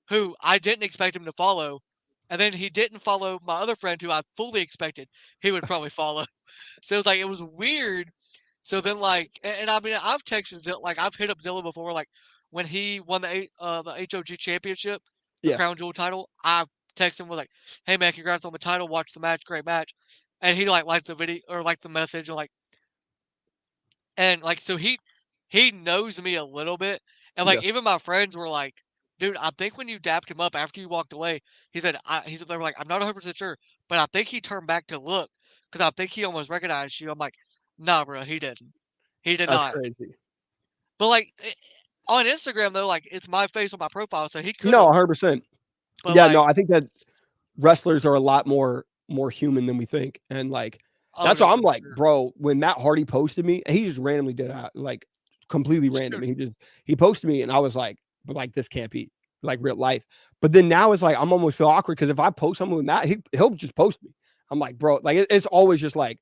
who I didn't expect him to follow. And then he didn't follow my other friend who I fully expected he would probably follow. So it was like, it was weird. So then and I mean, I've texted Zilla, like I've hit up Zilla before, like when he won the HOG championship, the Yeah. crown jewel title, I texted him, was like, hey man, congrats on the title, watch the match, great match. And he like liked the video or liked the message and so he knows me a little bit. And like Yeah. even my friends were like, dude, I think when you dapped him up after you walked away, they were like, I'm not 100% sure, but I think he turned back to look because I think he almost recognized you. I'm like, nah, bro, he didn't. He did That's not. crazy. But on Instagram though, like it's my face on my profile, so he could No, have. 100%. But Yeah, no, I think that wrestlers are a lot more human than we think. And like oh that's no, why I'm for like, sure. bro, when Matt Hardy posted me, and he just randomly did that, like completely random. He posted me and I was like, but like this can't be like real life. But then now it's like I'm almost feel awkward because if I post something with Matt, he'll just post me. I'm like, bro, like it's always just like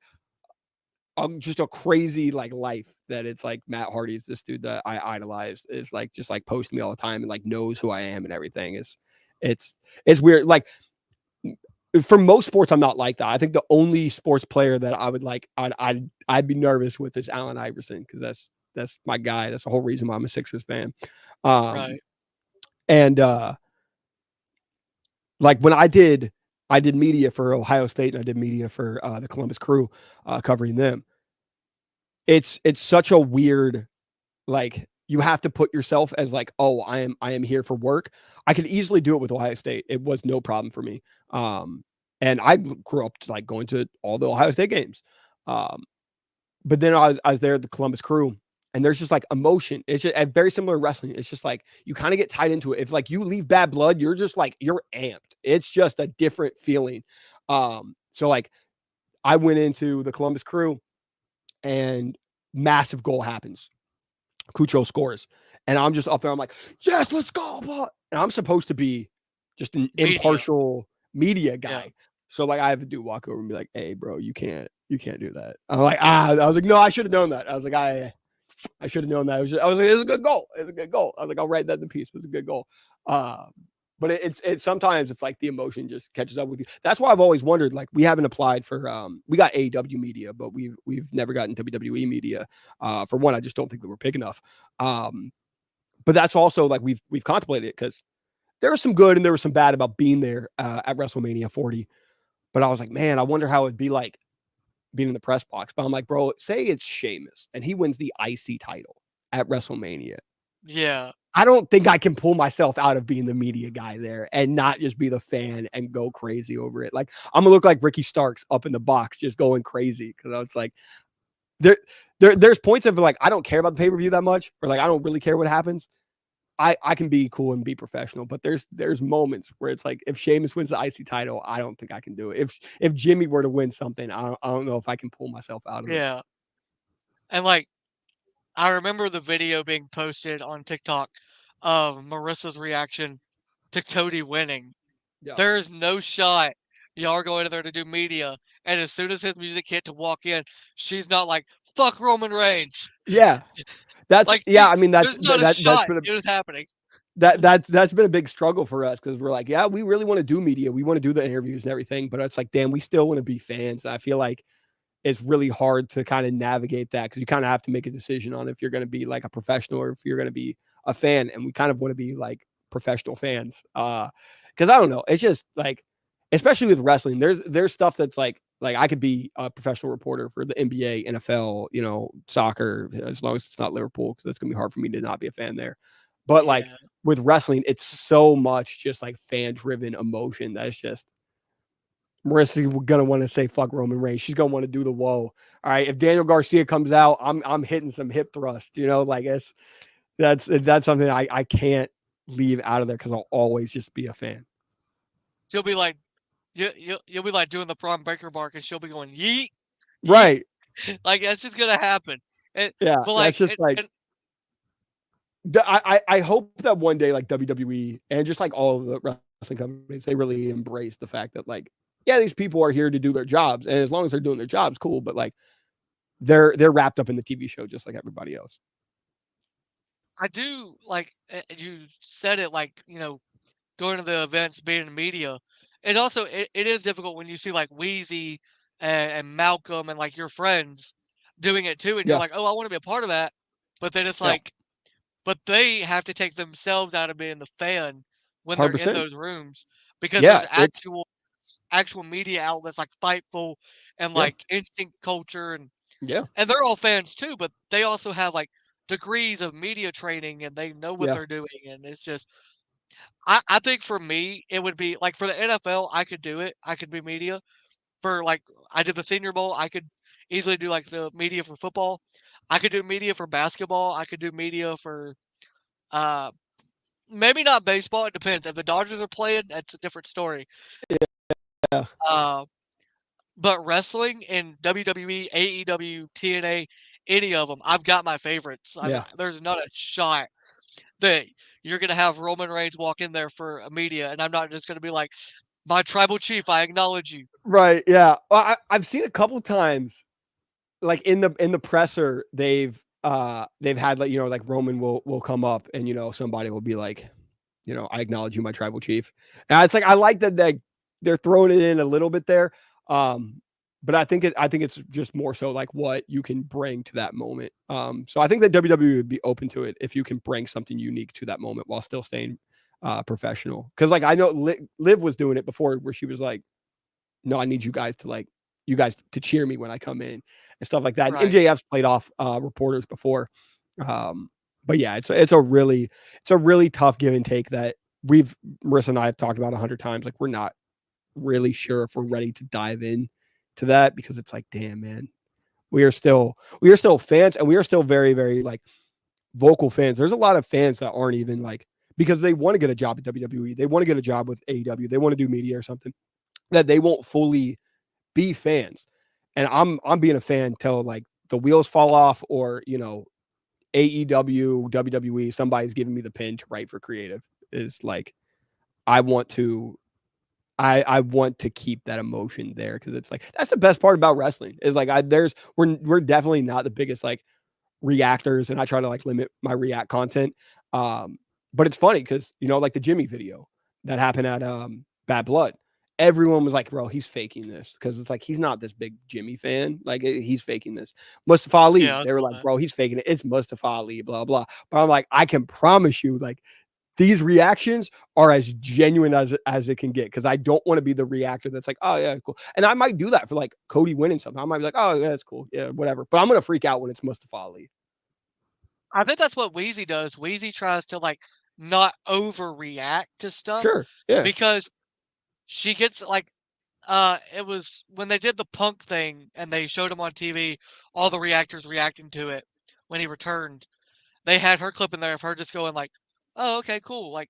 just a crazy like life that it's like Matt Hardy is this dude that I idolize, is like just like posting me all the time and like knows who I am and everything. It's weird. Like for most sports, I'm not like that. I think the only sports player that I would like, I'd be nervous with is Allen Iverson because that's my guy. That's the whole reason why I'm a Sixers fan. Right. And like when I did media for Ohio State and I did media for the Columbus Crew, covering them. It's such a weird, like you have to put yourself as like, oh, I am here for work. I could easily do it with Ohio State. It was no problem for me. And I grew up like going to all the Ohio State games. But then I was there at the Columbus Crew, and there's just like emotion. It's just very similar to wrestling. It's just like you kind of get tied into it. If like you leave Bad Blood, you're just like you're amped. It's just a different feeling. So like I went into the Columbus Crew, and massive goal happens. Cucho scores, and I'm just up there. I'm like, yes, let's go. And I'm supposed to be just an impartial media guy. Yeah. So like I have a dude walk over and be like, hey, bro, you can't do that. I'm like, I was like, no, I should have known that. I was like, I should have known that. I was like, it's a good goal. It's a good goal. I was like, I'll write that in the piece. It was a good goal. But it's sometimes it's like the emotion just catches up with you. That's why I've always wondered, like we haven't applied for, we got AEW media, but we've never gotten WWE media. For one, I just don't think that we're big enough. But that's also like we've contemplated it because there was some good and there was some bad about being there at WrestleMania 40. But I was like, man, I wonder how it'd be like being in the press box. But I'm like, bro, say it's Sheamus and he wins the IC title at WrestleMania. Yeah. I don't think I can pull myself out of being the media guy there and not just be the fan and go crazy over it. Like, I'm gonna look like Ricky Starks up in the box, just going crazy. Cause it's like there's points of like, I don't care about the pay-per-view that much, or like I don't really care what happens. I can be cool and be professional, but there's moments where it's like, if Sheamus wins the IC title, I don't think I can do it. If Jimmy were to win something, I don't know if I can pull myself out of it. Yeah. And like, I remember the video being posted on TikTok of Marissa's reaction to Cody winning. Yeah. There's no shot y'all are going in there to do media, and as soon as his music hit to walk in, she's not like, fuck Roman Reigns. Yeah. That's Like, yeah, I mean that's there's not a that's shot been it was happening. that's been a big struggle for us, because we're like, yeah, we really want to do media. We want to do the interviews and everything, but it's like, damn, we still want to be fans. And I feel like it's really hard to kind of navigate that, because you kind of have to make a decision on if you're going to be like a professional or if you're going to be a fan. And we kind of want to be like professional fans. Because I don't know. It's just like, especially with wrestling, there's stuff that's like I could be a professional reporter for the NBA, NFL, you know, soccer, as long as it's not Liverpool, because that's gonna be hard for me to not be a fan there. But like Yeah. with wrestling, it's so much just like fan driven emotion that's just, Marissa's gonna want to say fuck Roman Reigns. She's gonna want to do the whoa. All right, if Daniel Garcia comes out, I'm hitting some hip thrust. You know, like that's something I can't leave out of there, because I'll always just be a fan. She'll be like, you'll be like doing the Braun Breaker bark, and she'll be going, yeet. yeet." Right. Like, that's just gonna happen. And, Yeah. but like, That's just like, I hope that one day, like WWE and just like all of the wrestling companies, they really embrace the fact that, like, yeah, these people are here to do their jobs, and as long as they're doing their jobs, cool. But like, they're wrapped up in the TV show just like everybody else. I do like, you said it, like, going to the events, being in the media. It also it is difficult when you see like Wheezy and Malcolm and like your friends doing it too, and you're Yeah. like, oh, I want to be a part of that. But then it's Yeah. like, but they have to take themselves out of being the fan when they're in 100%. those rooms, because Yeah, there's it's actual media outlets like Fightful and Yeah. like Instinct Culture, and yeah, they're all fans too, but they also have like degrees of media training, and they know what yeah, they're doing, and it's just, I think for me, it would be like, for the NFL, I could do it. I could be media for, like, I did the Senior Bowl. I could easily do like the media for football. I could do media for basketball. I could do media for uh maybe not baseball. It depends. If the Dodgers are playing, that's a different story. yeah, Uh, but wrestling and WWE, AEW, TNA, any of them, I've got my favorites. yeah. There's not a shot that you're gonna have Roman Reigns walk in there for a media, and I'm not just gonna be like, my tribal chief, I acknowledge you. Right. Yeah. Well, I've seen a couple times, like in the presser, they've had, like, you know, like Roman will come up and, you know, somebody will be like, you know, I acknowledge you, my tribal chief. And it's like, I like that they're throwing it in a little bit there. But I think it's just more so like what you can bring to that moment. So I think that WWE would be open to it if you can bring something unique to that moment while still staying professional. Because like, I know Liv was doing it before, where she was like, no, I need you guys to cheer me when I come in and stuff like that. Right. And MJF's played off reporters before. But yeah, it's a really tough give and take that Marissa and I have talked about 100 times. Like, we're not really sure if we're ready to dive in to that, because it's like, damn, man, we are still fans, and we are still very, very like vocal fans. There's a lot of fans that aren't even like, because they want to get a job at WWE, they want to get a job with AEW, they want to do media or something, that they won't fully be fans. And I'm being a fan till like the wheels fall off, or, you know, AEW, WWE, somebody's giving me the pen to write for creative. Is like, I want to keep that emotion there, because it's like, that's the best part about wrestling, is like, we're definitely not the biggest like reactors, and I try to like limit my react content. But it's funny because, you know, like the Jimmy video that happened at Bad Blood, everyone was like, bro, he's faking this, because it's like, he's not this big Jimmy fan, like, he's faking this. Mustafa Ali, Yeah, I they were saw like, that. bro, he's faking it, it's Mustafa Ali, blah blah. But I'm like, I can promise you, like, these reactions are as genuine as it can get, because I don't want to be the reactor that's like, oh yeah, cool. And I might do that for like Cody winning something. I might be like, oh yeah, that's cool, yeah, whatever. But I'm gonna freak out when it's Mustafa Ali. I think that's what Wheezy does. Wheezy tries to like not overreact to stuff Sure, yeah, because she gets like it was when they did the Punk thing and they showed him on TV, all the reactors reacting to it when he returned. They had her clip in there of her just going like, "Oh, okay, cool."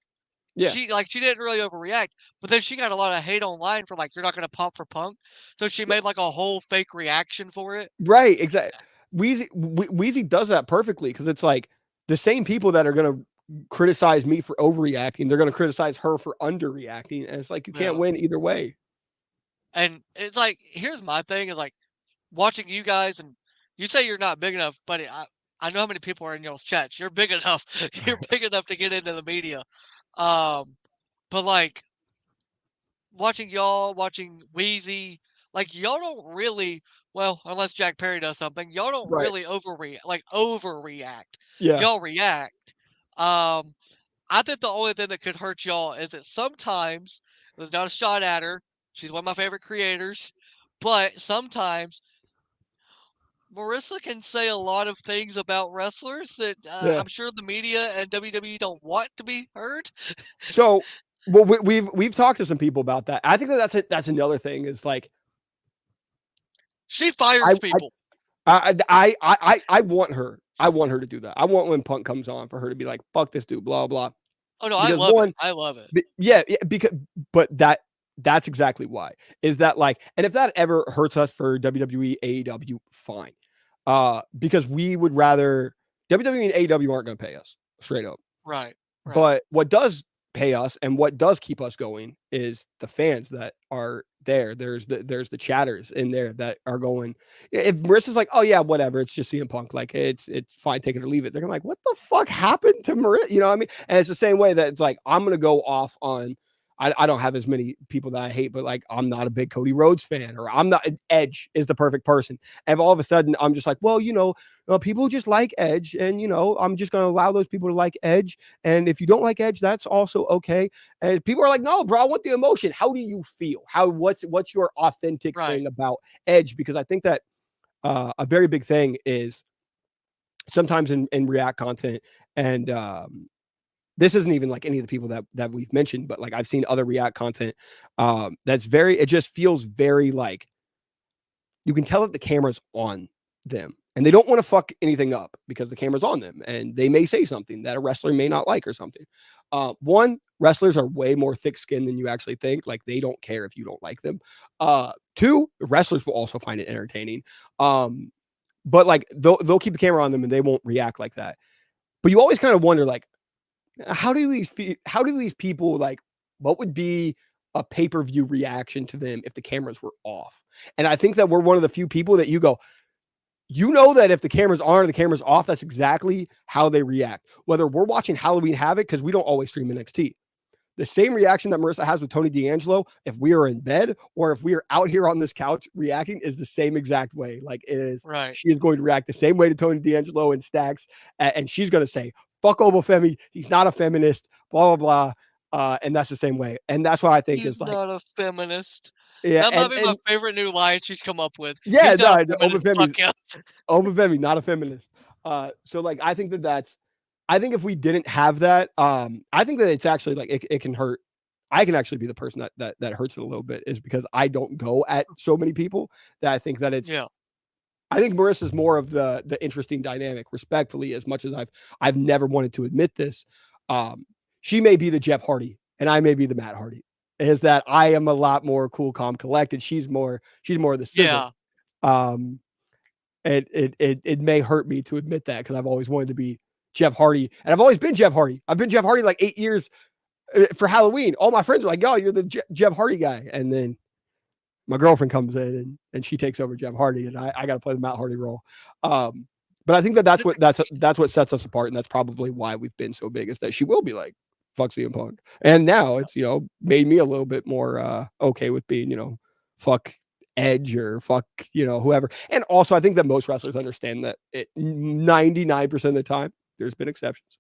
yeah, She didn't really overreact, but then she got a lot of hate online for like you're not gonna pump for Punk, so she made like a whole fake reaction for it. right, exactly. Wheezy does that perfectly, because it's like the same people that are gonna criticize me for overreacting, they're gonna criticize her for underreacting, and it's like you can't Yeah, win either way. and it's like here's my thing is like watching you guys and you say you're not big enough, but I know how many people are in y'all's chats. You're big enough. You're big enough to get into the media. Um, but like watching y'all, watching Wheezy, like y'all don't really well, unless Jack Perry does something, y'all don't Right. really overreact. Yeah. Y'all react. Um, I think the only thing that could hurt y'all is that sometimes it was not a shot at her. She's one of my favorite creators, but sometimes Marissa can say a lot of things about wrestlers that Yeah. I'm sure the media and WWE don't want to be heard. So, well, we've talked to some people about that. I think that's another thing is like She I fires people. I want her. I want her to do that. I want when Punk comes on for her to be like, "Fuck this dude," blah blah. Oh no, I Because love it. one, I love it. yeah, because but that's exactly why. Is that like, and if that ever hurts us for WWE, AEW, fine. Because we would rather WWE and AEW aren't going to pay us straight up. Right. Right. But what does pay us and what does keep us going is the fans that are there. There's the chatters in there that are going. If Marissa's like, oh yeah, whatever, it's just CM Punk, like it's fine, take it or leave it. They're gonna like, what the fuck happened to Marissa? You know what I mean? And it's the same way that it's like I'm gonna go off on. I don't have as many people that I hate, but like I'm not a big Cody Rhodes fan, or I'm not. Edge is the perfect person. And all of a sudden, I'm just like, well, people just like Edge, and I'm just gonna allow those people to like Edge. And if you don't like Edge, that's also okay. And people are like, no, bro, I want the emotion. How do you feel? What's your authentic thing about Edge? Because I think that a very big thing is sometimes in React content, and this isn't even like any of the people that we've mentioned, but like I've seen other React content it just feels very like you can tell that the camera's on them. And they don't want to fuck anything up because the camera's on them and they may say something that a wrestler may not like or something. One, wrestlers are way more thick-skinned than you actually think. Like they don't care if you don't like them. Two, the wrestlers will also find it entertaining. But like they'll keep the camera on them and they won't react like that. But you always kind of wonder, like, how do these people, like, what would be a pay-per-view reaction to them if the cameras were off? And I think that we're one of the few people that you go, that if the cameras on or the cameras off, that's exactly how they react. Whether we're watching Halloween Havoc, because we don't always stream NXT. The same reaction that Marissa has with Tony D'Angelo, if we are in bed or if we are out here on this couch reacting, is the same exact way. Like it is, Right. She is going to react the same way to Tony D'Angelo and Stacks. And she's going to say, fuck Obafemi. He's not a feminist, blah, blah, blah. And that's the same way. And that's what I think He's is like. not a feminist. Yeah, that might be my favorite new line she's come up with. Yeah, He's not a feminist. Fuck yeah. Obafemi, not a feminist. So like I think I think if we didn't have that, I think that it's actually like it can hurt. I can actually be the person that hurts it a little bit, is because I don't go at so many people that I think that it's. Yeah. I think Marissa's more of the interesting dynamic, respectfully, as much as I've never wanted to admit this. She may be the Jeff Hardy and I may be the Matt Hardy. Is that I am a lot more cool, calm, collected. She's more of the scissor. Yeah. It may hurt me to admit that because I've always wanted to be Jeff Hardy, and I've always been Jeff Hardy. I've been Jeff Hardy like 8 years for Halloween. All my friends are like, "Oh, you're the Jeff Hardy guy," and then my girlfriend comes in and she takes over Jeff Hardy, and I got to play the Matt Hardy role. But I think that's what sets us apart, and that's probably why we've been so big, is that she will be like, fuck CM Punk. And now it's, made me a little bit more okay with being, fuck Edge or fuck, whoever. And also I think that most wrestlers understand that 99% of the time, there's been exceptions.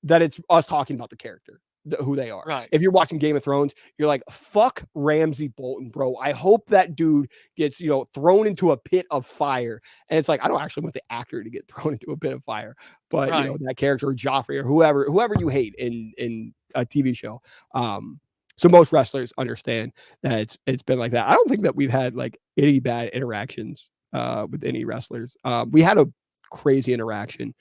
that it's us talking about the character, who they are. Right. If you're watching Game of Thrones, you're like, fuck Ramsay Bolton, bro. I hope that dude gets, thrown into a pit of fire. And it's like, I don't actually want the actor to get thrown into a pit of fire, but Right. that character, Joffrey, or whoever you hate in a TV show. So most wrestlers understand that it's been like that. I don't think that we've had like any bad interactions with any wrestlers. We had a crazy interaction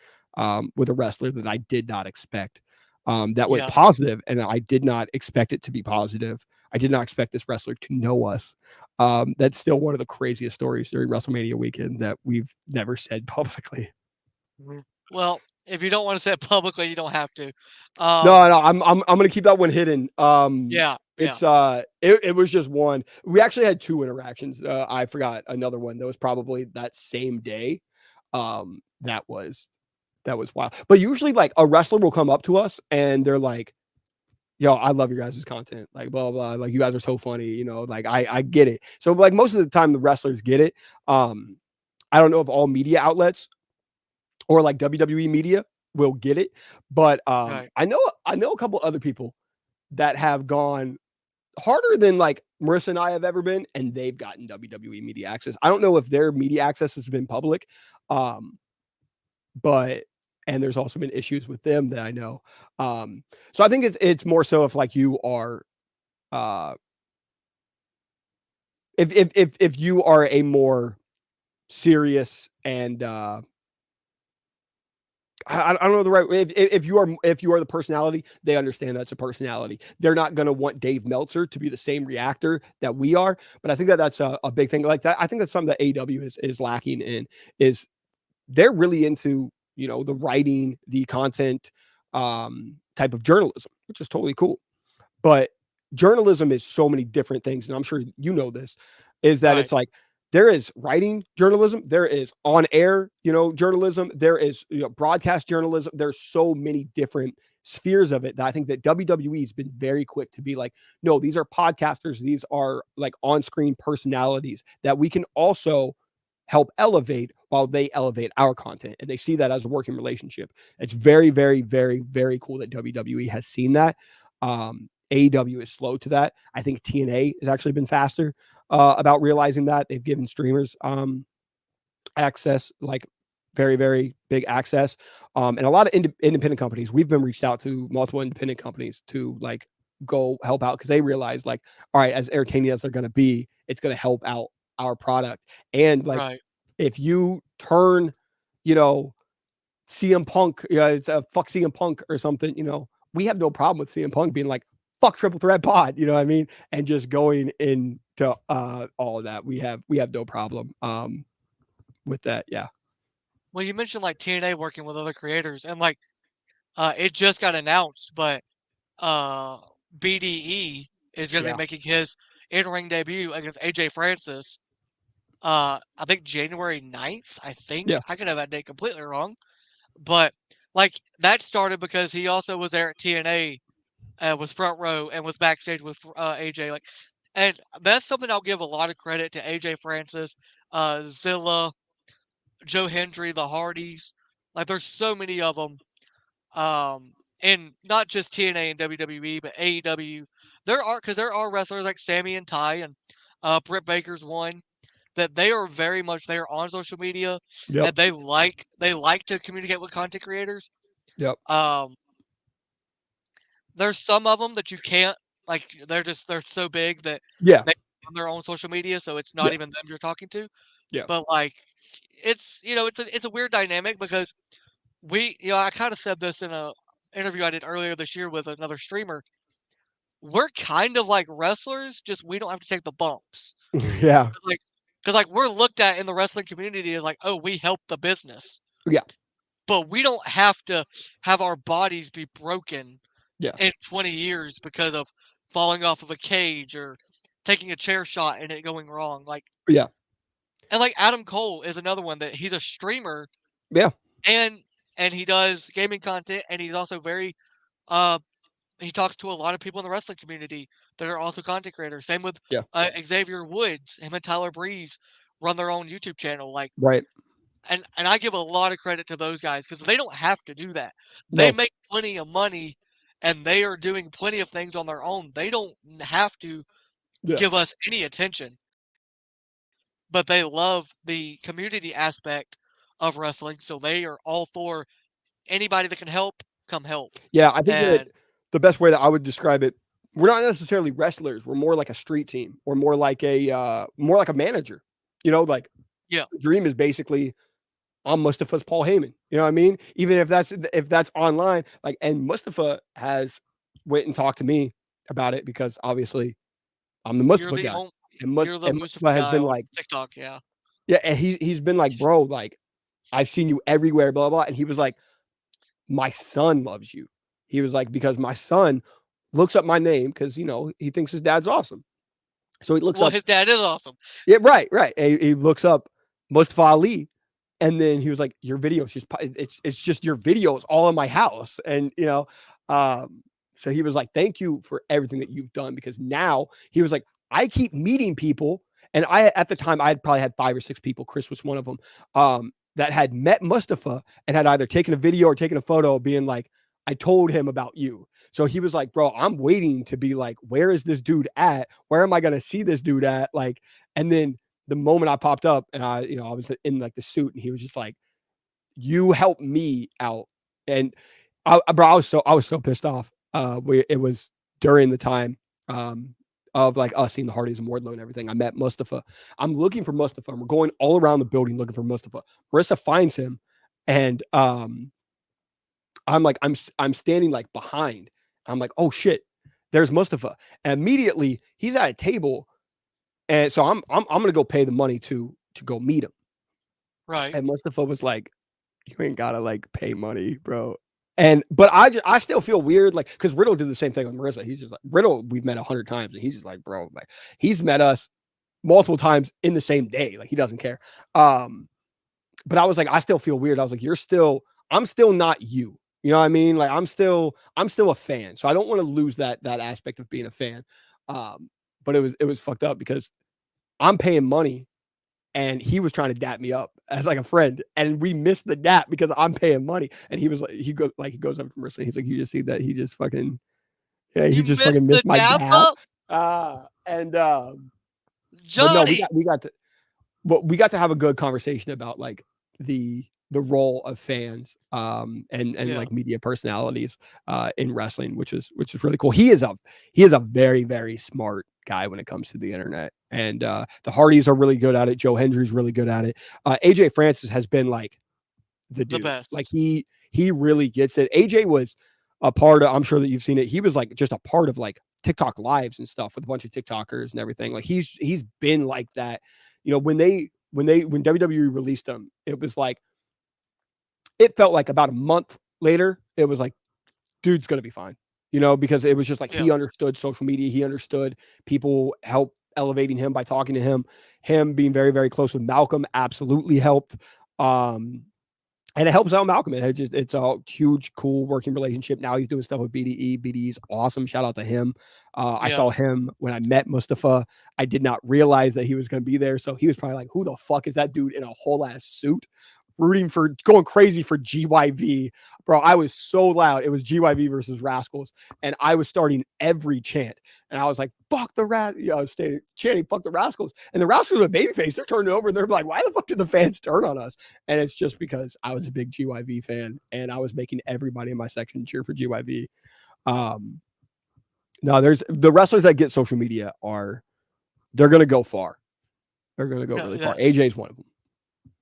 with a wrestler that I did not expect. That was positive, and I did not expect it to be positive. I did not expect this wrestler to know us. That's still one of the craziest stories during WrestleMania weekend that we've never said publicly. Well, if you don't want to say it publicly, you don't have to. No, I'm gonna keep that one hidden. It's it was just one. We actually had two interactions. I forgot another one that was probably that same day. That was wild. But usually, like, a wrestler will come up to us and they're like, yo, I love your guys' content. Like, blah, blah, like, you guys are so funny. Like, I get it. So, like, most of the time, the wrestlers get it. I don't know if all media outlets or like WWE media will get it. But Right. I know a couple other people that have gone harder than like Marissa and I have ever been, and they've gotten WWE media access. I don't know if their media access has been public. But and there's also been issues with them that I know. So I think it's more so if like you are if you are a more serious and I don't know the right way. If you are the personality, they understand that's a personality. They're not going to want Dave Meltzer to be the same reactor that we are. But I think that that's a big thing like that. I think that's something that AEW is lacking in is they're really into, the writing, the content type of journalism, which is totally cool. But journalism is so many different things. And I'm sure you know this, is that it's like, there is writing journalism, there is on air, journalism, there is broadcast journalism. There's so many different spheres of it that I think that WWE has been very quick to be like, no, these are podcasters. These are like on-screen personalities that we can also help elevate while they elevate our content. And they see that as a working relationship. It's very, very, very, very cool that WWE has seen that. AEW is slow to that. I think TNA has actually been faster about realizing that. They've given streamers access, like very, very big access. And a lot of independent companies, we've been reached out to multiple independent companies to like go help out because they realize like, all right, as entertaining as they're going to be, it's going to help out our product. And like, if you turn, CM Punk, it's a fuck CM Punk or something, we have no problem with CM Punk being like, fuck Triple Threat Pod, you know what I mean? And just going into all of that. We have no problem with that. Yeah. Well, you mentioned like TNA working with other creators, and like it just got announced, but BDE is going to be making his in-ring debut against AJ Francis. I think January 9th, I think. Yeah. I could have that date completely wrong. But like that started because he also was there at TNA, was front row and was backstage with AJ. Like, and that's something I'll give a lot of credit to AJ Francis, Zilla, Joe Hendry, the Hardys. Like, there's so many of them. And not just TNA and WWE, but AEW. There are wrestlers like Sammy and Ty and Britt Baker's one that they are very much there on social media and they like to communicate with content creators. There's some of them that you can't, like, they're so big that they on their own social media, so it's not even them you're talking to. But like it's it's a weird dynamic because I kind of said this in a interview I did earlier this year with another streamer. We're kind of like wrestlers, just we don't have to take the bumps. Yeah. Because we're looked at in the wrestling community as like, oh, we help the business. Yeah. But we don't have to have our bodies be broken in 20 years because of falling off of a cage or taking a chair shot and it going wrong. Like, and like Adam Cole is another one that he's a streamer. Yeah. And he does gaming content, and he's also very he talks to a lot of people in the wrestling community that are also content creators. Same with Xavier Woods. Him and Tyler Breeze run their own YouTube channel. Like, and I give a lot of credit to those guys because they don't have to do that. They No. make plenty of money, and they are doing plenty of things on their own. They don't have to Yeah. give us any attention, but they love the community aspect of wrestling, so they are all for anybody that can help, come help. Yeah, I think that And the best way that I would describe it, we're not necessarily wrestlers. We're more like a street team. Or more like a manager. You know, like yeah, the dream is basically I'm Mustafa's Paul Heyman. You know what I mean? Even if that's online, like, and Mustafa has went and talked to me about it because obviously I'm the you're Mustafa the guy. only And you're the Mustafa Mustafa has guy been on like, TikTok, yeah. yeah, and he's been like, bro, like I've seen you everywhere, blah blah. And he was like, my son loves you. He was like, because my son looks up my name because he thinks his dad's awesome. So he looks Well, up, his dad is awesome. yeah, right. And he looks up Mustafa Ali, and then he was like, your videos it's just your videos all in my house, and so he was like, thank you for everything that you've done, because now he was like, I keep meeting people, and I at the time I had probably had 5 or 6 people. Chris was one of them. That had met Mustafa and had either taken a video or taken a photo being like, I told him about you. So he was like, bro, I'm waiting to be like, where is this dude at? Where am I going to see this dude at? Like, and then the moment I popped up and I was in like the suit, and he was just like, you helped me out. And bro, I was so pissed off. It was during the time, of like us seeing the Hardys and Wardlow and everything. I met Mustafa. I'm looking for Mustafa, and we're going all around the building looking for Mustafa. Marissa finds him, and I'm like, I'm standing like behind. I'm like, oh shit, there's Mustafa. And immediately he's at a table. And so I'm gonna go pay the money to go meet him. Right. And Mustafa was like, you ain't gotta like pay money, bro. But I still feel weird, like, because Riddle did the same thing with Marissa. He's just like, Riddle, we've met 100 times, and he's just like, bro, like, he's met us multiple times in the same day. Like, he doesn't care. But I was like, I still feel weird. I was like, I'm still not you. You know what I mean? Like, I'm still a fan. So I don't want to lose that aspect of being a fan. But it was fucked up because I'm paying money, and he was trying to dap me up as like a friend, and we missed the dap because I'm paying money. And he was like, he goes up to Mercy. He's like, you just see that he just fucking, yeah, he You just missed fucking the missed my dap dap. up? But no, Johnny! we got to have a good conversation about like the role of fans, and Yeah. like media personalities in wrestling, which is really cool. He is a very, very smart guy when it comes to the internet, and the Hardys are really good at it. Joe Hendry's really good at it. AJ Francis has been like the dude. best. Like, he really gets it. AJ was a part of, I'm sure that you've seen it, he was like just a part of like TikTok lives and stuff with a bunch of TikTokers and everything. Like, he's been like that. When WWE released him, it was like, it felt like about a month later, it was like, dude's gonna be fine. Because it was just like, he Yeah. understood social media, he understood people help elevating him by talking to him. Him being very, very close with Malcolm absolutely helped. And it helps out Malcolm. It's a huge, cool working relationship. Now he's doing stuff with BDE. BDE's awesome. Shout out to him. I saw him when I met Mustafa. I did not realize that he was going to be there. So he was probably like, who the fuck is that dude in a whole ass suit? Going crazy for GYV. Bro, I was so loud. It was GYV versus Rascals. And I was starting every chant. And I was like, fuck the Rascals. I was chanting, fuck the Rascals. And the Rascals are babyface. They're turning over and they're like, why the fuck did the fans turn on us? And it's just because I was a big GYV fan, and I was making everybody in my section cheer for GYV. No, there's the wrestlers that get social media they're going to go far. They're going to go really far. AJ's one of them.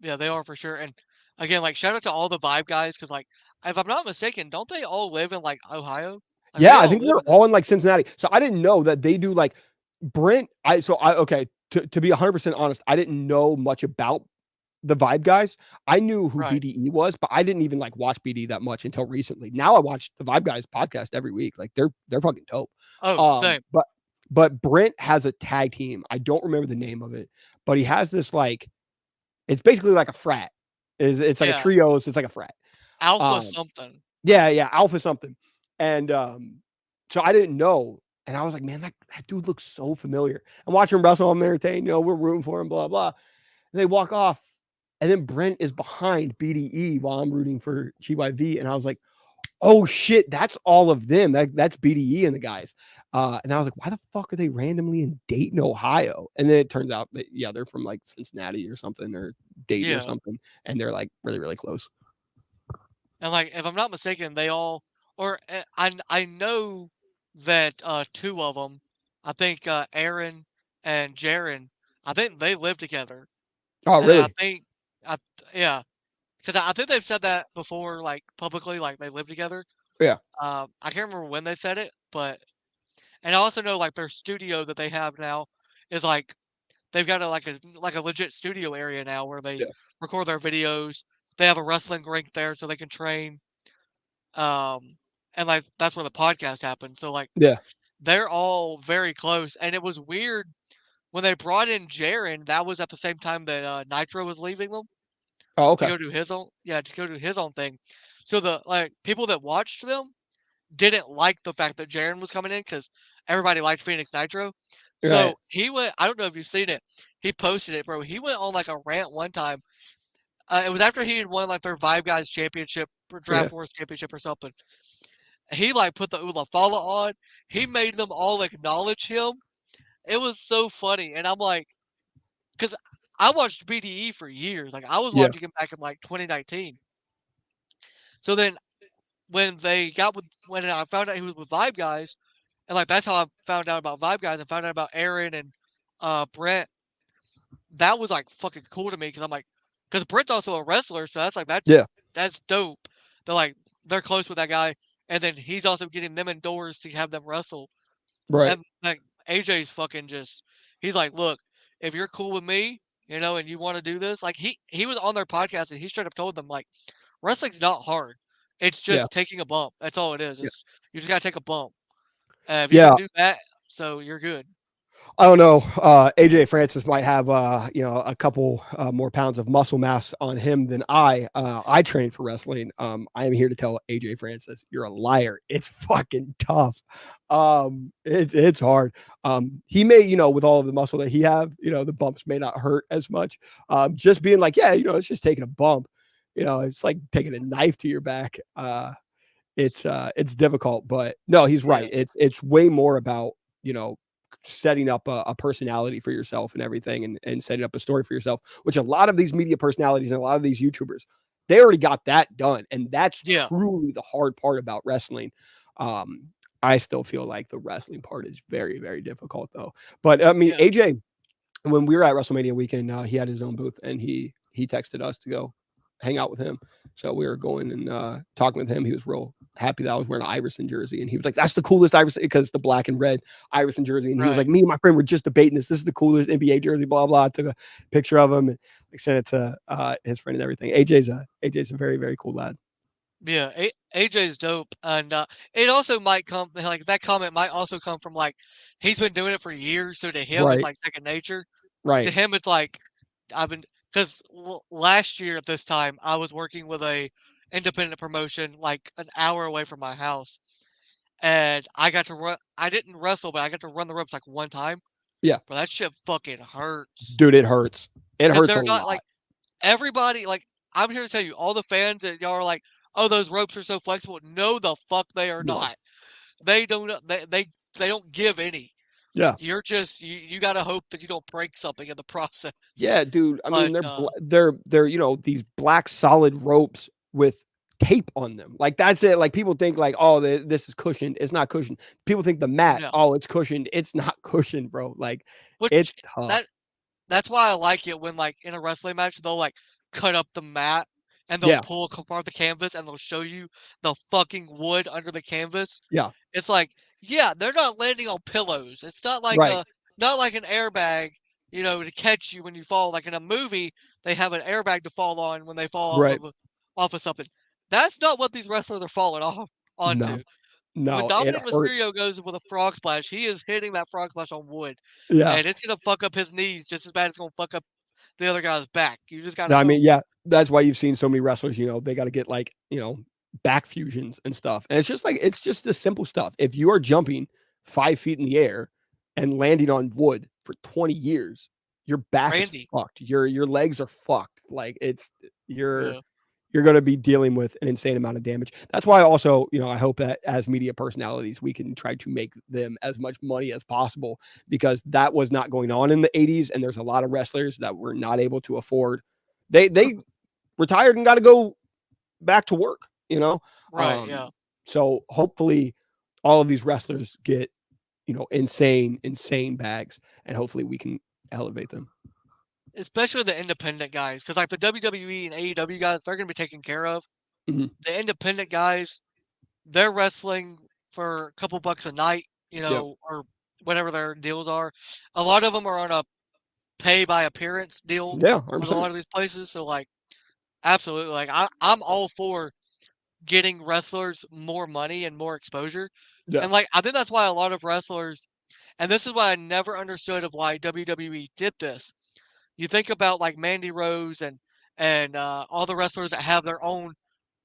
Yeah, they are for sure. And again, like, shout out to all the Vibe guys, because, like, if I'm not mistaken, don't they all live in like Ohio? Like, Yeah, I think they're all in like Cincinnati. So I didn't know that they do like Brent. Okay, to be 100% honest, I didn't know much about the Vibe guys. I knew who Right. BDE was, but I didn't even like watch BDE that much until recently. Now I watch the Vibe guys podcast every week. Like, they're fucking dope. Oh, same. But Brent has a tag team. I don't remember the name of it, but he has this like, it's basically like a frat. It's like a trio. So it's like a frat. Alpha something. Yeah, Alpha something. And so I didn't know. And I was like, man, that dude looks so familiar. I'm watching him wrestle. I'm entertained. We're rooting for him, blah, blah. And they walk off. and then Brent is behind BDE while I'm rooting for GYV, and I was like, oh shit, that's all of them. That's BDE and the guys. And I was like, why the fuck are they randomly in Dayton, Ohio? And then it turns out that they're from like Cincinnati or something, or Dayton or Yeah. something, and they're like really, really close. And like, if I'm not mistaken, they all, or I know that two of them, I think Aaron and Jaren, I think they live together, Oh, and then I really? think, I yeah, because I think they've said that before, like publicly, like they live together. Yeah. I can't remember when they said it, but and I also know like their studio that they have now is like they've got a legit studio area now where they Yeah. record their videos. They have a wrestling rink there so they can train. And like that's where the podcast happened. So like Yeah. they're all very close. And it was weird when they brought in Jaren, that was at the same time that Nitro was leaving them Oh, to okay. go do his own thing. So the like people that watched them didn't like the fact that Jaren was coming in because everybody liked Phoenix Nitro. Right. So he went, I don't know if you've seen it. He posted it, bro. He went on like a rant one time. It was after he had won like their Vibe Guys championship or Yeah. Draft Wars championship or something. He like put the Ula Fala on. He made them all acknowledge him. It was so funny. And I'm like, because I watched BDE for years. Like I was Yeah. watching him back in like 2019. So then when I found out he was with Vibe Guys, and like that's how I found out about Vibe Guys and found out about Aaron and Brent. That was like fucking cool to me because I'm like, because Brent's also a wrestler, so that's like Yeah. that's dope. They're close with that guy, and then he's also getting them indoors to have them wrestle. Right. And like AJ's fucking just, he's like, look, if you're cool with me, and you want to do this, like he was on their podcast and he straight up told them like, wrestling's not hard. It's Yeah. just taking a bump. That's all it is. Yeah. You just gotta take a bump. If you Yeah. can do that, so you're good. I don't know. AJ Francis might have a couple more pounds of muscle mass on him than I. I train for wrestling. I am here to tell AJ Francis you're a liar. It's fucking tough. It's hard. He may, with all of the muscle that he have, the bumps may not hurt as much. Just being like, yeah, it's just taking a bump. It's like taking a knife to your back. It's difficult, but no, he's right. It's way more about, setting up a personality for yourself and everything, and setting up a story for yourself, which a lot of these media personalities and a lot of these YouTubers, they already got that done. And that's truly the hard part about wrestling. I still feel like the wrestling part is very, very difficult though. But I mean, AJ, when we were at WrestleMania weekend, he had his own booth and he texted us to go hang out with him. So we were going and talking with him. He was real happy that I was wearing an Iverson jersey. And he was like, that's the coolest Iverson, because it's the black and red Iverson jersey. And he was like, me and my friend were just debating this. This is the coolest NBA jersey, blah, blah. I took a picture of him and sent it to his friend and everything. AJ's a very, very cool lad. Yeah, AJ's dope. And it also might come, like that comment might also come from like, he's been doing it for years. So to him, it's like second nature. Right. To him, it's like, because last year at this time, I was working with a independent promotion like an hour away from my house, and I got to run. I didn't wrestle, but I got to run the ropes like one time. Yeah, but that shit fucking hurts, dude. It hurts. It hurts. They're a not lot. like everybody. Like I'm here to tell you, all the fans that y'all are like, oh, those ropes are so flexible. No, the fuck they are not. They don't. They don't give any. Yeah. You're just you got to hope that you don't break something in the process. Yeah, dude. I mean, they're these black solid ropes with tape on them. Like that's it. Like people think like, oh, this is cushioned. It's not cushioned. People think the mat, oh, it's cushioned. It's not cushioned, bro. Like it's tough. That's why I like it when like in a wrestling match they'll like cut up the mat and they'll pull apart the canvas and they'll show you the fucking wood under the canvas. Yeah. It's like, yeah, they're not landing on pillows. It's not like not like an airbag, to catch you when you fall. Like in a movie, they have an airbag to fall on when they fall off of something. That's not what these wrestlers are falling onto. No, when Dominic Mysterio goes with a frog splash, he is hitting that frog splash on wood. Yeah. And it's gonna fuck up his knees just as bad as it's gonna fuck up the other guy's back. You just gotta I mean, yeah, that's why you've seen so many wrestlers, they gotta get like, back fusions and stuff. And it's just the simple stuff. If you are jumping 5 feet in the air and landing on wood for 20 years, your back is fucked. Your legs are fucked. Like it's Yeah. you're going to be dealing with an insane amount of damage. That's why also, I hope that as media personalities, we can try to make them as much money as possible, because that was not going on in the 80s. And there's a lot of wrestlers that were not able to afford. They retired and got to go back to work, Right. Yeah. So hopefully all of these wrestlers get, insane bags, and hopefully we can elevate them. Especially the independent guys, because like the WWE and AEW guys, they're going to be taken care of. Mhm. The independent guys, they're wrestling for a couple bucks a night, or whatever their deals are. A lot of them are on a pay by appearance deal Yeah, with a 100%. lot of these places. So like, absolutely, like I'm all for getting wrestlers more money and more exposure. Yeah. And like I think that's why a lot of wrestlers, and this is what I never understood of why WWE did this. You think about like Mandy Rose and all the wrestlers that have their own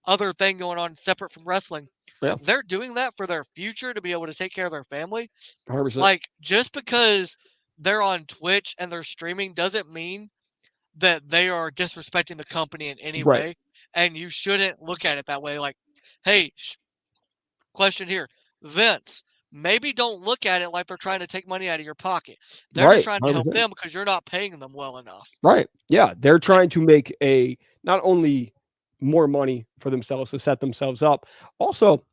other thing going on separate from wrestling. Yeah. They're doing that for their future to be able to take care of their family. 100%. Like just because they're on Twitch and they're streaming doesn't mean that they are disrespecting the company in any Right. way. And you shouldn't look at it that way. Like, hey, question here, Vince. Maybe don't look at it like they're trying to take money out of your pocket. They're just Right. trying to help 100%. them because you're not paying them well enough. Right. Yeah. They're trying to make not only more money for themselves to set themselves up, also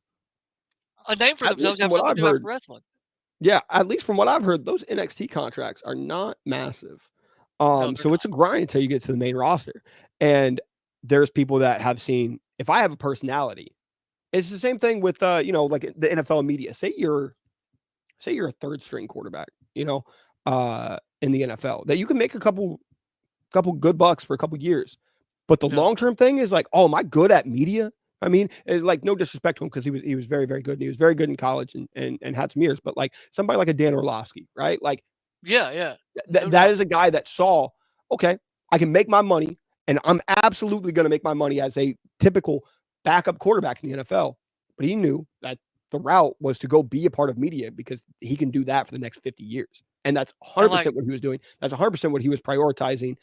A name for at themselves least to from have what something I've to do after heard, wrestling. yeah, at least from what I've heard, those NXT contracts are not massive. No, they're So it's a grind until you get to the main roster. And there's people that have seen, if I have a personality, it's the same thing with like the NFL media. Say you're a third string quarterback, in the NFL, that you can make a couple good bucks for a couple years. But the Yeah. long-term thing is like, oh, am I good at media? I mean, it's like no disrespect to him, because he was very, very good. And he was very good in college and had some years. But like somebody like a Dan Orlovsky, right? Like Yeah. that is a guy that saw, okay, I can make my money, and I'm absolutely going to make my money as a typical backup quarterback in the NFL. But he knew that the route was to go be a part of media, because he can do that for the next 50 years. And that's 100% what he was doing. That's 100% what he was prioritizing,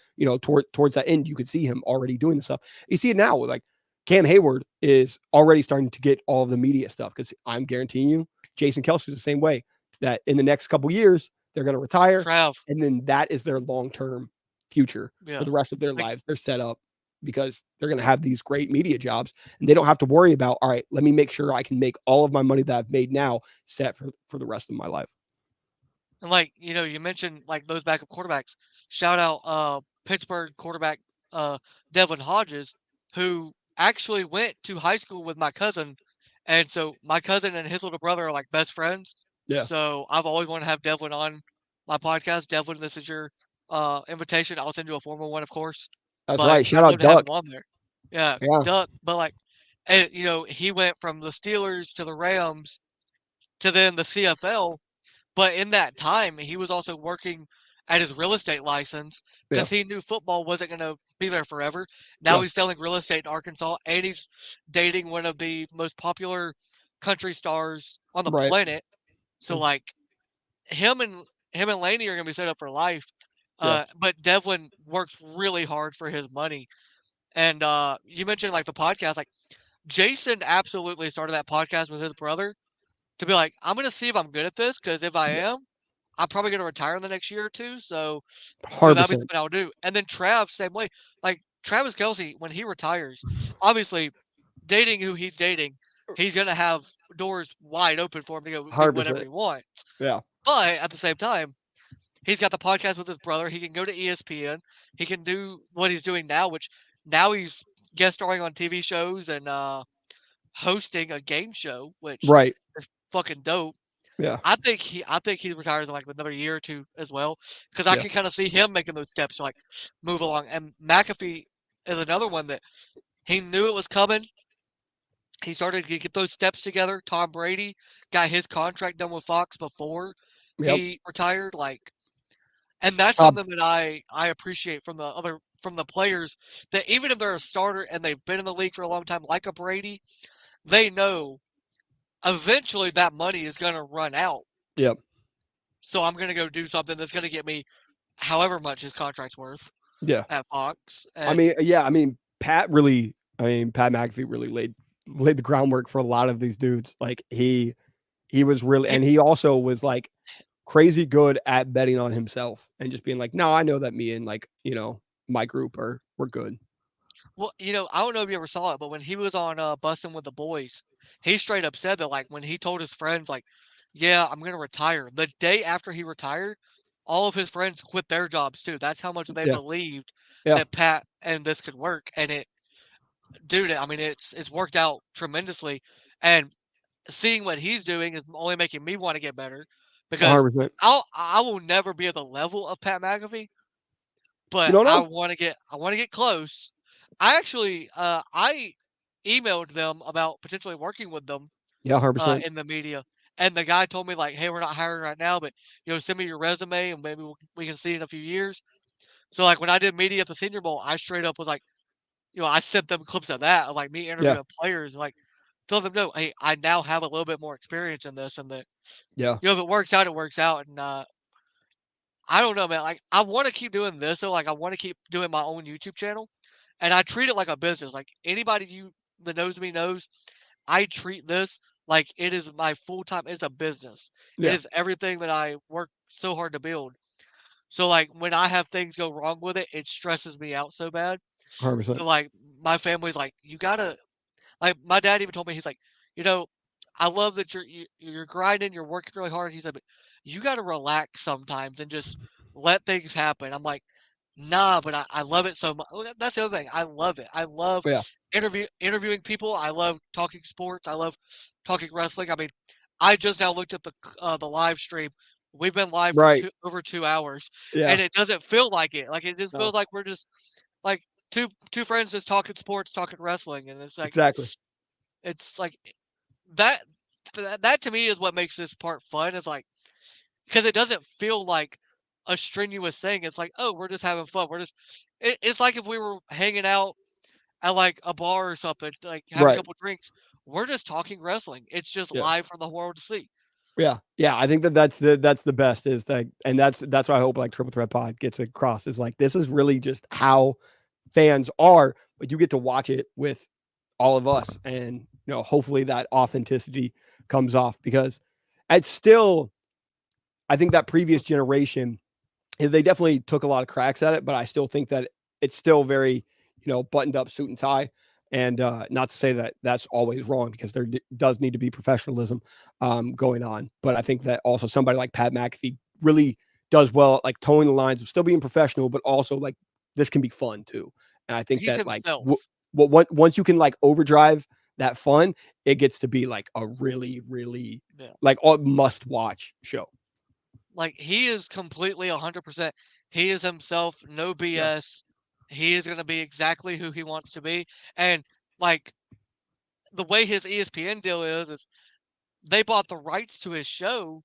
towards that end. You could see him already doing this stuff. You see it now with like Cam Hayward is already starting to get all of the media stuff, because I'm guaranteeing you, Jason Kelce is the same way, that in the next couple years, they're going to retire. Trav. And then that is their long-term future for the rest of their lives. They're set up because they're going to have these great media jobs, and they don't have to worry about, all right, let me make sure I can make all of my money that I've made now set for the rest of my life. And like, you mentioned like those backup quarterbacks. Shout out Pittsburgh quarterback Devlin Hodges, who actually went to high school with my cousin. And so my cousin and his little brother are like best friends. Yeah. So I've always wanted to have Devlin on my podcast. Devlin, this is your invitation. I'll send you a formal one, of course. That's But right. Shout I'd out love to have Duck. him on there. Yeah, Yeah. Duck. But like, and he went from the Steelers to the Rams to then the CFL. But in that time, he was also working at his real estate license, because he knew football wasn't going to be there forever. Now he's selling real estate in Arkansas, and he's dating one of the most popular country stars on the planet. So like him and Laney are going to be set up for life. But Devlin works really hard for his money. And you mentioned like the podcast, like Jason absolutely started that podcast with his brother to be like, I'm going to see if I'm good at this, because if I am, I'm probably going to retire in the next year or two. So that'll be something I'll do. And then Trav, same way. Like Travis Kelce, when he retires, obviously dating who he's dating, he's going to have doors wide open for him to go do whatever he wants. Yeah. But at the same time, he's got the podcast with his brother. He can go to ESPN. He can do what he's doing now, which now he's guest starring on TV shows and hosting a game show, which is fucking dope. Yeah. I think he retires in like another year or two as well, because I can kind of see him making those steps to like move along. And McAfee is another one that he knew it was coming. He started to get those steps together. Tom Brady got his contract done with Fox before he retired. Like, and that's something that I appreciate from the players, that even if they're a starter and they've been in the league for a long time, like a Brady, they know eventually that money is going to run out. Yep. So I'm going to go do something that's going to get me however much his contract's worth. Yeah. at Fox. I And mean, yeah, I mean, Pat McAfee really laid the groundwork for a lot of these dudes. Like he was really, he, and he also was like crazy good at betting on himself and just being like, no, I know that me and like, my group we're good. well, I don't know if you ever saw it, but when he was on Bussin' with the Boys, he straight up said that like when he told his friends like, "Yeah, I'm gonna retire." The day after he retired, all of his friends quit their jobs too. That's how much they Yeah. believed Yeah. that Pat and this could work, and dude, I mean, it's worked out tremendously, and seeing what he's doing is only making me want to get better because 100%. I will never be at the level of Pat McAfee, You but don't know. I want to get close. I actually I emailed them about potentially working with them Yeah, 100%. in the media, and the guy told me like, "Hey, we're not hiring right now, but send me your resume and maybe we can see in a few years." So like when I did media at the Senior Bowl, I straight up was like, I sent them clips of that of like me Yeah. interviewing players, and, like told them, "No, hey, I now have a little bit more experience in this, and that Yeah. if it works out, it works out." And I don't know, man. Like I want to keep doing this, so like I want to keep doing my own YouTube channel, and I treat it like a business. Like anybody that knows me knows, I treat this like it is my full time. It's a business. It Yeah. is everything that I work so hard to build. So like when I have things go wrong with it, it stresses me out so bad. 100%. So like my family's like, you gotta like my dad even told me he's like, you know, I love that you're grinding, you're working really hard. He said, but you gotta relax sometimes and just let things happen. I'm like, nah, but I love it so much. That's the other thing. I love it. I love Yeah. interviewing people. I love talking sports. I love talking wrestling. I mean, I just now looked at the live stream. We've been live for Right. over 2 hours, Yeah. and it doesn't feel like it. Like it just No. feels like we're just like two friends just talking sports, talking wrestling, and Exactly. it's like that that to me is what makes this part fun. Is like because it doesn't feel like a strenuous thing. It's like, oh, we're just having fun. It's like if we were hanging out at like a bar or something, like having a Right. couple drinks. We're just talking wrestling. It's just Yeah. live for the world to see. Yeah. Yeah. I think that's the best is that, and that's what I hope like Triple Threat Pod gets across is like, this is really just how fans are, but you get to watch it with all of us. And, hopefully that authenticity comes off because it's still, I think that previous generation, they definitely took a lot of cracks at it, but I still think that it's still very, buttoned up suit and tie. And not to say that that's always wrong because there does need to be professionalism going on. But I think that also somebody like Pat McAfee really does well at like towing the lines of still being professional, but also like this can be fun too. And I think He's that like himself. once you can like overdrive that fun, it gets to be like a really, really Yeah. like all must watch show. Like he is completely 100%. He is himself, no Yeah. BS. He is going to be exactly who he wants to be. And like the way his ESPN deal is they bought the rights to his show,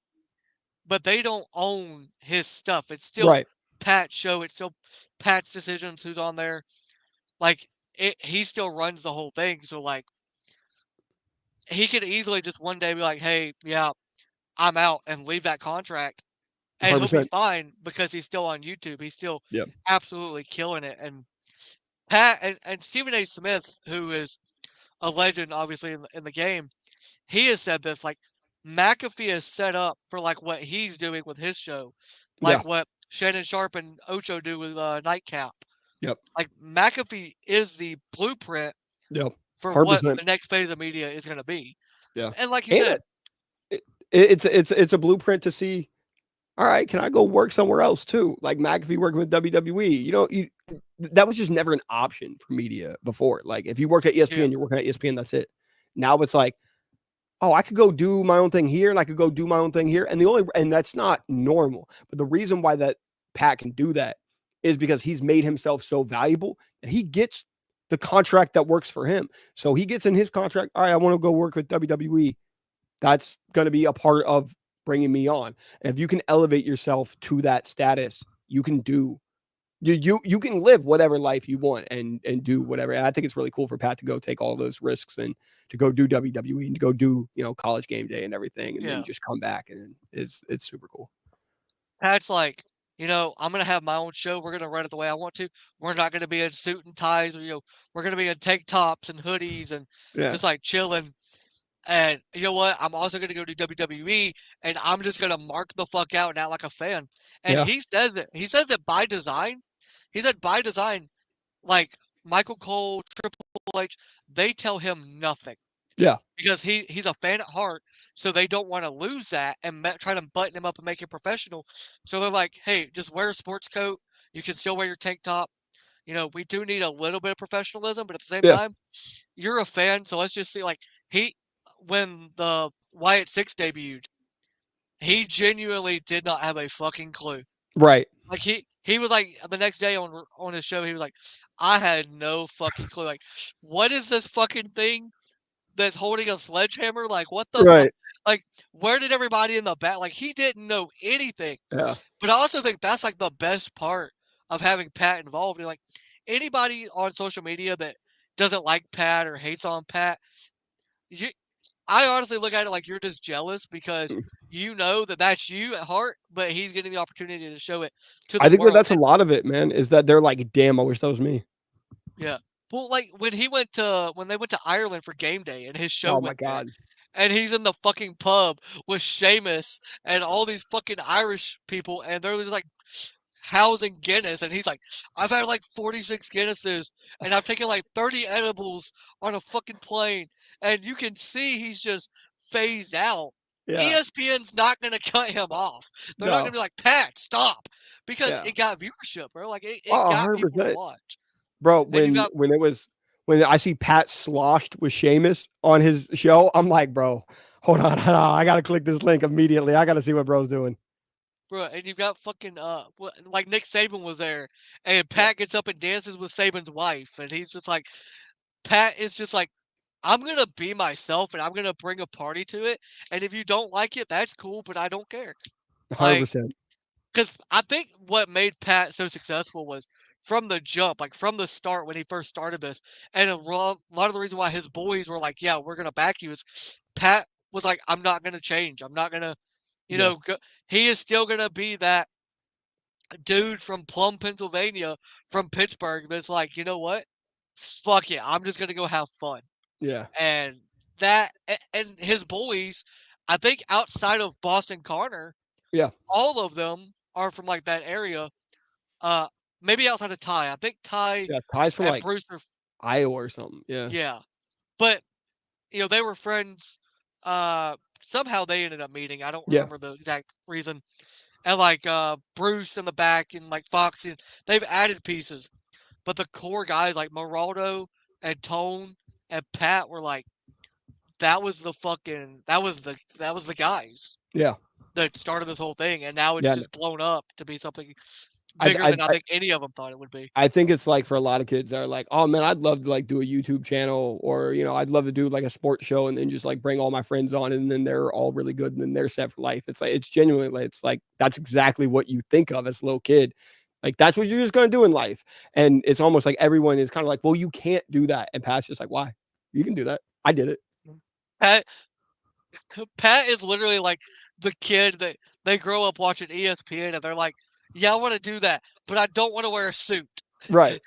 but they don't own his stuff. It's still Right. Pat's show. It's still Pat's decisions who's on there. Like he still runs the whole thing. So like he could easily just one day be like, "Hey, yeah, I'm out," and leave that contract, and he'll be 100%. fine because he's still on YouTube. He's still Yeah. absolutely killing it. And Pat and Stephen A. Smith, who is a legend, obviously in the game, he has said this like McAfee is set up for like what he's doing with his show, Yeah. like what Shannon Sharp and Ocho do with Nightcap. Yep. Like McAfee is the blueprint Yep. for what 100%. the next phase of media is going to be. Yeah. And like you And said, it's a blueprint to see. All right, can I go work somewhere else too? Like McAfee working with WWE. That was just never an option for media before. Like if you work at ESPN, yeah, you're working at ESPN. That's it. Now it's like, oh, I could go do my own thing here, and I could go do my own thing here. And that's not normal. But the reason why that Pat can do that is because he's made himself so valuable that he gets the contract that works for him. So he gets in his contract. All right, I want to go work with WWE. That's going to be a part of bringing me on. And if you can elevate yourself to that status, you can do you can live whatever life you want and do whatever. And I think it's really cool for Pat to go take all those risks and to go do WWE and to go do, College Game Day and everything and then yeah. just come back and it's super cool. Pat's like, I'm gonna have my own show. We're gonna run it the way I want to. We're not gonna be in suit and ties, or we're gonna be in tank tops and hoodies and Yeah. just like chilling. And you know what? I'm also gonna go to WWE, and I'm just gonna mark the fuck out and act like a fan. And Yeah. he says it. He says it by design. He said by design, like Michael Cole, Triple H, they tell him nothing Yeah. because he's a fan at heart, so they don't want to lose that and try to button him up and make it professional. So they're like, hey, just wear a sports coat. You can still wear your tank top. We do need a little bit of professionalism, but at the same Yeah. time, you're a fan, so let's just see. Like when the Wyatt Six debuted, he genuinely did not have a fucking clue. Right. Like he was like the next day on his show, he was like, I had no fucking clue. Like, what is this fucking thing that's holding a sledgehammer? Like, what the fuck? Right. Like, where did everybody in the back? Like, he didn't know anything. Yeah. But I also think that's like the best part of having Pat involved. Like anybody on social media that doesn't like Pat or hates on Pat, I honestly look at it like you're just jealous because you know that that's you at heart, but he's getting the opportunity to show it to the I think world. that's a lot of it, man, is that they're like, damn, I wish that was me. Yeah. Well, like when they went to Ireland for game day and his show Oh my went there, God. and he's in the fucking pub with Sheamus and all these fucking Irish people, and they're just like housing Guinness, and he's like, I've had like 46 Guinnesses, and I've taken like 30 edibles on a fucking plane, and you can see he's just phased out. Yeah. ESPN's not gonna cut him off. They're not No. gonna be like, Pat, stop, because Yeah. it got viewership, bro. Like it Oh, got people to 100%. watch. Bro, And you got when I see Pat sloshed with Sheamus on his show, I'm like, bro, hold on, I gotta click this link immediately. I gotta see what bro's doing. Bro, and you've got fucking like Nick Saban was there, and Pat gets up and dances with Saban's wife, and he's just like, Pat is just like, I'm gonna be myself, and I'm gonna bring a party to it, and if you don't like it, that's cool, but I don't care. Like, 100%. because I think what made Pat so successful was from the jump, like from the start when he first started this, and a lot of the reason why his boys were like, yeah, we're gonna back you is Pat was like, I'm not gonna change, I'm not gonna, Yeah. he is still gonna be that dude from Plum, Pennsylvania, from Pittsburgh that's like, you know what? Fuck it. I'm just gonna go have fun. Yeah. And and his boys, I think outside of Boston Connor, Yeah. all of them are from like that area. Uh Maybe outside of Ty. I think Ty Yeah. Ty's from and like Bruce are Iowa or something. Yeah. yeah. But they were friends. Somehow they ended up meeting. I don't Yeah. remember the exact reason. And like Bruce in the back and like Foxy, they've added pieces. But the core guys like Moraldo and Tone and Pat were like, that was the guys Yeah. that started this whole thing, and now it's Yeah. just blown up to be something I bigger I than I I think any of them thought it would be. I think it's like for a lot of kids that are like, oh man, I'd love to like do a YouTube channel, or I'd love to do like a sports show and then just like bring all my friends on, and then they're all really good and then they're set for life. It's like it's genuinely like, it's like that's exactly what you think of as a little kid. Like that's what you're just gonna do in life. And it's almost like everyone is kind of like, well, you can't do that. And Pat's just like, why? You can do that. I did it. Pat Pat is literally like the kid that they grow up watching ESPN and they're like, yeah, I want to do that, but I don't want to wear a suit. Right.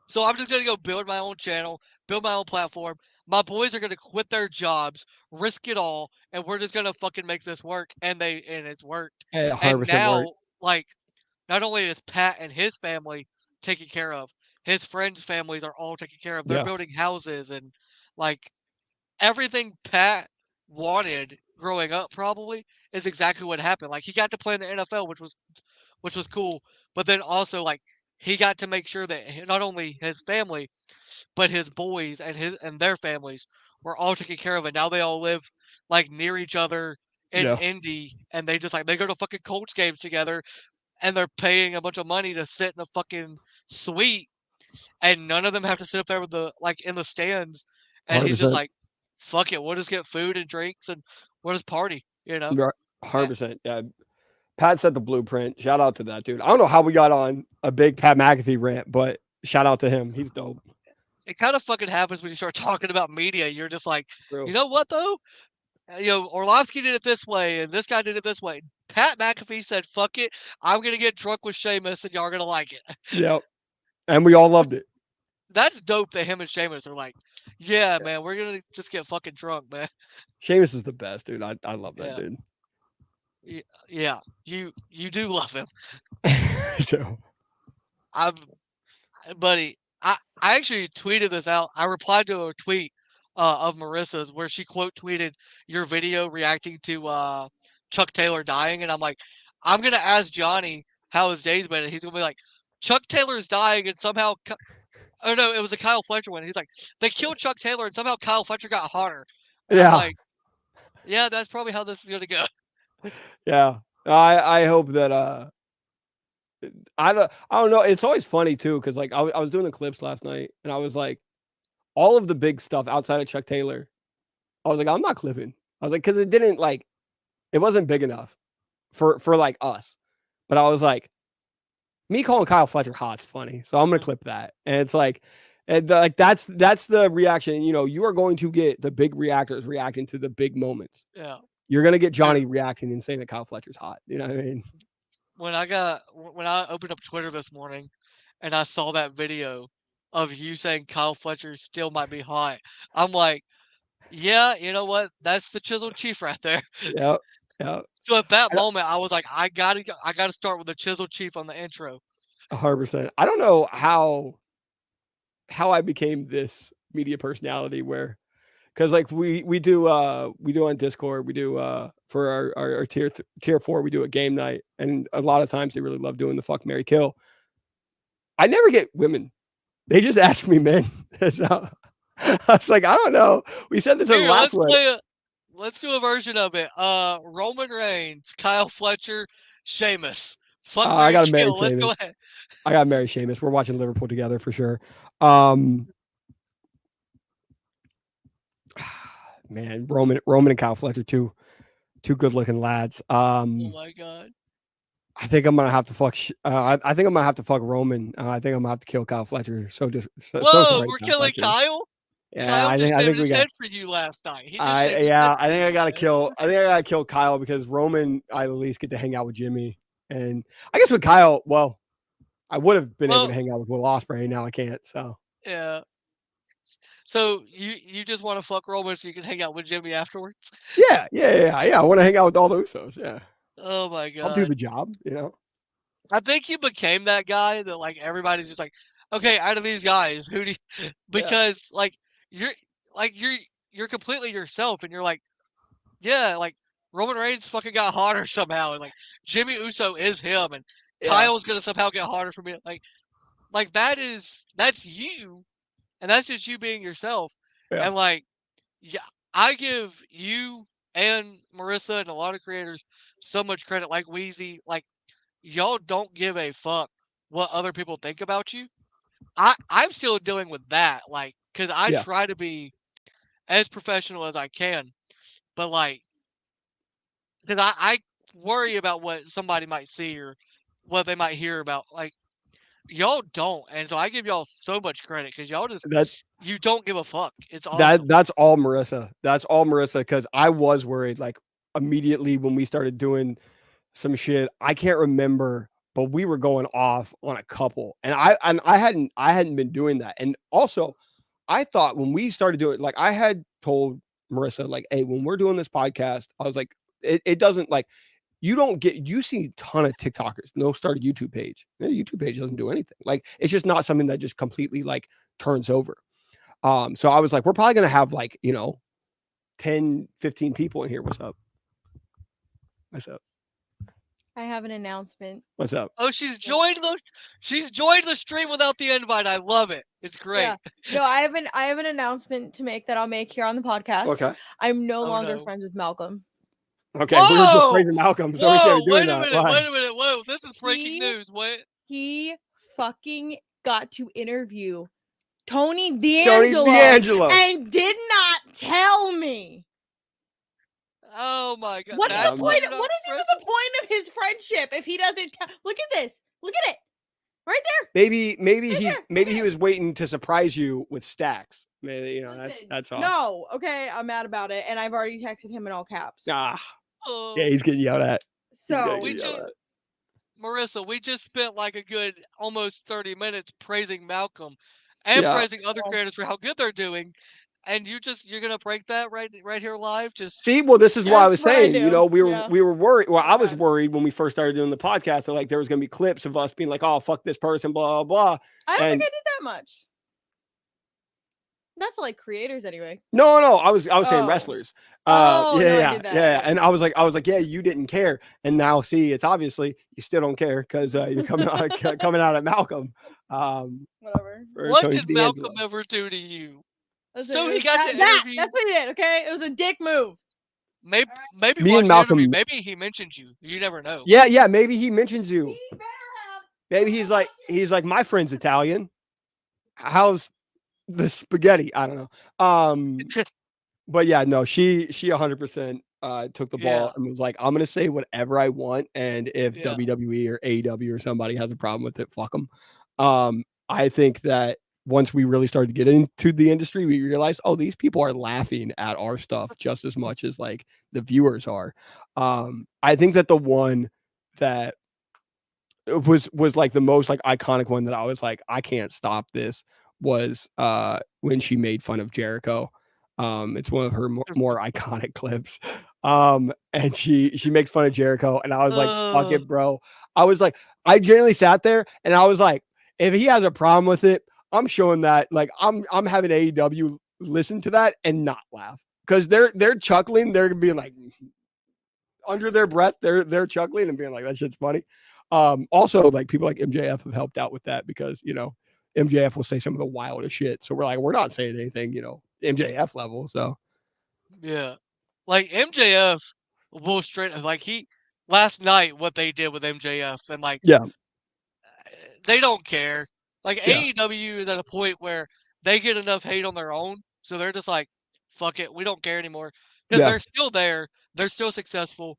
So I'm just gonna go build my own channel, build my own platform. My boys are gonna quit their jobs, risk it all, and we're just gonna fucking make this work. And it's worked. Hey, And 100% now, work. like, not only is Pat and his family taken care of, his friends' families are all taken care of. They're Yeah. building houses and like everything Pat wanted growing up probably is exactly what happened. Like he got to play in the NFL, which was cool, but then also like he got to make sure that not only his family but his boys and their families were all taken care of, and now they all live like near each other in Yeah. Indy, and they just like they go to fucking Colts games together, and they're paying a bunch of money to sit in a fucking suite, and none of them have to sit up there with the like in the stands, and he's just 100%. like, "Fuck it, we'll just get food and drinks, and we'll just party," Right. Eh, 100%. Yeah. Pat set the blueprint. Shout out to that dude. I don't know how we got on a big Pat McAfee rant, but shout out to him. He's dope. It kind of fucking happens when you start talking about media. You're just like, True. you know what though? Orlovsky did it this way, and this guy did it this way. Pat McAfee said, "Fuck it, I'm gonna get drunk with Sheamus, and y'all are gonna like it." Yep. And we all loved it. That's dope that him and Sheamus are like, "Yeah, man, we're gonna just get fucking drunk, man." Sheamus is the best, dude. I love that Yeah. dude. Yeah, you do love him. So, Buddy, I actually tweeted this out. I replied to a tweet of Marissa's where she quote tweeted your video reacting to Chuck Taylor dying, and I'm like, I'm gonna ask Johnny how his day's been, and he's gonna be like, Chuck Taylor's dying, and somehow, oh no, it was a Kyle Fletcher one. He's like, they killed Chuck Taylor, and somehow Kyle Fletcher got hotter. And I'm yeah. like, yeah, that's probably how this is gonna go. Yeah. I hope that I don't know. It's always funny too, because like I was doing the clips last night and I was like, all of the big stuff outside of Chuck Taylor, I was like, I'm not clipping. I was like, because it wasn't big enough for like us. But I was like, me calling Kyle Fletcher hot's funny, so I'm gonna clip that. And it's like, that's the reaction. You know, you are going to get the big reactors reacting to the big moments. Yeah. You're gonna get Johnny reacting and saying that Kyle Fletcher's hot. You know what I mean? When I opened up Twitter this morning and I saw that video of you saying Kyle Fletcher still might be hot, I'm like, yeah, you know what? That's the Chiseled Chief right there. Yep. Yep. So at that moment, I was like, I gotta start with the Chiseled Chief on the intro. 100%. I don't know how I became this media personality where, because like we do on Discord, we do for our tier 4, we do a game night, and a lot of times they really love doing the fuck, marry, kill. I never get women. They just ask me men. So I was like, I don't know. We said this in the last one. Let's do a version of it. Roman Reigns, Kyle Fletcher, Sheamus. Fuck, I got to marry kill. Let's go Sheamus. ahead. I got to marry Sheamus. We're watching Liverpool together for sure. Man, Roman and Kyle Fletcher, two good looking lads. Oh my god. I think I'm gonna have to fuck. I think I'm gonna have to fuck Roman. I think I'm gonna have to kill Kyle Fletcher. Whoa, we're killing Kyle. Yeah, Kyle I just think shaved we his got. head for you last night. He just shaved his head Yeah, for I think you, I gotta man. kill. I think I gotta kill Kyle because Roman, I at least get to hang out with Jimmy, and I guess with Kyle, well, I would have been able to hang out with Will Ospreay. Now I can't. So yeah. So you just want to fuck Roman so you can hang out with Jimmy afterwards? Yeah. I want to hang out with all the Usos. Yeah. Oh my god. I'll do the job. You know. I think you became that guy that like everybody's just like, okay, out of these guys, who do you... because you're completely yourself, and you're like, yeah, like Roman Reigns fucking got harder somehow, and like Jimmy Uso is him, and Kyle's gonna somehow get harder for me. Like that's you, and that's just you being yourself. Yeah. And like, yeah, I give you and Marissa and a lot of creators so much credit, like Wheezy, like y'all don't give a fuck what other people think about you. I'm still dealing with that, like, because I try to be as professional as I can, but like, because I worry about what somebody might see or what they might hear about. Like, y'all don't, and so I give y'all so much credit because y'all just you don't give a fuck. It's awesome. That's all Marissa. That's all Marissa. Because I was worried, like immediately when we started doing some shit. I can't remember, but we were going off on a couple, and I hadn't been doing that. And also, I thought when we started doing, like, I had told Marissa, like, hey, when we're doing this podcast, I was like, it doesn't, like, you see a ton of TikTokers, they'll start a YouTube page. Their YouTube page doesn't do anything. Like, it's just not something that just completely like turns over. So I was like, we're probably gonna have like, 10, 15 people in here. What's up? I have an announcement. What's up? Oh, she's joined the stream without the invite. I love it. It's great. Yeah. No, I have an announcement to make that I'll make here on the podcast. Okay. I'm no longer friends with Malcolm. Okay, we were just praising Malcolm. So Whoa! we Wait a that. minute! Whoa! This is breaking news. What? He fucking got to interview Tony D'Angelo and did not tell me. Oh my god! What's the point? What is even the point of his friendship if he doesn't tell? Look at this. Look at it. Right there. Maybe he was waiting to surprise you with stacks. Maybe, that's all. No, okay, I'm mad about it, and I've already texted him in all caps. Yeah, he's getting yelled at. So Marissa, we just spent like a good almost 30 minutes praising Malcolm and praising other creators for how good they're doing. And you're gonna break that right here live. Just see, well, this is why I was saying, we were worried. Well, I was worried when we first started doing the podcast that like there was gonna be clips of us being like, "Oh, fuck this person," blah blah blah. I don't think I did that much. That's like creators anyway. No, I was saying wrestlers. Yeah. And I was like, yeah, you didn't care, and now see, it's obviously you still don't care because you're coming out at Malcolm. Whatever. What did Malcolm ever do to you? So he got to interview. That's what he did. Okay, it was a dick move. Maybe me and Malcolm. Maybe he mentioned you. You never know. Yeah. Maybe he mentions you. Maybe he's like my friend's Italian. How's the spaghetti? I don't know. But yeah, no, she 100% took the ball and was like, I'm gonna say whatever I want, and if WWE or AEW or somebody has a problem with it, fuck them. I think that once we really started to get into the industry, we realized, oh, these people are laughing at our stuff just as much as like the viewers are. I think that the one that was like the most like iconic one that I was like, I can't stop this, was when she made fun of Jericho. It's one of her more iconic clips. And she makes fun of Jericho, and I was like, fuck it, bro. I was like, I genuinely sat there and I was like, if he has a problem with it, I'm showing that, like, I'm having AEW listen to that and not laugh, because they're chuckling, they're being like under their breath, they're chuckling and being like, that shit's funny. Also, like, people like MJF have helped out with that, because MJF will say some of the wildest shit, so we're like, we're not saying anything MJF level. So yeah, like MJF will straight, like, last night what they did with MJF, and like, they don't care. Like, AEW is at a point where they get enough hate on their own, so they're just like, fuck it, we don't care anymore, because they're still there, they're still successful,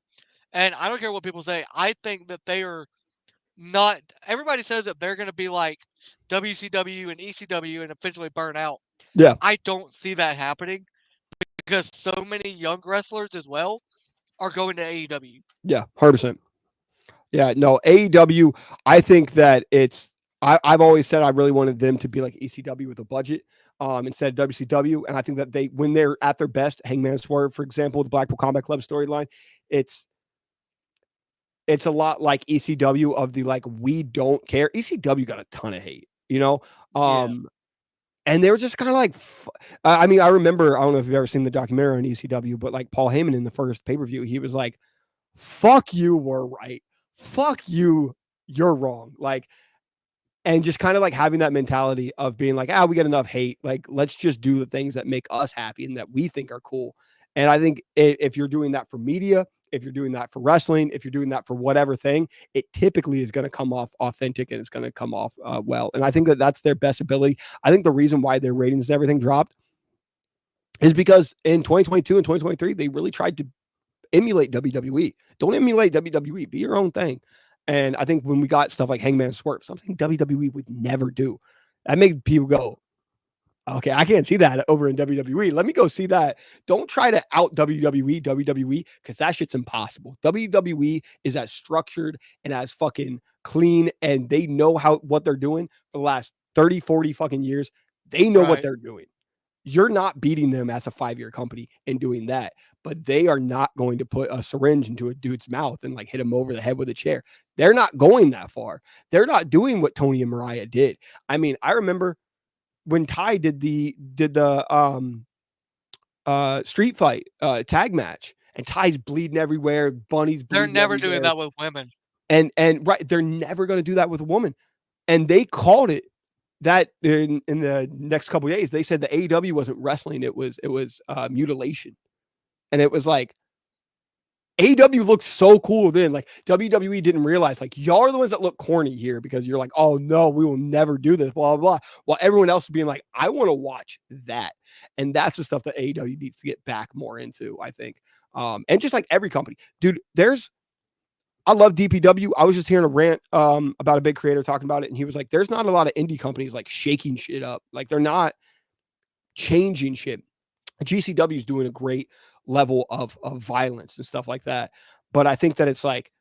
and I don't care what people say. I think that they are not. Everybody says that they're going to be like WCW and ECW and eventually burn out. Yeah, I don't see that happening, because so many young wrestlers as well are going to AEW. Yeah, 100%. Yeah, no, AEW, I think that I've always said I really wanted them to be like ECW with a budget instead of WCW. And I think that when they're at their best, Hangman Swerve, for example, the Blackpool Combat Club storyline, it's a lot like ECW of the, like, we don't care. ECW got a ton of hate, and they were just kind of like, I mean, I remember, I don't know if you've ever seen the documentary on ECW, but like Paul Heyman in the first pay-per-view, he was like, fuck you, we're right. Fuck you, you're wrong. Like, and just kind of like having that mentality of being like, we get enough hate. Like, let's just do the things that make us happy and that we think are cool. And I think if you're doing that for media, if you're doing that for wrestling, if you're doing that for whatever thing, it typically is going to come off authentic, and it's going to come off well. And I think that that's their best ability. I think the reason why their ratings and everything dropped is because in 2022 and 2023, they really tried to emulate WWE. Don't emulate WWE. Be your own thing. And I think when we got stuff like Hangman Swerve, something WWE would never do, that made people go, okay, I can't see that over in WWE. Let me go see that. Don't try to out WWE, because that shit's impossible. WWE is as structured and as fucking clean, and they know what they're doing for the last 30, 40 fucking years. They know what they're doing. You're not beating them as a 5-year company in doing that, but they are not going to put a syringe into a dude's mouth and like hit him over the head with a chair. They're not going that far. They're not doing what Tony and Mariah did. I mean, I remember when Ty did the street fight tag match, and Ty's bleeding everywhere, Bunny's bleeding. They're never doing that with women. And right, they're never going to do that with a woman. And they called it that in the next couple of days. They said the AEW wasn't wrestling, it was mutilation. And it was like, AEW looked so cool then. Like, WWE didn't realize, like, y'all are the ones that look corny here, because you're like, oh no, we will never do this, blah, blah, blah. While everyone else is being like, I want to watch that. And that's the stuff that AEW needs to get back more into, I think. And just like every company, dude, I love DPW. I was just hearing a rant about a big creator talking about it, and he was like, there's not a lot of indie companies like shaking shit up. Like, they're not changing shit. GCW is doing a great level of violence and stuff like that. But I think that it's like,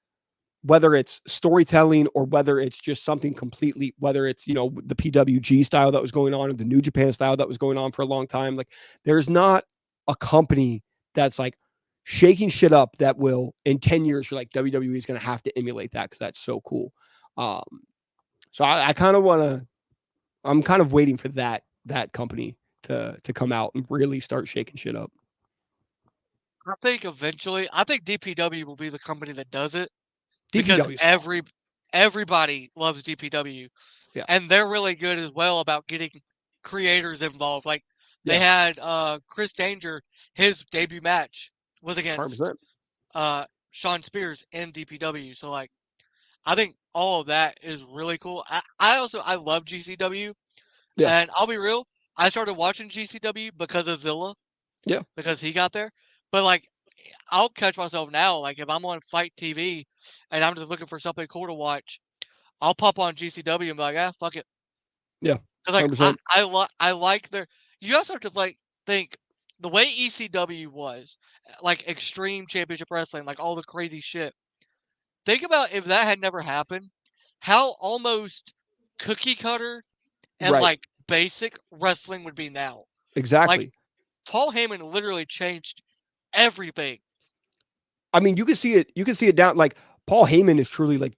whether it's storytelling or whether it's just something completely, whether it's, the PWG style that was going on or the New Japan style that was going on for a long time. Like, there's not a company that's like shaking shit up that will, in 10 years, you're like, WWE is going to have to emulate that because that's so cool. So I kind of want to, I'm kind of waiting for that company to come out and really start shaking shit up. I think eventually, DPW will be the company that does it. DPW because everybody loves DPW, and they're really good as well about getting creators involved. Like they had Chris Danger, his debut match was against 100%. Sean Spears in DPW. So like, I think all of that is really cool. I love GCW, and I'll be real, I started watching GCW because of Zilla, because he got there. But like, I'll catch myself now. Like if I'm on Fight TV and I'm just looking for something cool to watch, I'll pop on GCW and be like, fuck it. Yeah. Because like I like their. You also have to like think the way ECW was, like Extreme Championship Wrestling, like all the crazy shit. Think about if that had never happened, how almost cookie cutter and like basic wrestling would be now. Exactly. Like Paul Heyman literally changed everything. I mean, you can see it. You can see it down. Like Paul Heyman is truly like,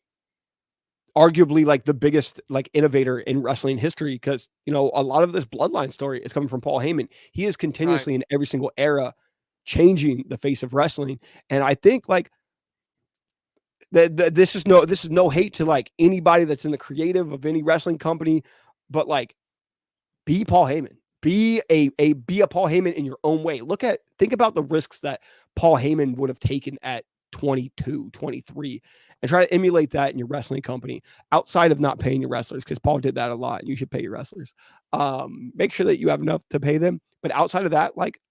arguably like the biggest like innovator in wrestling history because a lot of this bloodline story is coming from Paul Heyman. He is continuously in every single era changing the face of wrestling, and I think like this is no hate to like anybody that's in the creative of any wrestling company, but like be Paul Heyman. Be a Paul Heyman in your own way. Think about the risks that Paul Heyman would have taken at 22, 23, and try to emulate that in your wrestling company outside of not paying your wrestlers, because Paul did that a lot. You should pay your wrestlers. Make sure that you have enough to pay them. But outside of that, like,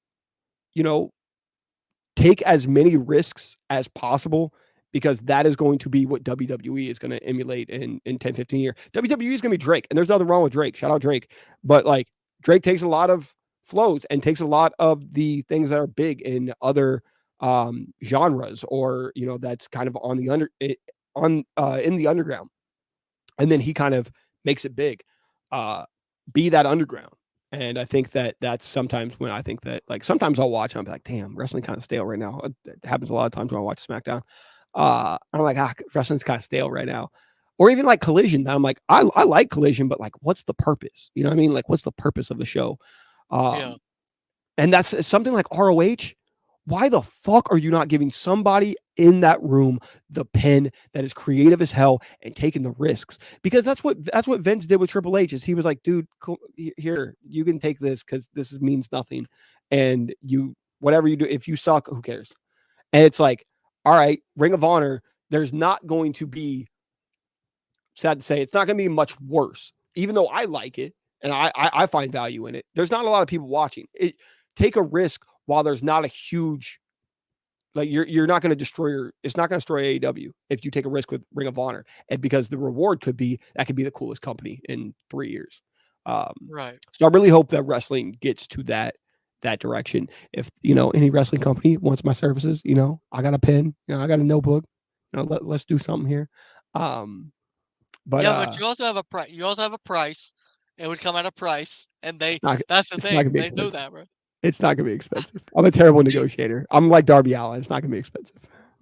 take as many risks as possible, because that is going to be what WWE is going to emulate in 10, 15 years. WWE is going to be Drake, and there's nothing wrong with Drake. Shout out Drake. But like, Drake takes a lot of flows and takes a lot of the things that are big in other genres, or that's kind of on the in the underground, and then he kind of makes it big, be that underground. And I think that that's sometimes when I think that, like, sometimes I'll watch and I'm like, damn, wrestling kind of stale right now. It happens a lot of times when I watch SmackDown. I'm like, wrestling's kind of stale right now. Or even like Collision, that I'm like, I like Collision, but like, what's the purpose? You know what I mean? Like, what's the purpose of the show? And that's something like ROH. Why the fuck are you not giving somebody in that room the pen that is creative as hell and taking the risks? Because that's what Vince did with Triple H. Is he was like, dude, cool, here, you can take this because this means nothing, and whatever you do, if you suck, who cares? And it's like, all right, Ring of Honor, there's not going to be, sad to say, it's not going to be much worse, even though I like it and I find value in it. There's not a lot of people watching it. Take a risk while there's not a huge, like, you're not going to destroy it's not going to destroy AEW if you take a risk with Ring of Honor, and because the reward could be the coolest company in 3 years. Right. So I really hope that wrestling gets to that direction. If any wrestling company wants my services, I got a pen, I got a notebook, let's do something here. But you also have a price. You also have a price. It would come at a price, and that's the thing. They know that, bro. It's not gonna be expensive. I'm a terrible negotiator. I'm like Darby Allin. It's not gonna be expensive.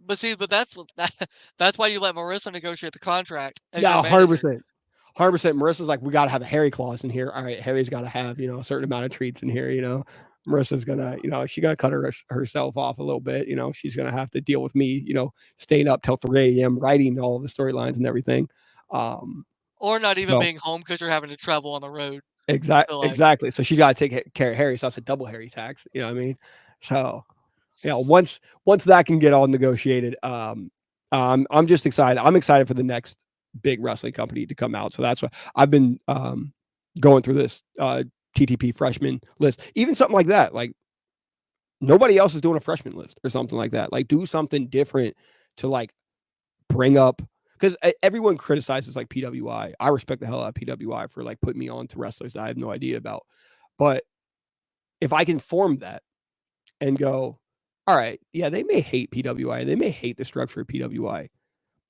But that's why you let Marissa negotiate the contract. Yeah, 100%. 100%. Marissa's like, we gotta have a Harry clause in here. All right, Harry's gotta have a certain amount of treats in here. Marissa's gonna she gotta cut herself off a little bit. She's gonna have to deal with me. Staying up till 3 a.m. writing all of the storylines and everything. Or not even being home because you're having to travel on the road. Exactly. So she got to take care of Harry. So that's a double Harry tax. You know what I mean? So, once that can get all negotiated, I'm just excited. I'm excited for the next big wrestling company to come out. So that's why I've been going through this TTP freshman list. Even something like that. Like, nobody else is doing a freshman list or something like that. Like, do something different to like bring up. Because everyone criticizes like PWI. I respect the hell out of PWI for like putting me on to wrestlers that I have no idea about. But if I can form that and go, all right, yeah, they may hate PWI, they may hate the structure of PWI,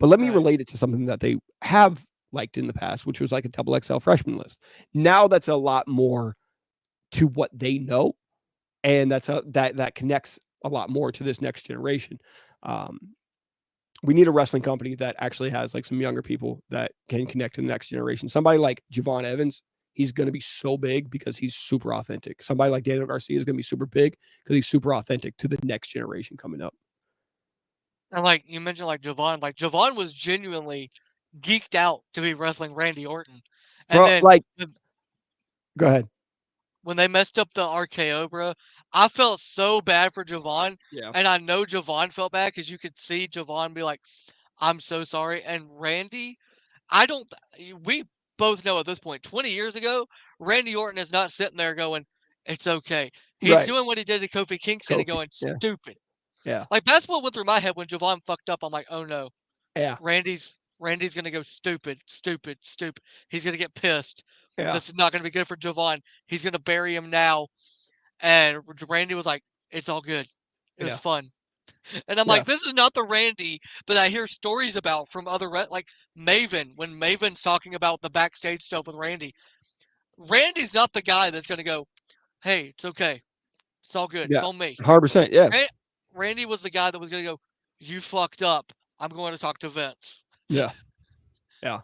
But let me Right. relate it to something that they have liked in the past, which was like a double XL freshman list. Now that's a lot more to what they know, and that connects a lot more to this next generation. We need a wrestling company that actually has like some younger people that can connect to the next generation. Somebody like Javon Evans, he's going to be so big because he's super authentic. Somebody like Daniel Garcia is going to be super big because he's super authentic to the next generation coming up. And like you mentioned, like Javon was genuinely geeked out to be wrestling Randy Orton, and Bro, then like, go ahead. when they messed up the RKO, bro, I felt so bad for Javon, Yeah. and I know Javon felt bad because you could see Javon be like, "I'm so sorry." And Randy, I don't. We both know at this point, 20 years ago, Randy Orton is not sitting there going, "It's okay." He's Right. doing what he did to Kofi Kingston and Kofi. going, Yeah. "Stupid." Yeah. Like that's what went through my head when Javon fucked up. I'm like, "Oh no." Yeah. Randy's gonna go stupid, stupid, stupid. He's gonna get pissed. Yeah. This is not gonna be good for Javon. He's gonna bury him now. And Randy was like, "It's all good. It was Yeah. fun." And I'm Yeah. like, "This is not the Randy that I hear stories about from other like Maven. When Maven's talking about the backstage stuff with Randy, Randy's not the guy that's gonna go, 'Hey, it's okay. It's all good. It's Yeah. on me.'" 100%. Yeah. Randy was the guy that was gonna go, "You fucked up. I'm going to talk to Vince." Yeah. Yeah.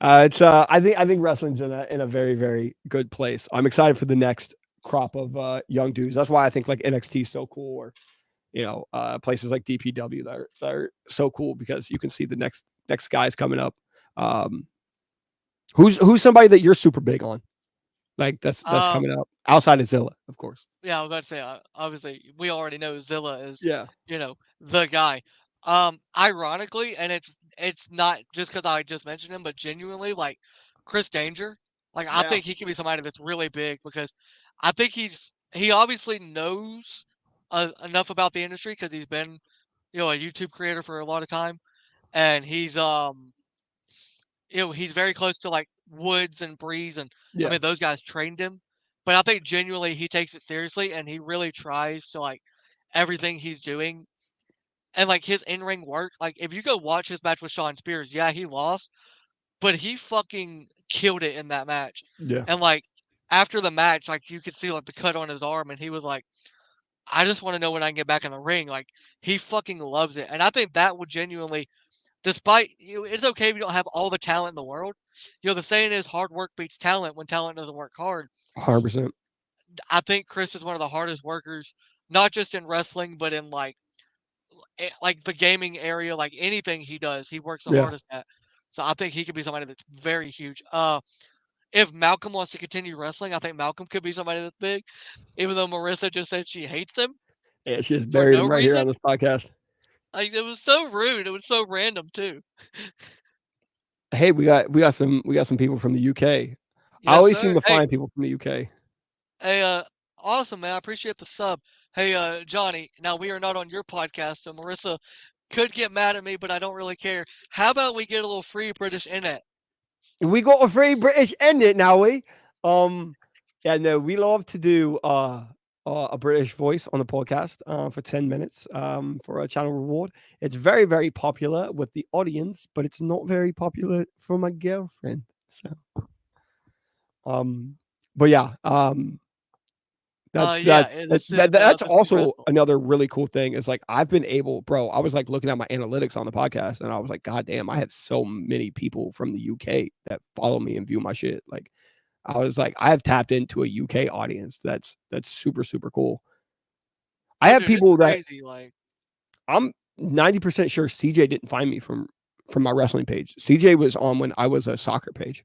It's I think wrestling's in a very, very good place. I'm excited for the next crop of young dudes. That's why I think like NXT is so cool, or places like DPW that are so cool because you can see the next guys coming up. Who's somebody that you're super big on? Like that's Um, coming up outside of Zilla, of course. yeah, I was about to say, obviously, we already know Zilla is, Yeah. the guy. Ironically, and it's not just because I just mentioned him, but genuinely, like Chris Danger, like I Yeah. think he can be somebody that's really big because I think he obviously knows enough about the industry because he's been, a YouTube creator for a lot of time, and he's very close to like Woods and Breeze, and I Yeah. mean those guys trained him. But I think genuinely he takes it seriously and he really tries to like everything he's doing and like his in ring work. Like if you go watch his match with Shawn Spears, yeah, he lost, but he fucking killed it in that match. Yeah. And like after the match, like you could see like the cut on his arm, and he was like, "I just want to know when I can get back in the ring." Like he fucking loves it, and I think that would genuinely despite it's okay if you don't have all the talent in the world. The saying is hard work beats talent when talent doesn't work hard. 100%. I think Chris is one of the hardest workers, not just in wrestling, but in like the gaming area, like anything he does, he works the Yeah. hardest at. So I think he could be somebody that's very huge. If Malcolm wants to continue wrestling, I think Malcolm could be somebody that's big. Even though Marissa just said she hates him Yeah, she just for buried no him right here reason. on this podcast. Like it was so rude. It was so random too. Hey, we got some people from the UK. I Yes, always seem sir. to Hey, find people from the UK. Hey, awesome, man. I appreciate the sub. Hey, Johnny, now we are not on your podcast, so Marissa could get mad at me, but I don't really care. How about we get a little free British in it? We got a free British ending now, we. Yeah, no, we love to do a British voice on the podcast for 10 minutes for a channel reward. It's very, very popular with the audience, but it's not very popular for my girlfriend. So but yeah, that's Yeah, that's this is also wrestle. another really cool thing is like I've been able, bro. I was like looking at my analytics on the podcast, and I was like, God damn, I have so many people from the UK that follow me and view my shit. Like, I was like, I have tapped into a UK audience. That's super super cool. I Oh, have dude, it's people that crazy. Like, I'm 90% sure CJ didn't find me from my wrestling page. CJ was on when I was a soccer page.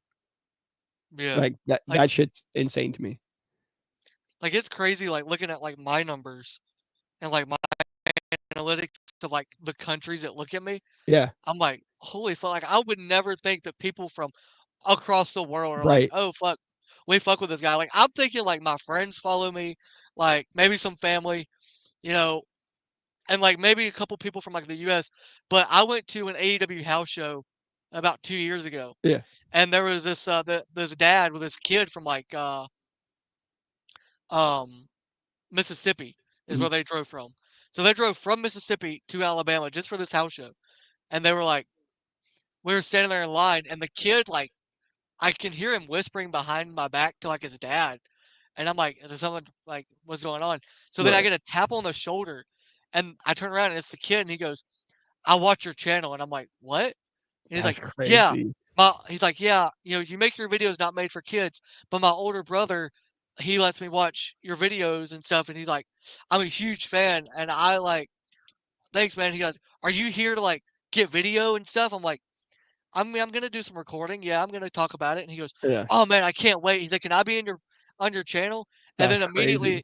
yeah, Like like, that shit's insane to me. like it's crazy. Like looking at like my numbers and like my analytics of like the countries that look at me. Yeah, I'm like, holy fuck! Like I would never think that people from across the world are like, right. oh fuck, we fuck with this guy. Like I'm thinking like my friends follow me, like maybe some family, you know, and like maybe a couple people from like the US. But I went to an AEW house show about 2 years ago, Yeah. and there was this dad with this kid from like um Mississippi is Mhm. where they drove from. So they drove from Mississippi to Alabama just for this house show, and they were like, we were standing there in line, and the kid, like, I can hear him whispering behind my back to, like, his dad, and I'm like, "Is there something like, what's going on?" So then I Right. get a tap on the shoulder, and I turn around, and it's the kid, and he goes, "I watch your channel," and I'm like, "What?" And he's That's like, "Yeah." crazy. He's like, "Yeah, you make your videos not made for kids, but my older brother, he lets me watch your videos and stuff, and he's like, I'm a huge fan, and I like, thanks, man." He goes, "Are you here to like get video and stuff?" I'm like, I'm gonna do some recording. Yeah, I'm gonna talk about it." And he goes, Yeah. "Oh man, I can't wait." He's like, "Can I be in your on your channel?" And That's then crazy.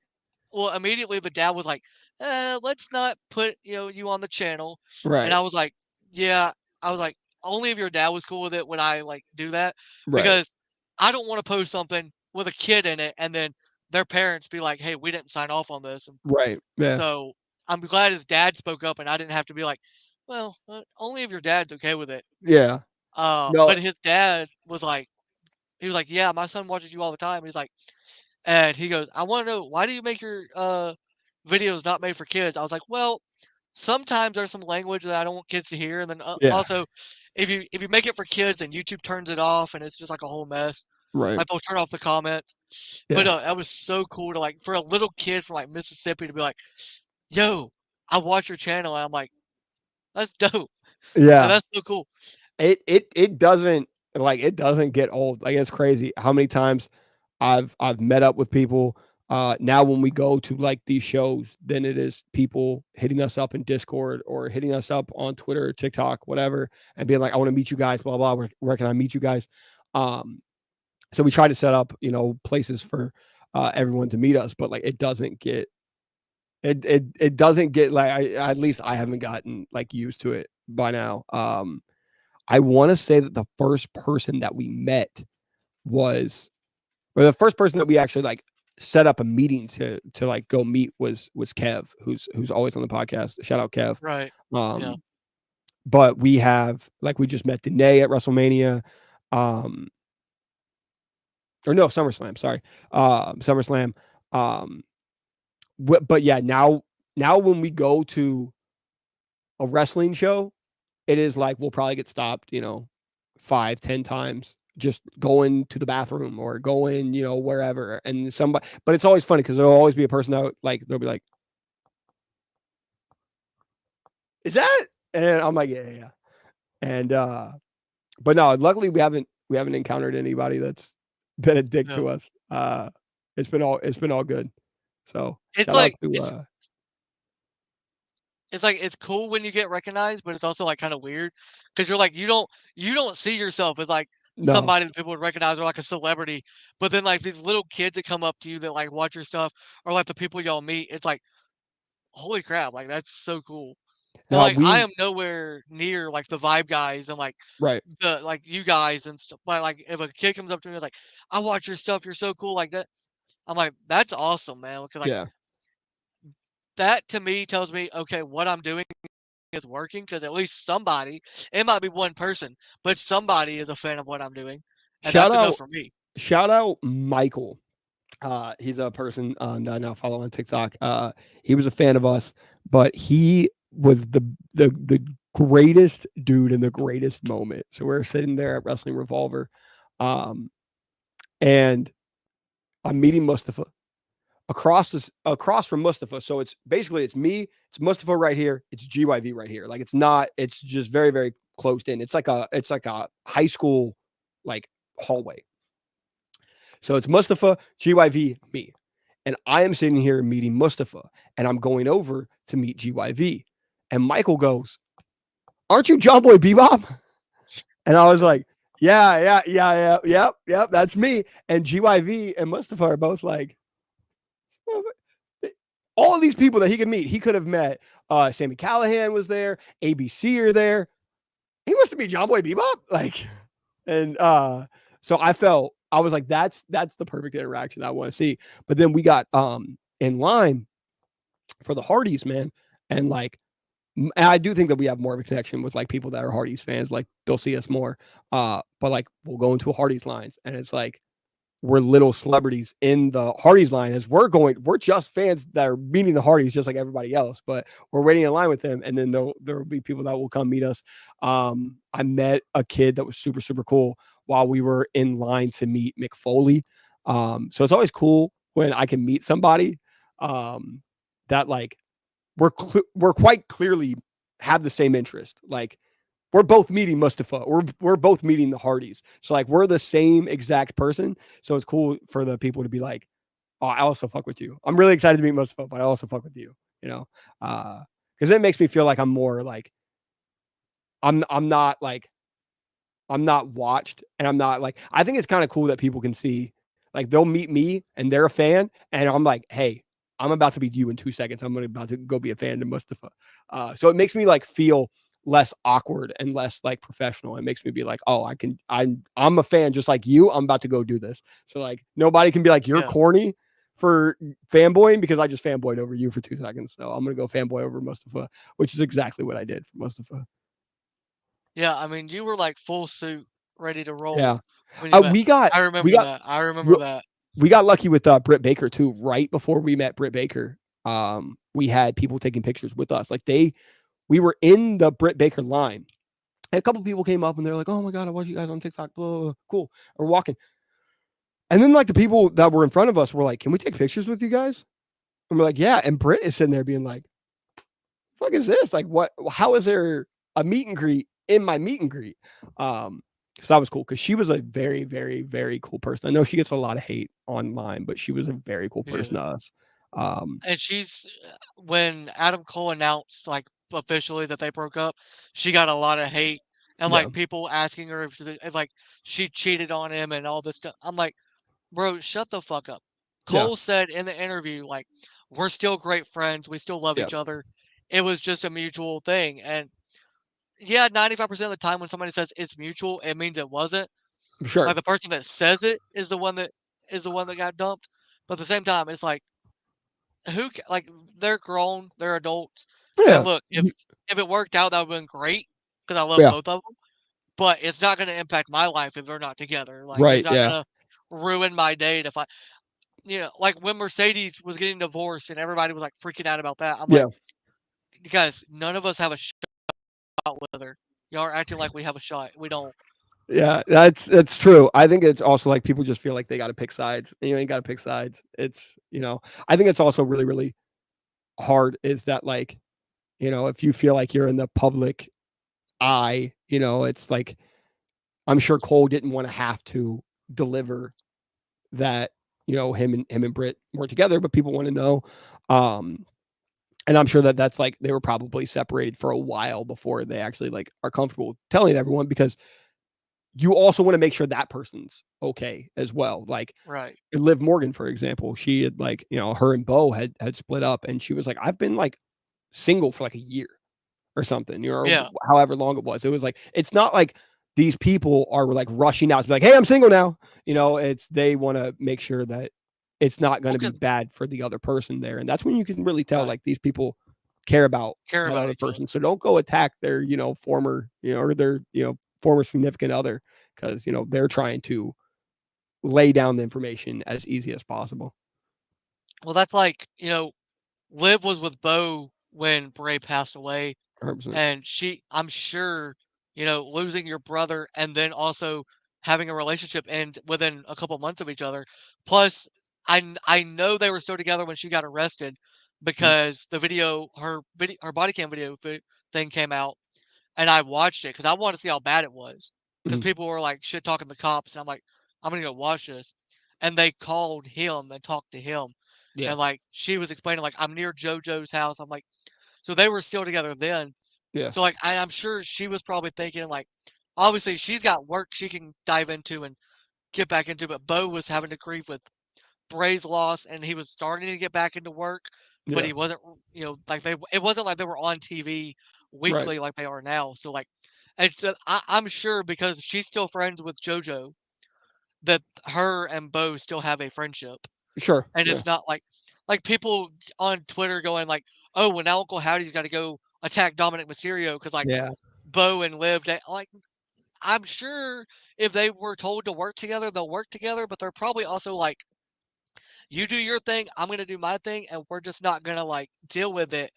immediately the dad was like, let's not put you on the channel." And Right. I was like, "Yeah." I was like, "Only if your dad was cool with it would I like do that Right. because I don't want to post something with a kid in it and then their parents be like, 'Hey, we didn't sign off on this.'" And Right. Yeah. so I'm glad his dad spoke up and I didn't have to be like, "Well, only if your dad's okay with it." Yeah. No. But his dad was like, he was like, "Yeah, my son watches you all the time." He's like, and he goes, "I want to know why do you make your videos not made for kids?" I was like, "Well, sometimes there's some language that I don't want kids to hear, and then Yeah. also, if you make it for kids, then YouTube turns it off, and it's just like a whole mess. Right. Like they'll turn off the comments." But Yeah. that was so cool to like for a little kid from like Mississippi to be like, "Yo, I watch your channel," and I'm like, "That's dope." And Yeah. that's so cool. It doesn't like it doesn't get old. Like it's crazy how many times I've met up with people. Now when we go to like these shows, then it is people hitting us up in Discord or hitting us up on Twitter or TikTok, whatever, and being like, "I want to meet you guys." Blah blah. Where can I meet you guys? Um, so we try to set up, places for everyone to meet us, but like it doesn't get like at least I haven't gotten like used to it by now. I want to say that the first person that we met was, or the first person that we actually like set up a meeting to like go meet was Kev, who's always on the podcast. Shout out Kev. Right. Yeah. But we have like we just met Danae at WrestleMania, um, or no SummerSlam. Sorry, SummerSlam. Um, but yeah, now when we go to a wrestling show, it is like we'll probably get stopped, 5-10 times just going to the bathroom or going, wherever. And somebody, but it's always funny because there'll always be a person out like they'll be like, "Is that?" And I'm like, "Yeah, yeah." And but no, luckily we haven't encountered anybody that's been a dick Yeah. to us. It's been all good. So It's shout out like to it's cool when you get recognized, but it's also like kind of weird because you're like you don't see yourself as like no, somebody that people would recognize or like a celebrity, but then like these little kids that come up to you that like watch your stuff or like the people y'all meet, it's like holy crap, like that's so cool. And no, like I we am nowhere near like the Vibe guys and like right. the like you guys and stuff. But like if a kid comes up to me and is like, "I watch your stuff, you're so cool," like that, I'm like, "That's awesome, man." Because like Yeah. that to me tells me, okay, what I'm doing is working because at least somebody, it might be one person, but somebody is a fan of what I'm doing, and Shout that's enough out for me. shout out Michael. He's a person that I now follow on TikTok. He was a fan of us, but he was the greatest dude in the greatest moment. So we're sitting there at Wrestling Revolver, um, and I'm meeting Mustafa across from Mustafa. So it's basically it's me, it's Mustafa right here, it's GYV right here. Like it's just very very closed in. It's like a high school like hallway. So it's Mustafa, GYV, me. And I am sitting here meeting Mustafa, and I'm going over to meet GYV. And Michael goes, "Aren't you John Boy Bebop?" And I was like, yep, that's me. And GYV and Mustafa are both like, all of these people that he could meet. He could have met Sammy Callahan was there, ABC are there. He wants to be John Boy Bebop. Like, and so I was like, that's the perfect interaction I want to see. But then we got in line for the Hardys, man. And like and I do think that we have more of a connection with like people that are Hardys fans. Like they'll see us more. But like we'll go into a Hardys lines and it's like we're little celebrities in the Hardys line as we're just fans that are meeting the Hardys just like everybody else, but we're waiting in line with them. And then there will be people that will come meet us. I met a kid that was super, super cool while we were in line to meet Mick Foley. So it's always cool when I can meet somebody that like we're quite clearly have the same interest. Like we're both meeting Mustafa. We're both meeting the Hardys. So like we're the same exact person. So it's cool for the people to be like, oh, I also fuck with you. I'm really excited to meet Mustafa, but I also fuck with you. You know, because it makes me feel like I'm more like I'm not watched, and I'm not like I think it's kind of cool that people can see like they'll meet me and they're a fan, and I'm like, hey, I'm about to be you in 2 seconds. I'm about to go be a fan of Mustafa. So it makes me like feel less awkward and less like professional. It makes me be like, oh, I'm a fan just like you. I'm about to go do this. So like nobody can be like, you're corny for fanboying because I just fanboyed over you for 2 seconds. So I'm gonna go fanboy over Mustafa, which is exactly what I did for Mustafa. Yeah, I mean, you were like full suit, ready to roll. Yeah, when you met. we got I remember that. I remember that. We got lucky with Britt Baker too. Right before we met Britt Baker, we had people taking pictures with us. Like we were in the Britt Baker line. And a couple people came up and they're like, "Oh my god, I watch you guys on TikTok." Blah, blah, blah. Cool. We're walking, and then like the people that were in front of us were like, "Can we take pictures with you guys?" And we're like, "Yeah." And Britt is sitting there being like, "Fuck is this? Like, what? How is there a meet and greet in my meet and greet?" So that was cool because she was a very, very, very cool person. I know she gets a lot of hate online, but she was a very cool person to us. And she's when Adam Cole announced like officially that they broke up, she got a lot of hate and like people asking her if like she cheated on him and all this stuff. I'm like, bro, shut the fuck up. Cole said in the interview, like, we're still great friends. We still love each other. It was just a mutual thing. And yeah, 95% of the time when somebody says it's mutual, it means it wasn't. Sure. Like the person that says it is the one that got dumped. But at the same time, it's like like they're grown, they're adults. Yeah. And look, if it worked out, that would have been great because I love both of them. But it's not going to impact my life if they're not together. Like it's not going to ruin my day if like when Mercedes was getting divorced and everybody was like freaking out about that. I'm like, guys, none of us have a shot with her. Y'all are acting like we have a shot. We don't. Yeah, that's true. I think it's also like people just feel like they got to pick sides. You ain't got to pick sides. It's, I think it's also really, really hard is that like, if you feel like you're in the public eye, it's like, I'm sure Cole didn't want to have to deliver that, him and Britt were together, but people want to know. And I'm sure that that's like, they were probably separated for a while before they actually like are comfortable telling everyone because you also want to make sure that person's okay as well. Like Liv Morgan, for example, she had like, her and Bo had split up and she was like, I've been like single for like a year or something, however long it was. It was like, it's not like these people are like rushing out to be like, hey, I'm single now. It's, they want to make sure that it's not going to be bad for the other person there. And that's when you can really tell like these people care about that other person. So don't go attack their, former, or their, former significant other because they're trying to lay down the information as easy as possible. Well, that's like Liv was with Bo when Bray passed away 100%. and I'm sure losing your brother and then also having a relationship end within a couple months of each other, plus I know they were still together when she got arrested because the her body cam video thing came out. And I watched it because I wanted to see how bad it was. Because people were like shit talking the cops, and I'm like, I'm gonna go watch this. And they called him and talked to him, and like she was explaining like I'm near JoJo's house. I'm like, so they were still together then. So like I'm sure she was probably thinking like, obviously she's got work she can dive into and get back into, but Bo was having to grieve with Bray's loss, and he was starting to get back into work, but he wasn't. Like it wasn't like they were on TV weekly like they are now. So like, it's I'm sure because she's still friends with JoJo, that her and Bo still have a friendship. Sure. And it's not like people on Twitter going like, oh, well now Uncle Howdy's got to go attack Dominic Mysterio because like Bo and Liv, like I'm sure if they were told to work together, they'll work together, but they're probably also like, you do your thing, I'm going to do my thing, and we're just not going to like deal with it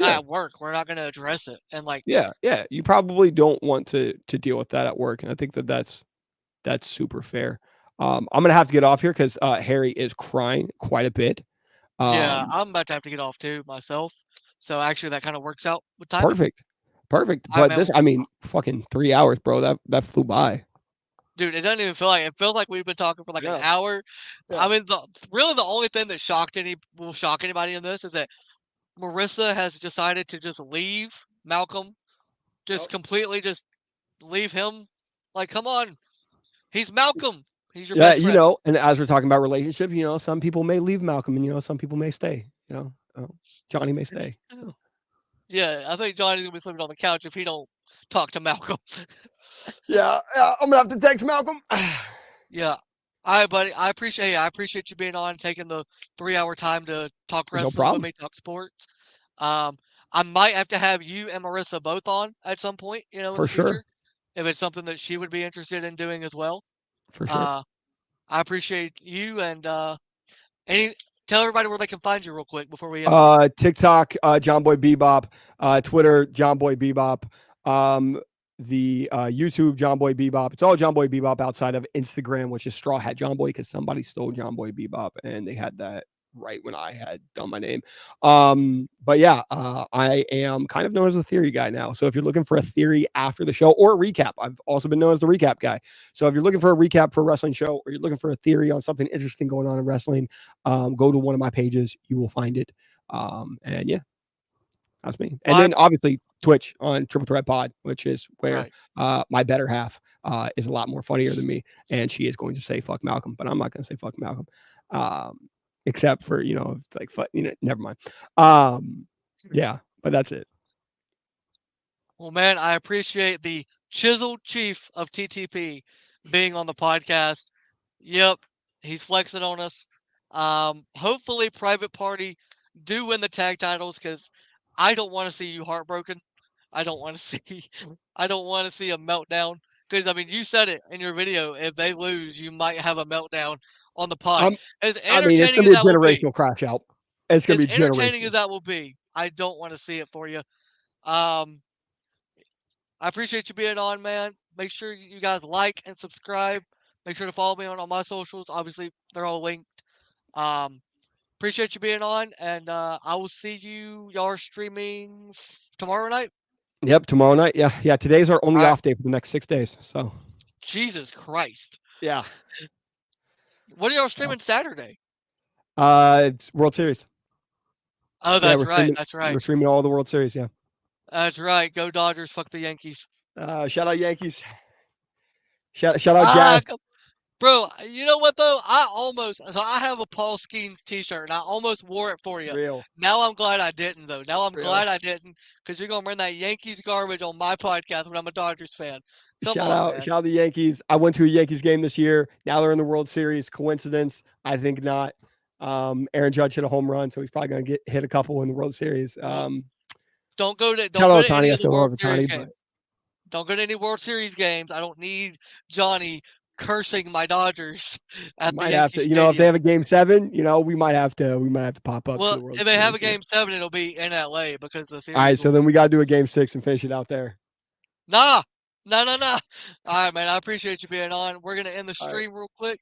at work. We're not going to address it. And like, yeah, you probably don't want to deal with that at work. And I think that's super fair. I'm going to have to get off here because Harry is crying quite a bit. Yeah, I'm about to have to get off too myself. So actually, that kind of works out with timing. Perfect. But I mean, fucking 3 hours, bro. That flew by. Dude, it doesn't even feel like it. Feels like we've been talking for like an hour. Yeah. I mean, the only thing that will shock anybody in this is that Marissa has decided to just leave Malcolm, just completely just leave him. Like, come on, he's Malcolm. He's your best friend. You know, and as we're talking about relationships, you know, some people may leave Malcolm, and you know, some people may stay. You know, Johnny may stay. Yeah, I think Johnny's gonna be sleeping on the couch if he don't talk to Malcolm. Yeah, I'm gonna have to text Malcolm. Yeah. All right, buddy. I appreciate you being on, taking the 3-hour time to talk wrestling with me, talk sports. I might have to have you and Marissa both on at some point, you know, in the future, if it's something that she would be interested in doing as well. For sure. I appreciate you, and tell everybody where they can find you real quick before we end. TikTok, John Boy Bebop, Twitter, John Boy Bebop, the YouTube, John Boy Bebop. It's all John Boy Bebop outside of Instagram, which is Straw Hat John Boy, because somebody stole John Boy Bebop and they had that right when I had done my name. But yeah, I am kind of known as a theory guy now. So if you're looking for a theory after the show or a recap, I've also been known as the recap guy. So if you're looking for a recap for a wrestling show, or you're looking for a theory on something interesting going on in wrestling, go to one of my pages. You will find it. And yeah, that's me. And then obviously Twitch on Triple Threat Pod, which is where my better half is a lot more funnier than me. And she is going to say fuck Malcolm, but I'm not going to say fuck Malcolm. Except for, you know, it's like, you know, never mind. Yeah, but that's it. Well, man, I appreciate the chiseled chief of TTP being on the podcast. Yep, he's flexing on us. Hopefully Private Party do win the tag titles, because I don't want to see you heartbroken. I don't want to see a meltdown. Because, I mean, you said it in your video. If they lose, you might have a meltdown on the pod. It's going to be a generational crash out. It's going to be entertaining as that will be. I don't want to see it for you. I appreciate you being on, man. Make sure you guys like and subscribe. Make sure to follow me on all my socials. Obviously, they're all linked. Appreciate you being on, and I will see you. Y'all are streaming tomorrow night? Yep, tomorrow night. Yeah. Today's our only off day for the next 6 days. So, Jesus Christ. Yeah. What are y'all streaming Saturday? It's World Series. Oh, that's right. That's right. We're streaming all the World Series. Yeah. That's right. Go Dodgers. Fuck the Yankees. Shout out Yankees. Shout out Jazz. Bro, you know what though? I have a Paul Skeens t-shirt and I almost wore it for you. Real. Now I'm glad I didn't though. Glad I didn't, because you're gonna bring that Yankees garbage on my podcast when I'm a Dodgers fan. Shout out the Yankees. I went to a Yankees game this year. Now they're in the World Series. Coincidence? I think not. Aaron Judge hit a home run, so he's probably gonna hit a couple in the World Series. Don't go to any World Series games. I don't need Johnny cursing my Dodgers at the Yankee Stadium. You know, if they have a game 7, you know, we might have to pop up. Well, if they have a game 7, it'll be in LA because the series. All right, so then we got to do a game 6 and finish it out there. No. All right, man. I appreciate you being on. We're gonna end the stream real quick.